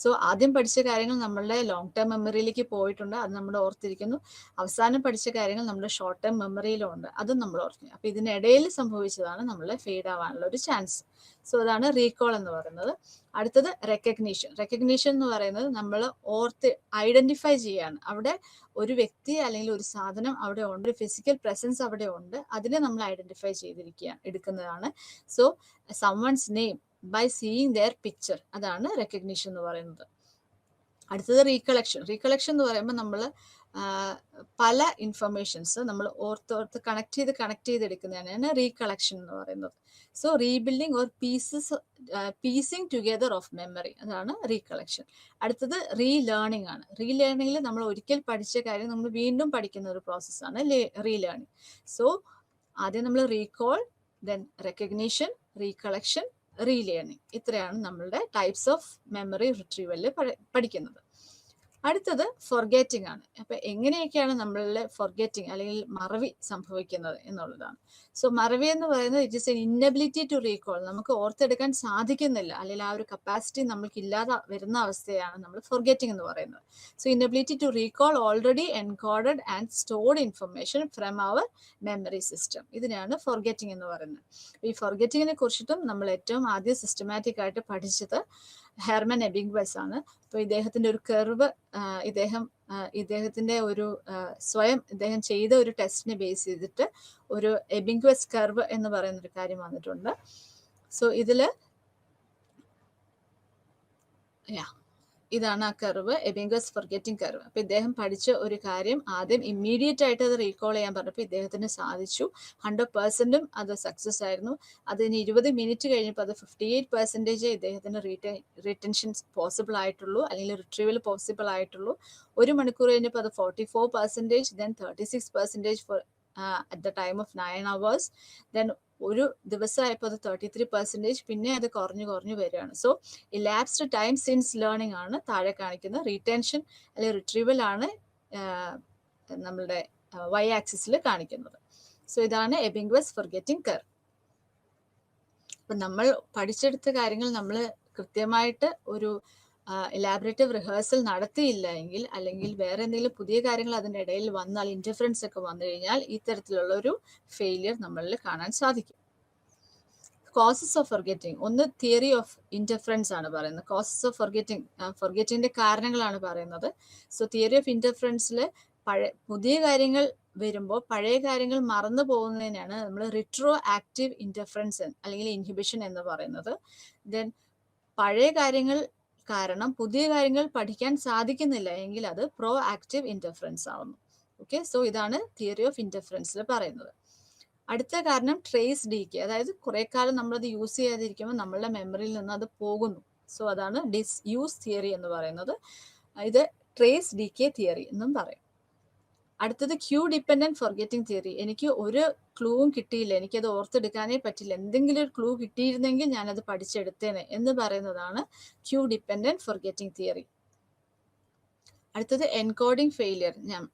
സോ ആദ്യം പഠിച്ച കാര്യങ്ങൾ നമ്മളുടെ ലോങ് ടേം മെമ്മറിയിലേക്ക് പോയിട്ടുണ്ട്, അത് നമ്മൾ ഓർത്തിരിക്കുന്നു. അവസാനം പഠിച്ച കാര്യങ്ങൾ നമ്മുടെ ഷോർട്ട് ടേം മെമ്മറിയിലും ഉണ്ട്, അതും നമ്മൾ ഓർക്കുന്നു. അപ്പൊ ഇതിനിടയിൽ സംഭവിച്ചതാണ് നമ്മളെ ഫെയ്ഡ് ആവാനുള്ള ഒരു ചാൻസ്. സോ അതാണ് റീകോൾ എന്ന് പറയുന്നത്. അടുത്തത് റെക്കഗ്നീഷൻ. റെക്കഗ്നീഷൻ എന്ന് പറയുന്നത് നമ്മൾ ഐഡന്റിഫൈ ചെയ്യാണ്. അവിടെ ഒരു വ്യക്തി അല്ലെങ്കിൽ ഒരു സാധനം അവിടെ ഉണ്ട്, ഒരു ഫിസിക്കൽ പ്രസൻസ് അവിടെ ഉണ്ട്, അതിനെ നമ്മൾ ഐഡന്റിഫൈ എടുക്കുന്നതാണ്. So someone's name by seeing their picture, അതാണ് റെക്കഗ്നീഷൻ എന്ന് പറയുന്നത്. അടുത്തത് റീകളക്ഷൻ. റീകളക്ഷൻ എന്ന് പറയുമ്പോൾ നമ്മൾ പല ഇൻഫർമേഷൻസ് നമ്മൾ ഓർത്ത് കണക്ട് ചെയ്തെടുക്കുന്നതാണ് റീകളക്ഷൻ എന്ന് പറയുന്നത്. So rebuilding or piecing together of memory, അതാണ് റീകളക്ഷൻ. അടുത്തത് റീലേണിംഗ് ആണ്. റീലേണിംഗിൽ നമ്മൾ ഒരിക്കൽ പഠിച്ച കാര്യം നമ്മൾ വീണ്ടും പഠിക്കുന്ന ഒരു പ്രോസസ്സാണ് റീലേണിംഗ്. സോ ആദ്യം നമ്മൾ recall, then recognition, recollection, relearning. ഇത്രയാണ് നമ്മളുടെ ടൈപ്സ് ഓഫ് മെമ്മറി റിട്രീവലിൽ പഠിക്കുന്നത്. അടുത്തത് ഫൊർഗെറ്റിംഗ് ആണ്. അപ്പൊ എങ്ങനെയൊക്കെയാണ് നമ്മളുടെ ഫൊർഗെറ്റിംഗ് അല്ലെങ്കിൽ മറവി സംഭവിക്കുന്നത് എന്നുള്ളതാണ്. സോ മറവി എന്ന് പറയുന്നത് it is an inability to recall. നമുക്ക് ഓർത്തെടുക്കാൻ സാധിക്കുന്നില്ല, അല്ലെങ്കിൽ ആ ഒരു കപ്പാസിറ്റി നമുക്ക് ഇല്ലാതെ വരുന്ന അവസ്ഥയാണ് നമ്മൾ ഫൊർഗെറ്റിംഗ് എന്ന് പറയുന്നത്. So inability to recall already encoded and stored information from our memory system, ഇതിനെയാണ് ഫൊർഗെറ്റിംഗ് എന്ന് പറയുന്നത്. ഈ ഫൊർഗെറ്റിങ്ങിനെ കുറിച്ചിട്ടും നമ്മൾ ഏറ്റവും ആദ്യം സിസ്റ്റമാറ്റിക് ആയിട്ട് പഠിച്ചത് ഹെർമൻ എബിംഗ്വസ് ആണ്. അപ്പൊ ഇദ്ദേഹത്തിന്റെ ഒരു കർവ്, ഇദ്ദേഹത്തിന്റെ ഒരു ഇദ്ദേഹം ചെയ്ത ഒരു ടെസ്റ്റിനെ ബേസ് ചെയ്തിട്ട് ഒരു എബിംഗ്വസ് കർവ് എന്ന് പറയുന്ന ഒരു കാര്യം വന്നിട്ടുണ്ട്. സോ ഇതില് ഇതാണ് ആ കർവ്, എബിംഗ്വസ് ഫൊർഗെറ്റിംഗ് കർവ്. അപ്പൊ ഇദ്ദേഹം പഠിച്ച ഒരു കാര്യം ആദ്യം ഇമ്മീഡിയറ്റ് ആയിട്ട് അത് റീകോൾ ചെയ്യാൻ പറഞ്ഞപ്പോൾ ഇദ്ദേഹത്തിന് സാധിച്ചു. 100% അത് സക്സസ് ആയിരുന്നു. അതിന് 20 മിനിറ്റ് കഴിഞ്ഞപ്പോൾ അത് 58% ഇദ്ദേഹത്തിന് റിട്ടൻഷൻ പോസിബിൾ ആയിട്ടുള്ളൂ, അല്ലെങ്കിൽ റിട്രീവൽ പോസിബിൾ ആയിട്ടുള്ളൂ. 1 മണിക്കൂർ കഴിഞ്ഞപ്പോൾ അത് 44%, then 36% for at the time of 9 hours, then ഒരു ദിവസമായപ്പോൾ അത് 33%, പിന്നെ അത് കുറഞ്ഞു വരികയാണ്. So elapsed time since learning ആണ് താഴെ കാണിക്കുന്നത്. റീടെൻഷൻ അല്ലെങ്കിൽ റിട്രീവൽ ആണ് നമ്മളുടെ വൈ ആക്സിസിൽ കാണിക്കുന്നത്. സോ ഇതാണ് എബിംഗ്വസ് ഫൊർഗെറ്റിംഗ് കർവ്. അപ്പൊ നമ്മൾ പഠിച്ചെടുത്ത കാര്യങ്ങൾ നമ്മൾ കൃത്യമായിട്ട് ഒരു എലാബറേറ്റീവ് റിഹേഴ്സൽ നടത്തിയില്ല എങ്കിൽ, അല്ലെങ്കിൽ വേറെ എന്തെങ്കിലും പുതിയ കാര്യങ്ങൾ അതിൻ്റെ ഇടയിൽ വന്നാൽ, ഇന്റർഫറൻസ് ഒക്കെ വന്നു കഴിഞ്ഞാൽ ഇത്തരത്തിലുള്ള ഒരു ഫെയിലിയർ നമ്മളിൽ കാണാൻ സാധിക്കും. Causes of forgetting. ഒന്ന് തിയറി ഓഫ് ഇന്റർഫറൻസ് ആണ് പറയുന്നത്. കോസസ് ഓഫ് ഫൊർഗെറ്റിംഗിന്റെ കാരണങ്ങളാണ് പറയുന്നത്. സോ തിയറി ഓഫ് ഇന്റർഫറൻസിൽ പുതിയ കാര്യങ്ങൾ വരുമ്പോൾ പഴയ കാര്യങ്ങൾ മറന്നു പോകുന്നതിനാണ് നമ്മൾ റിട്രോ ആക്റ്റീവ് ഇന്റർഫറൻസ് അല്ലെങ്കിൽ ഇൻഹിബിഷൻ എന്ന് പറയുന്നത്. ദെൻ പഴയ കാര്യങ്ങൾ കാരണം പുതിയ കാര്യങ്ങൾ പഠിക്കാൻ സാധിക്കുന്നില്ല എങ്കിൽ അത് പ്രോ ആക്റ്റീവ് ഇന്റർഫറൻസ് ആവുന്നു. ഓക്കെ, സോ ഇതാണ് തിയറി ഓഫ് ഇന്റർഫറൻസിൽ പറയുന്നത്. അടുത്ത കാരണം ട്രേസ് ഡീക്കെ, അതായത് കുറെ കാലം നമ്മളത് യൂസ് ചെയ്യാതിരിക്കുമ്പോൾ നമ്മളുടെ മെമ്മറിയിൽ നിന്ന് അത് പോകുന്നു. സോ അതാണ് ഡിസ്യൂസ് തിയറി എന്ന് പറയുന്നത്. ഇത് ട്രേസ് ഡീക്കെ തിയറി എന്നും പറയും. അടുത്തത് ക്യൂ ഡിപ്പെൻഡന്റ് ഫോർഗെറ്റിംഗ് തിയറി. എനിക്ക് ഒരു ക്ലൂവും കിട്ടിയില്ല, എനിക്കത് ഓർത്തെടുക്കാനേ പറ്റില്ല, എന്തെങ്കിലും ഒരു ക്ലൂ കിട്ടിയിരുന്നെങ്കിൽ ഞാനത് പഠിച്ചെടുത്തേനെ എന്ന് പറയുന്നതാണ് ക്യൂ ഡിപ്പെൻഡന്റ് ഫോർഗെറ്റിംഗ് തിയറി. അടുത്തത് എൻകോഡിങ് ഫെയിലിയർ.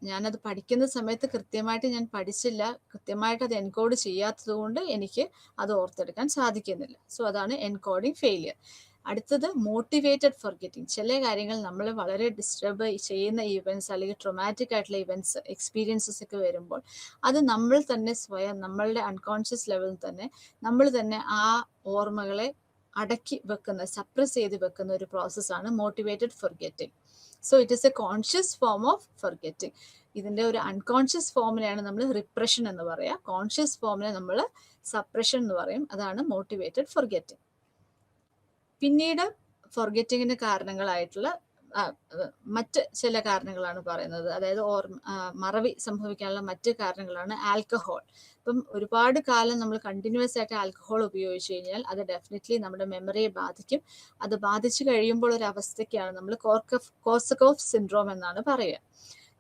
ഞാനത് പഠിക്കുന്ന സമയത്ത് കൃത്യമായിട്ട് ഞാൻ പഠിച്ചില്ല, കൃത്യമായിട്ട് അത് എൻകോഡ് ചെയ്യാത്തത് കൊണ്ട് എനിക്ക് അത് ഓർത്തെടുക്കാൻ സാധിക്കുന്നില്ല. സോ അതാണ് എൻകോഡിങ് ഫെയിലിയർ. അടുത്തത് മോട്ടിവേറ്റഡ് ഫോർഗെറ്റിംഗ്. ചില കാര്യങ്ങൾ നമ്മൾ വളരെ ഡിസ്റ്റർബ് ചെയ്യുന്ന ഇവൻറ്റ്സ് അല്ലെങ്കിൽ ട്രോമാറ്റിക് ആയിട്ടുള്ള ഇവൻറ്റ്സ് എക്സ്പീരിയൻസസ് ഒക്കെ വരുമ്പോൾ അത് നമ്മൾ തന്നെ സ്വയം നമ്മളുടെ അൺകോൺഷ്യസ് ലെവലിൽ തന്നെ നമ്മൾ തന്നെ ആ ഓർമ്മകളെ അടക്കി വെക്കുന്ന, സപ്രസ് ചെയ്ത് വെക്കുന്ന ഒരു പ്രോസസ്സാണ് motivated forgetting. So it is A conscious form of forgetting. ഇതിന്റെ ഒരു അൺകോൺഷ്യസ് ഫോമിനെയാണ് നമ്മൾ റിപ്രഷൻ എന്ന് പറയുക, കോൺഷ്യസ് ഫോമിനെ നമ്മൾ സപ്രഷൻ എന്ന് പറയും. അതാണ് മോട്ടിവേറ്റഡ് ഫോർഗെറ്റിംഗ്. പിന്നീട് ഫോർഗെറ്റിങ്ങിന് കാരണങ്ങളായിട്ടുള്ള മറ്റ് ചില കാരണങ്ങളാണ് പറയുന്നത്. അതായത് മറവി സംഭവിക്കാനുള്ള മറ്റ് കാരണങ്ങളാണ് ആൽക്കഹോൾ. ഇപ്പം ഒരുപാട് കാലം നമ്മൾ കണ്ടിന്യൂസ് ആയിട്ട് ആൽക്കഹോൾ ഉപയോഗിച്ച് കഴിഞ്ഞാൽ അത് ഡെഫിനറ്റ്ലി നമ്മുടെ മെമ്മറിയെ ബാധിക്കും. അത് ബാധിച്ചു കഴിയുമ്പോൾ ഒരു അവസ്ഥയ്ക്കാണ് നമ്മൾ കോർസകോഫ് സിൻഡ്രോം എന്നാണ് പറയുക.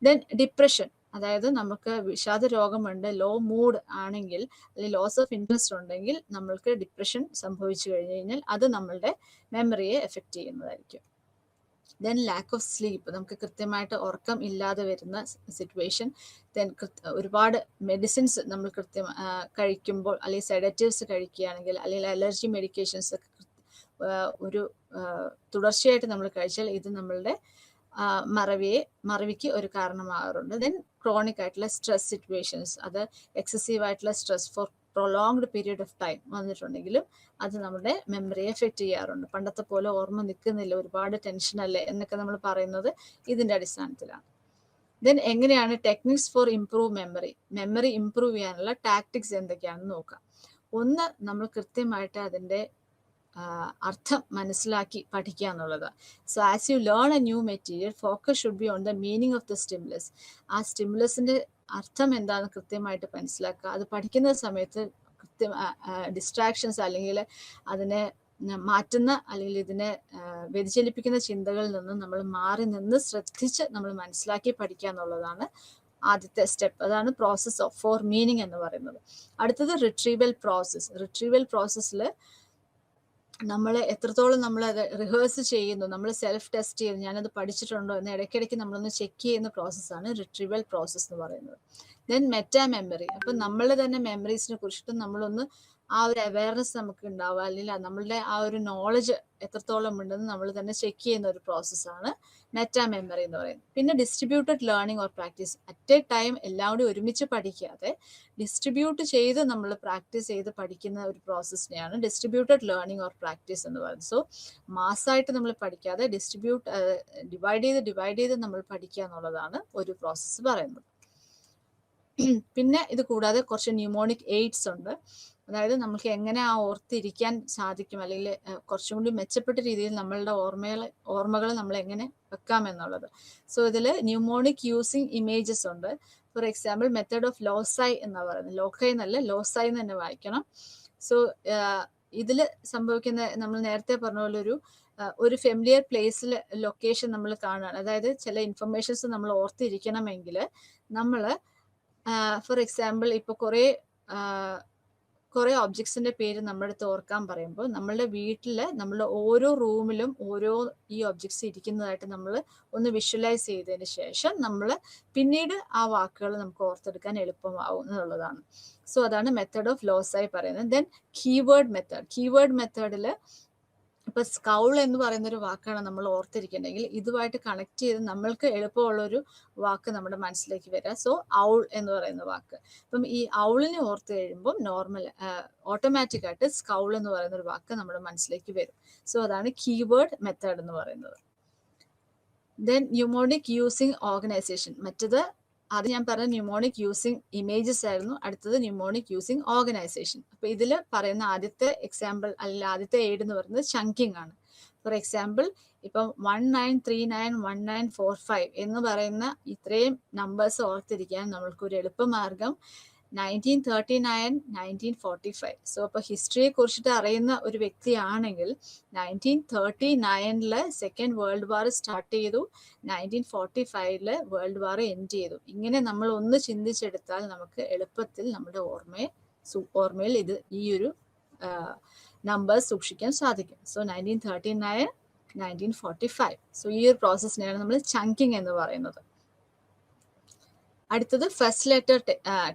ദെൻ ഡിപ്രഷൻ, അതായത് നമുക്ക് വിഷാദ രോഗമുണ്ട്, ലോ മൂഡ് ആണെങ്കിൽ അല്ലെങ്കിൽ ലോസ് ഓഫ് ഇൻട്രസ്റ്റ് ഉണ്ടെങ്കിൽ നമ്മൾക്ക് ഡിപ്രഷൻ സംഭവിച്ചു കഴിഞ്ഞു കഴിഞ്ഞാൽ അത് നമ്മളുടെ മെമ്മറിയെ എഫക്റ്റ് ചെയ്യുന്നതായിരിക്കും. ദെൻ ലാക്ക് ഓഫ് സ്ലീപ്പ്, നമുക്ക് കൃത്യമായിട്ട് ഉറക്കം ഇല്ലാതെ വരുന്ന സിറ്റുവേഷൻ. ദെൻ ഒരുപാട് മെഡിസിൻസ് നമ്മൾ കഴിക്കുമ്പോൾ അല്ലെങ്കിൽ സെഡറ്റീവ്സ് കഴിക്കുകയാണെങ്കിൽ അല്ലെങ്കിൽ അലർജി മെഡിക്കേഷൻസ് ഒരു തുടർച്ചയായിട്ട് നമ്മൾ കഴിച്ചാൽ ഇത് നമ്മളുടെ മറവിക്ക് ഒരു കാരണമാകാറുണ്ട്. ദെൻ ക്രോണിക് ആയിട്ടുള്ള സ്ട്രെസ് സിറ്റുവേഷൻസ്, അത് എക്സസീവ് ആയിട്ടുള്ള stress for prolonged period of time വന്നിട്ടുണ്ടെങ്കിലും അത് നമ്മുടെ മെമ്മറിയെ എഫക്റ്റ് ചെയ്യാറുണ്ട്. പണ്ടത്തെ പോലെ ഓർമ്മ നിൽക്കുന്നില്ല, ഒരുപാട് ടെൻഷൻ അല്ലേ എന്നൊക്കെ നമ്മൾ പറയുന്നത് ഇതിന്റെ അടിസ്ഥാനത്തിലാണ്. ദെൻ എങ്ങനെയാണ് techniques for improve memory improve ചെയ്യാനുള്ള ടാക്ടിക്സ് എന്തൊക്കെയാണെന്ന് നോക്കാം. ഒന്ന്, നമ്മൾ കൃത്യമായിട്ട് അതിന്റെ അർത്ഥം മനസ്സിലാക്കി പഠിക്കുക എന്നുള്ളത്. So as you learn A new material, focus should be on the meaning of the stimulus. ആ സ്റ്റിമുലസിന്റെ അർത്ഥം എന്താണെന്ന് കൃത്യമായിട്ട് മനസ്സിലാക്കുക. അത് പഠിക്കുന്ന സമയത്ത് ഡിസ്ട്രാക്ഷൻസ് അല്ലെങ്കിൽ അതിനെ മാറ്റുന്ന അല്ലെങ്കിൽ ഇതിനെ വ്യതിചലിപ്പിക്കുന്ന ചിന്തകളിൽ നിന്ന് നമ്മൾ മാറി നിന്ന് ശ്രദ്ധിച്ച് നമ്മൾ മനസ്സിലാക്കി പഠിക്കുക എന്നുള്ളതാണ് ആദ്യത്തെ സ്റ്റെപ്പ്. അതാണ് പ്രോസസ് ഓഫ് ഫോർ മീനിങ് എന്ന് പറയുന്നത്. അടുത്തത് റിട്രീവൽ പ്രോസസ്സിൽ നമ്മൾ എത്രത്തോളം നമ്മൾ അത് റിഹേഴ്സ് ചെയ്യുന്നു, നമ്മൾ സെൽഫ് ടെസ്റ്റ് ചെയ്യുന്നു, ഞാനത് പഠിച്ചിട്ടുണ്ടോ എന്ന് ഇടയ്ക്കിടയ്ക്ക് നമ്മളൊന്ന് ചെക്ക് ചെയ്യുന്ന പ്രോസസ്സാണ് റിട്രീവൽ പ്രോസസ് എന്ന് പറയുന്നത്. ദെൻ മെറ്റാ മെമ്മറി, അപ്പം നമ്മൾ തന്നെ മെമ്മറീസിനെ കുറിച്ചിട്ട് നമ്മളൊന്ന് ആ ഒരു അവയർനെസ് നമുക്ക് ഉണ്ടാവുക, അല്ലെങ്കിൽ നമ്മളുടെ ആ ഒരു നോളജ് എത്രത്തോളം ഉണ്ടെന്ന് നമ്മൾ തന്നെ ചെക്ക് ചെയ്യുന്ന ഒരു പ്രോസസ്സാണ് മെറ്റാ മെമ്മറി എന്ന് പറയുന്നത്. പിന്നെ distributed learning or practice, at A time എല്ലാം കൂടി ഒരുമിച്ച് പഠിക്കാതെ ഡിസ്ട്രിബ്യൂട്ട് ചെയ്ത് നമ്മൾ പ്രാക്ടീസ് ചെയ്ത് പഠിക്കുന്ന ഒരു പ്രോസസ്സിനെയാണ് ഡിസ്ട്രിബ്യൂട്ടഡ് ലേണിംഗ് ഓർ പ്രാക്ടീസ് എന്ന് പറയുന്നത്. സോ മാസ്സായിട്ട് നമ്മൾ പഠിക്കാതെ ഡിവൈഡ് ചെയ്ത് നമ്മൾ പഠിക്കുക എന്നുള്ളതാണ് ഒരു പ്രോസസ്സ് പറയുന്നത്. പിന്നെ ഇത് കൂടാതെ കുറച്ച് ന്യൂമോണിക് എയ്ഡ്സ് ഉണ്ട്. അതായത് നമുക്ക് എങ്ങനെ ആ ഓർത്തിരിക്കാൻ സാധിക്കും, അല്ലെങ്കിൽ കുറച്ചും കൂടി മെച്ചപ്പെട്ട രീതിയിൽ നമ്മളുടെ ഓർമ്മകൾ നമ്മൾ എങ്ങനെ വെക്കാം എന്നുള്ളത്. സോ ഇതിൽ ന്യൂമോണിക് യൂസിങ് ഇമേജസ് ഉണ്ട്. ഫോർ എക്സാമ്പിൾ മെത്തേഡ് ഓഫ് ലോസൈ എന്നാ പറയുന്നത്, ലോക്കൈ എന്നല്ല ലോസൈ എന്ന് തന്നെ വായിക്കണം. സോ ഇതിൽ സംഭവിക്കുന്ന, നമ്മൾ നേരത്തെ പറഞ്ഞ പോലെ ഒരു ഫെമിലിയർ പ്ലേസിൽ ലൊക്കേഷൻ നമ്മൾ കാണുകയാണ്. അതായത് ചില ഇൻഫർമേഷൻസ് നമ്മൾ ഓർത്തിരിക്കണമെങ്കിൽ നമ്മൾ ഫോർ എക്സാമ്പിൾ ഇപ്പോൾ കുറേ ഒബ്ജക്ട്സിന്റെ പേര് നമ്മുടെ അടുത്ത് ഓർക്കാൻ പറയുമ്പോൾ നമ്മളുടെ വീട്ടിൽ നമ്മളുടെ ഓരോ റൂമിലും ഓരോ ഈ ഒബ്ജക്ട്സ് ഇരിക്കുന്നതായിട്ട് നമ്മൾ ഒന്ന് വിഷ്വലൈസ് ചെയ്തതിന് ശേഷം നമ്മൾ പിന്നീട് ആ വാക്കുകൾ നമുക്ക് ഓർത്തെടുക്കാൻ എളുപ്പമാവും എന്നുള്ളതാണ്. സോ അതാണ് മെത്തേഡ് ഓഫ് ലോസായി പറയുന്നത്. ദെൻ കീവേഡ് മെത്തേഡിൽ ഇപ്പൊ സ്കൗൾ എന്ന് പറയുന്ന ഒരു വാക്കാണ് നമ്മൾ ഓർത്തിരിക്കണമെങ്കിൽ ഇതുമായിട്ട് കണക്ട് ചെയ്ത് നമ്മൾക്ക് എളുപ്പമുള്ളൊരു വാക്ക് നമ്മുടെ മനസ്സിലേക്ക് വരിക. സോ ഔൾ എന്ന് പറയുന്ന വാക്ക്, അപ്പം ഈ ഔളിനെ ഓർത്ത് കഴിയുമ്പോൾ ഓട്ടോമാറ്റിക് ആയിട്ട് സ്കൗൾ എന്ന് പറയുന്ന ഒരു വാക്ക് നമ്മുടെ മനസ്സിലേക്ക് വരും. സോ അതാണ് കീവേഡ് മെത്തേഡ് എന്ന് പറയുന്നത്. ദെൻ ന്യൂമോണിക് യൂസിങ് ഓർഗനൈസേഷൻ, മറ്റത് അത് ഞാൻ പറഞ്ഞ ന്യൂമോണിക് യൂസിങ് ഇമേജസ് ആയിരുന്നു. അടുത്തത് ന്യൂമോണിക് യൂസിങ് ഓർഗനൈസേഷൻ. അപ്പൊ ഇതിൽ പറയുന്ന ആദ്യത്തെ എക്സാമ്പിൾ അല്ലെങ്കിൽ ആദ്യത്തെ എയ്ഡ് എന്ന് പറയുന്നത് ചങ്കിങ് ആണ്. ഫോർ എക്സാമ്പിൾ ഇപ്പം 19391945 എന്ന് പറയുന്ന ഇത്രയും നമ്പേഴ്സ് ഓർത്തിരിക്കാൻ നമ്മൾക്കൊരു എളുപ്പമാർഗം 1939-1945. സോ അപ്പോൾ ഹിസ്റ്ററിയെ കുറിച്ചിട്ട് അറിയുന്ന ഒരു വ്യക്തിയാണെങ്കിൽ 1939 സെക്കൻഡ് വേൾഡ് വാർ സ്റ്റാർട്ട് ചെയ്തു, 1945 വേൾഡ് വാർ എൻഡ് ചെയ്തു. ഇങ്ങനെ നമ്മൾ ഒന്ന് ചിന്തിച്ചെടുത്താൽ നമുക്ക് എളുപ്പത്തിൽ നമ്മുടെ ഓർമ്മയിൽ ഈ ഒരു നമ്പർ സൂക്ഷിക്കാൻ സാധിക്കും. സോ 1939-1945. സോ ഈ ഒരു പ്രോസസ്സിനെയാണ് നമ്മൾ ചങ്കിങ് എന്ന് പറയുന്നത്. അടുത്തത് ഫസ്റ്റ് ലെറ്റർ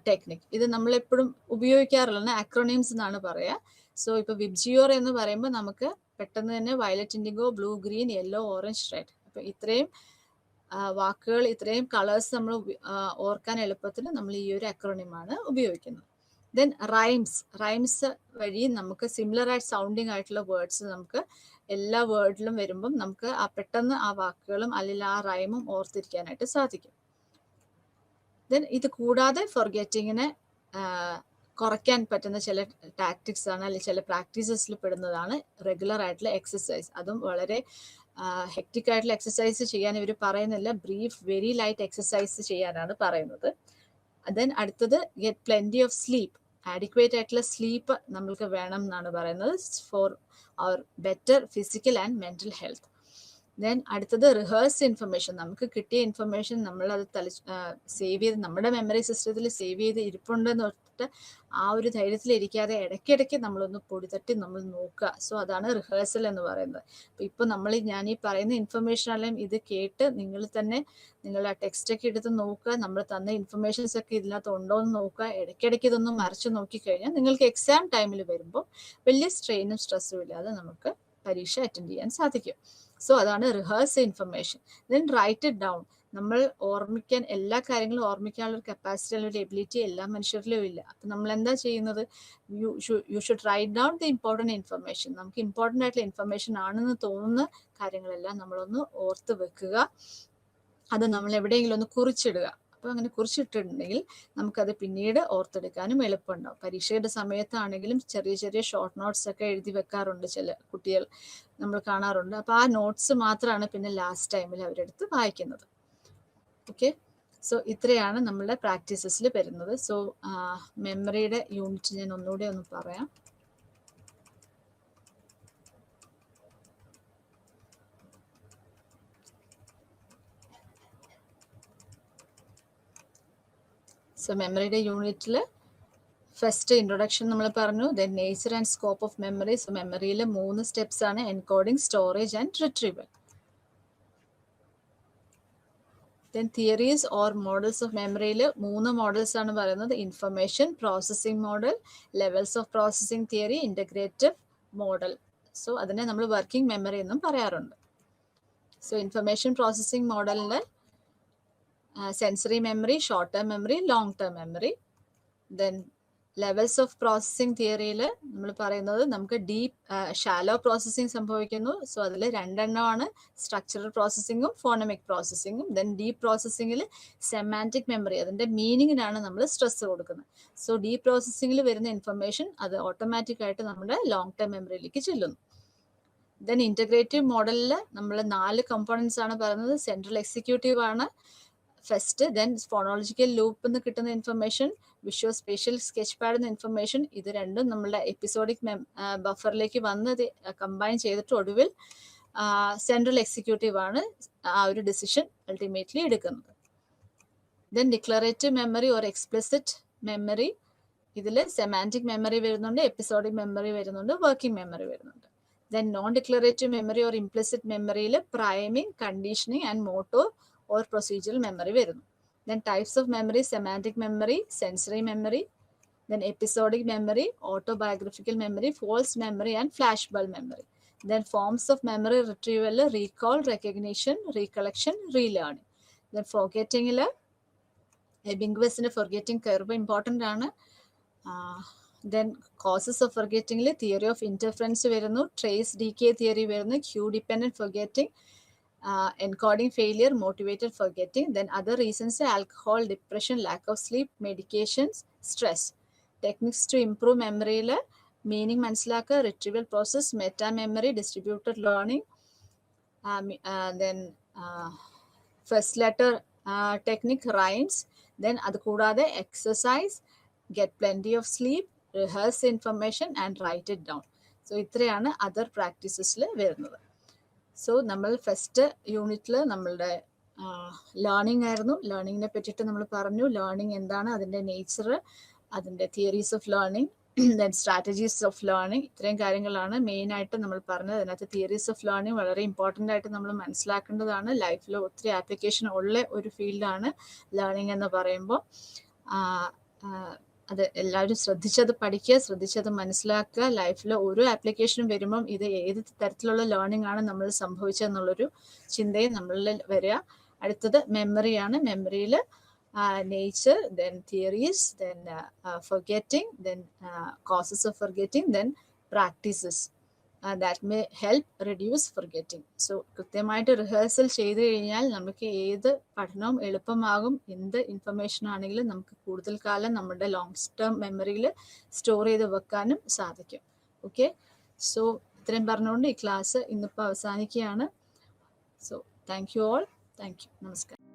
ടെക്നിക്. ഇത് നമ്മൾ എപ്പോഴും ഉപയോഗിക്കാറുള്ള അക്രോണിംസ് എന്നാണ് പറയുക. സോ ഇപ്പൊ വിബ്ജിയോർ എന്ന് പറയുമ്പോൾ നമുക്ക് പെട്ടെന്ന് തന്നെ violet, IndiGo, blue, green, yellow, orange, red, അപ്പൊ ഇത്രയും വാക്കുകൾ, ഇത്രയും കളേഴ്സ് നമ്മൾ ഓർക്കാൻ എളുപ്പത്തിൽ നമ്മൾ ഈ ഒരു അക്രോണിമാണ് ഉപയോഗിക്കുന്നത്. ദെൻ റൈംസ് വഴി നമുക്ക് സിമിലർ ആയിട്ട് സൗണ്ടിങ് ആയിട്ടുള്ള വേർഡ്സ് നമുക്ക് എല്ലാ വേർഡിലും വരുമ്പം നമുക്ക് പെട്ടെന്ന് ആ വാക്കുകളും അല്ലെങ്കിൽ ആ റൈമും ഓർത്തിരിക്കാനായിട്ട് സാധിക്കും. ദെൻ ഇത് കൂടാതെ ഫൊർഗെറ്റിങ്ങിനെ കുറയ്ക്കാൻ പറ്റുന്ന ചില ടാക്ടിക്സ് ആണ്, അല്ലെങ്കിൽ ചില പ്രാക്ടീസസിൽ പെടുന്നതാണ് റെഗുലർ ആയിട്ടുള്ള എക്സസൈസ്. അതും വളരെ ഹെക്റ്റിക് ആയിട്ടുള്ള എക്സസൈസ് ചെയ്യാൻ ഇവർ പറയുന്നില്ല, ബ്രീഫ് വെരി ലൈറ്റ് എക്സസൈസ് ചെയ്യാനാണ് പറയുന്നത്. ദെൻ അടുത്തത് get plenty of sleep. Adequate ആയിട്ടുള്ള സ്ലീപ്പ് നമ്മൾക്ക് വേണം എന്നാണ് പറയുന്നത് for our better physical and mental health. Then അടുത്തത് റിഹേഴ്സ് ഇൻഫർമേഷൻ. നമുക്ക് കിട്ടിയ ഇൻഫർമേഷൻ നമ്മളത് സേവ് ചെയ്ത് നമ്മുടെ മെമ്മറി സിസ്റ്റത്തിൽ സേവ് ചെയ്ത് ഇരിപ്പുണ്ടെന്ന് ഓർത്തിട്ട് ആ ഒരു ധൈര്യത്തിൽ ഇരിക്കാതെ ഇടയ്ക്കിടയ്ക്ക് നമ്മളൊന്ന് പൊടിതട്ടി നമ്മൾ നോക്കുക. സോ അതാണ് റിഹേഴ്സൽ എന്ന് പറയുന്നത്. അപ്പോൾ ഇപ്പോൾ ഞാൻ ഈ പറയുന്ന ഇൻഫർമേഷൻ അല്ലെങ്കിൽ ഇത് കേട്ട് നിങ്ങൾ തന്നെ നിങ്ങളുടെ ടെക്സ്റ്റൊക്കെ എടുത്ത് നോക്കുക, നമ്മൾ തന്ന ഇൻഫർമേഷൻസ് ഒക്കെ ഇതിനകത്ത് ഉണ്ടോ എന്ന് നോക്കുക. ഇടയ്ക്കിടയ്ക്ക് ഇതൊന്ന് മറിച്ച് നോക്കിക്കഴിഞ്ഞാൽ നിങ്ങൾക്ക് എക്സാം ടൈമിൽ വരുമ്പോൾ വലിയ സ്ട്രെയിനും സ്ട്രെസ്സും ഇല്ലാതെ നമുക്ക് പരീക്ഷ അറ്റൻഡ് ചെയ്യാൻ സാധിക്കും. സോ അതാണ് rehearse information. Then write it down. നമ്മൾ ഓർമ്മിക്കാൻ, എല്ലാ കാര്യങ്ങളും ഓർമ്മിക്കാനുള്ള ഒരു കപ്പാസിറ്റി അല്ലെങ്കിൽ ഒരു എബിലിറ്റി എല്ലാ മനുഷ്യരിലും ഇല്ല. അപ്പം നമ്മൾ എന്താ ചെയ്യുന്നത്? You should write down the important information. നമുക്ക് ഇമ്പോർട്ടൻ്റ് ആയിട്ടുള്ള ഇൻഫർമേഷൻ ആണെന്ന് തോന്നുന്ന കാര്യങ്ങളെല്ലാം നമ്മളൊന്ന് ഓർത്ത് വെക്കുക. അത് നമ്മൾ എവിടെയെങ്കിലും ഒന്ന് കുറിച്ചിടുക. അപ്പോൾ അങ്ങനെ കുറിച്ചിട്ടുണ്ടെങ്കിൽ നമുക്കത് പിന്നീട് ഓർത്തെടുക്കാനും എളുപ്പമുണ്ടാവും. പരീക്ഷയുടെ സമയത്താണെങ്കിലും ചെറിയ ചെറിയ ഷോർട്ട് നോട്ട്സ് ഒക്കെ എഴുതി വെക്കാറുണ്ട് ചില കുട്ടികൾ, നമ്മൾ കാണാറുണ്ട്. അപ്പോൾ ആ നോട്ട്സ് മാത്രമാണ് പിന്നെ ലാസ്റ്റ് ടൈമിൽ അവരെടുത്ത് വായിക്കുന്നത്. ഓക്കെ, സോ ഇത്രയാണ് നമ്മളുടെ പ്രാക്ടീസസിൽ വരുന്നത്. സോ മെമ്മറിയുടെ യൂണിറ്റ് ഞാൻ ഒന്നുകൂടെ ഒന്ന് പറയാം. സോ മെമ്മറിയുടെ യൂണിറ്റിൽ ഫസ്റ്റ് ഇൻട്രൊഡക്ഷൻ നമ്മൾ പറഞ്ഞു, then nature and scope of memory. So മെമ്മറിയിൽ 3 സ്റ്റെപ്സ് ആണ്: encoding, storage and retrieval. Then theories or models of മെമ്മറിയിൽ 3 മോഡൽസ് ആണ് പറയുന്നത്: information processing model, levels of processing theory, integrative model. So അതിനെ നമ്മൾ വർക്കിംഗ് മെമ്മറി എന്നും പറയാറുണ്ട്. സോ ഇൻഫർമേഷൻ പ്രോസസ്സിംഗ് മോഡലിൽ sensory memory, short term memory, long term memory. Then levels of processing തിയറിയിൽ നമ്മൾ പറയുന്നത് നമുക്ക് ഷാലോ പ്രോസസ്സിംഗ് സംഭവിക്കുന്നു. സോ അതിൽ 2 എണ്ണമാണ്: സ്ട്രക്ചറൽ പ്രോസസ്സിങ്ങും ഫോണമിക് പ്രോസസ്സിങ്ങും. ദെൻ ഡീപ് പ്രോസസ്സിങ്ങിൽ സെമാൻറ്റിക് മെമ്മറി, അതിൻ്റെ മീനിങ്ങിനാണ് നമ്മൾ സ്ട്രെസ് കൊടുക്കുന്നത്. സോ ഡീപ് പ്രോസസ്സിങ്ങിൽ വരുന്ന ഇൻഫർമേഷൻ അത് ഓട്ടോമാറ്റിക് ആയിട്ട് നമ്മുടെ ലോങ് ടേം മെമ്മറിയിലേക്ക് ചെല്ലുന്നു. ദെൻ ഇൻ്റഗ്രേറ്റീവ് മോഡലിൽ നമ്മൾ 4 കമ്പോണൻസ് ആണ് പറയുന്നത്. സെൻട്രൽ എക്സിക്യൂട്ടീവ് ആണ് ഫസ്റ്റ്, ദെൻ ഫോണോളജിക്കൽ ലൂപ്പ് എന്ന് കിട്ടുന്ന information, visual spatial sketch pad എന്ന ഇൻഫർമേഷൻ. ഇത് രണ്ടും നമ്മളുടെ എപ്പിസോഡിക് ബഫറിലേക്ക് വന്ന് കമ്പൈൻ ചെയ്തിട്ട് ഒടുവിൽ സെൻട്രൽ എക്സിക്യൂട്ടീവ് ആണ് ആ ഒരു ഡിസിഷൻ അൾട്ടിമേറ്റ്ലി എടുക്കുന്നത്. Then declarative memory or explicit memory. ഇതിൽ സെമാൻറ്റിക് മെമ്മറി വരുന്നുണ്ട്, എപ്പിസോഡിക് മെമ്മറി വരുന്നുണ്ട്, വർക്കിംഗ് മെമ്മറി വരുന്നുണ്ട്. Then non declarative memory or implicit മെമ്മറിയിൽ priming, conditioning and motor or procedural memory വരുന്നു. Then types of memory: semantic memory, sensory memory, then episodic memory, autobiographical memory, false memory and flashbulb memory. Then forms of memory retrieval: recall, recognition, recollection, relearning. Then forgetting എബിംഗ്വസിന്റെ forgetting curve important ആണ്. Then causes of forgetting theory of interference വരുന്നു, trace decay theory വരുന്നു, cue dependent forgetting, encoding failure, motivated forgetting. Then other reasons: alcohol, depression, lack of sleep, medications, stress. Techniques to improve memory: meaning മനസ്സിലാക്കുക, retrieval process, meta memory, distributed learning. Then first letter technique, rhymes. Then അത് കൂടാതെ exercise, get plenty of sleep, rehearse information and write it down. So ഇത്രയാണ് other പ്രാക്ടീസസിൽ വരുന്നത്. So നമ്മൾ first യൂണിറ്റിൽ നമ്മളുടെ learning ആയിരുന്നു. ലേണിങ്ങിനെ പറ്റിയിട്ട് നമ്മൾ പറഞ്ഞു. ലേണിംഗ് എന്താണ്, അതിൻ്റെ നേച്ചർ, അതിൻ്റെ theories of learning, then strategies of learning, ഇത്രയും കാര്യങ്ങളാണ് മെയിനായിട്ട് നമ്മൾ പറഞ്ഞത്. അതിനകത്ത് തിയറീസ് ഓഫ് ലേണിംഗ് വളരെ ഇമ്പോർട്ടൻ്റ് ആയിട്ട് നമ്മൾ മനസ്സിലാക്കേണ്ടതാണ്. ലൈഫിൽ ഒത്തിരി ആപ്ലിക്കേഷൻ ഉള്ള ഒരു ഫീൽഡാണ് ലേണിംഗ് എന്ന് പറയുമ്പോൾ. അത് എല്ലാവരും ശ്രദ്ധിച്ചത് പഠിക്കുക, ശ്രദ്ധിച്ചത് മനസ്സിലാക്കുക. ലൈഫിൽ ഓരോ ആപ്ലിക്കേഷനും വരുമ്പം ഇത് ഏത് തരത്തിലുള്ള ലേണിംഗ് ആണ് നമ്മൾ സംഭവിച്ചതെന്നുള്ളൊരു ചിന്തയും നമ്മളിൽ വരിക. അടുത്തത് മെമ്മറിയാണ്. മെമ്മറിയിൽ nature, then theories, then forgetting, then causes of forgetting, then practices that may help reduce forgetting. So കൃത്യമായിട്ട് റിഹേഴ്സൽ ചെയ്ത് കഴിഞ്ഞാൽ നമുക്ക് ഏത് പഠനവും എളുപ്പമാകും. എന്ത് ഇൻഫർമേഷൻ ആണെങ്കിലും നമുക്ക് കൂടുതൽ കാലം നമ്മുടെ ലോങ് ടേം മെമ്മറിയിൽ സ്റ്റോർ ചെയ്ത് വെക്കാനും സാധിക്കും. ഓക്കെ, സോ ഇത്രയും പറഞ്ഞുകൊണ്ട് ഈ ക്ലാസ് ഇന്നിപ്പോൾ അവസാനിക്കുകയാണ്. So thank you all. Thank you. നമസ്കാരം.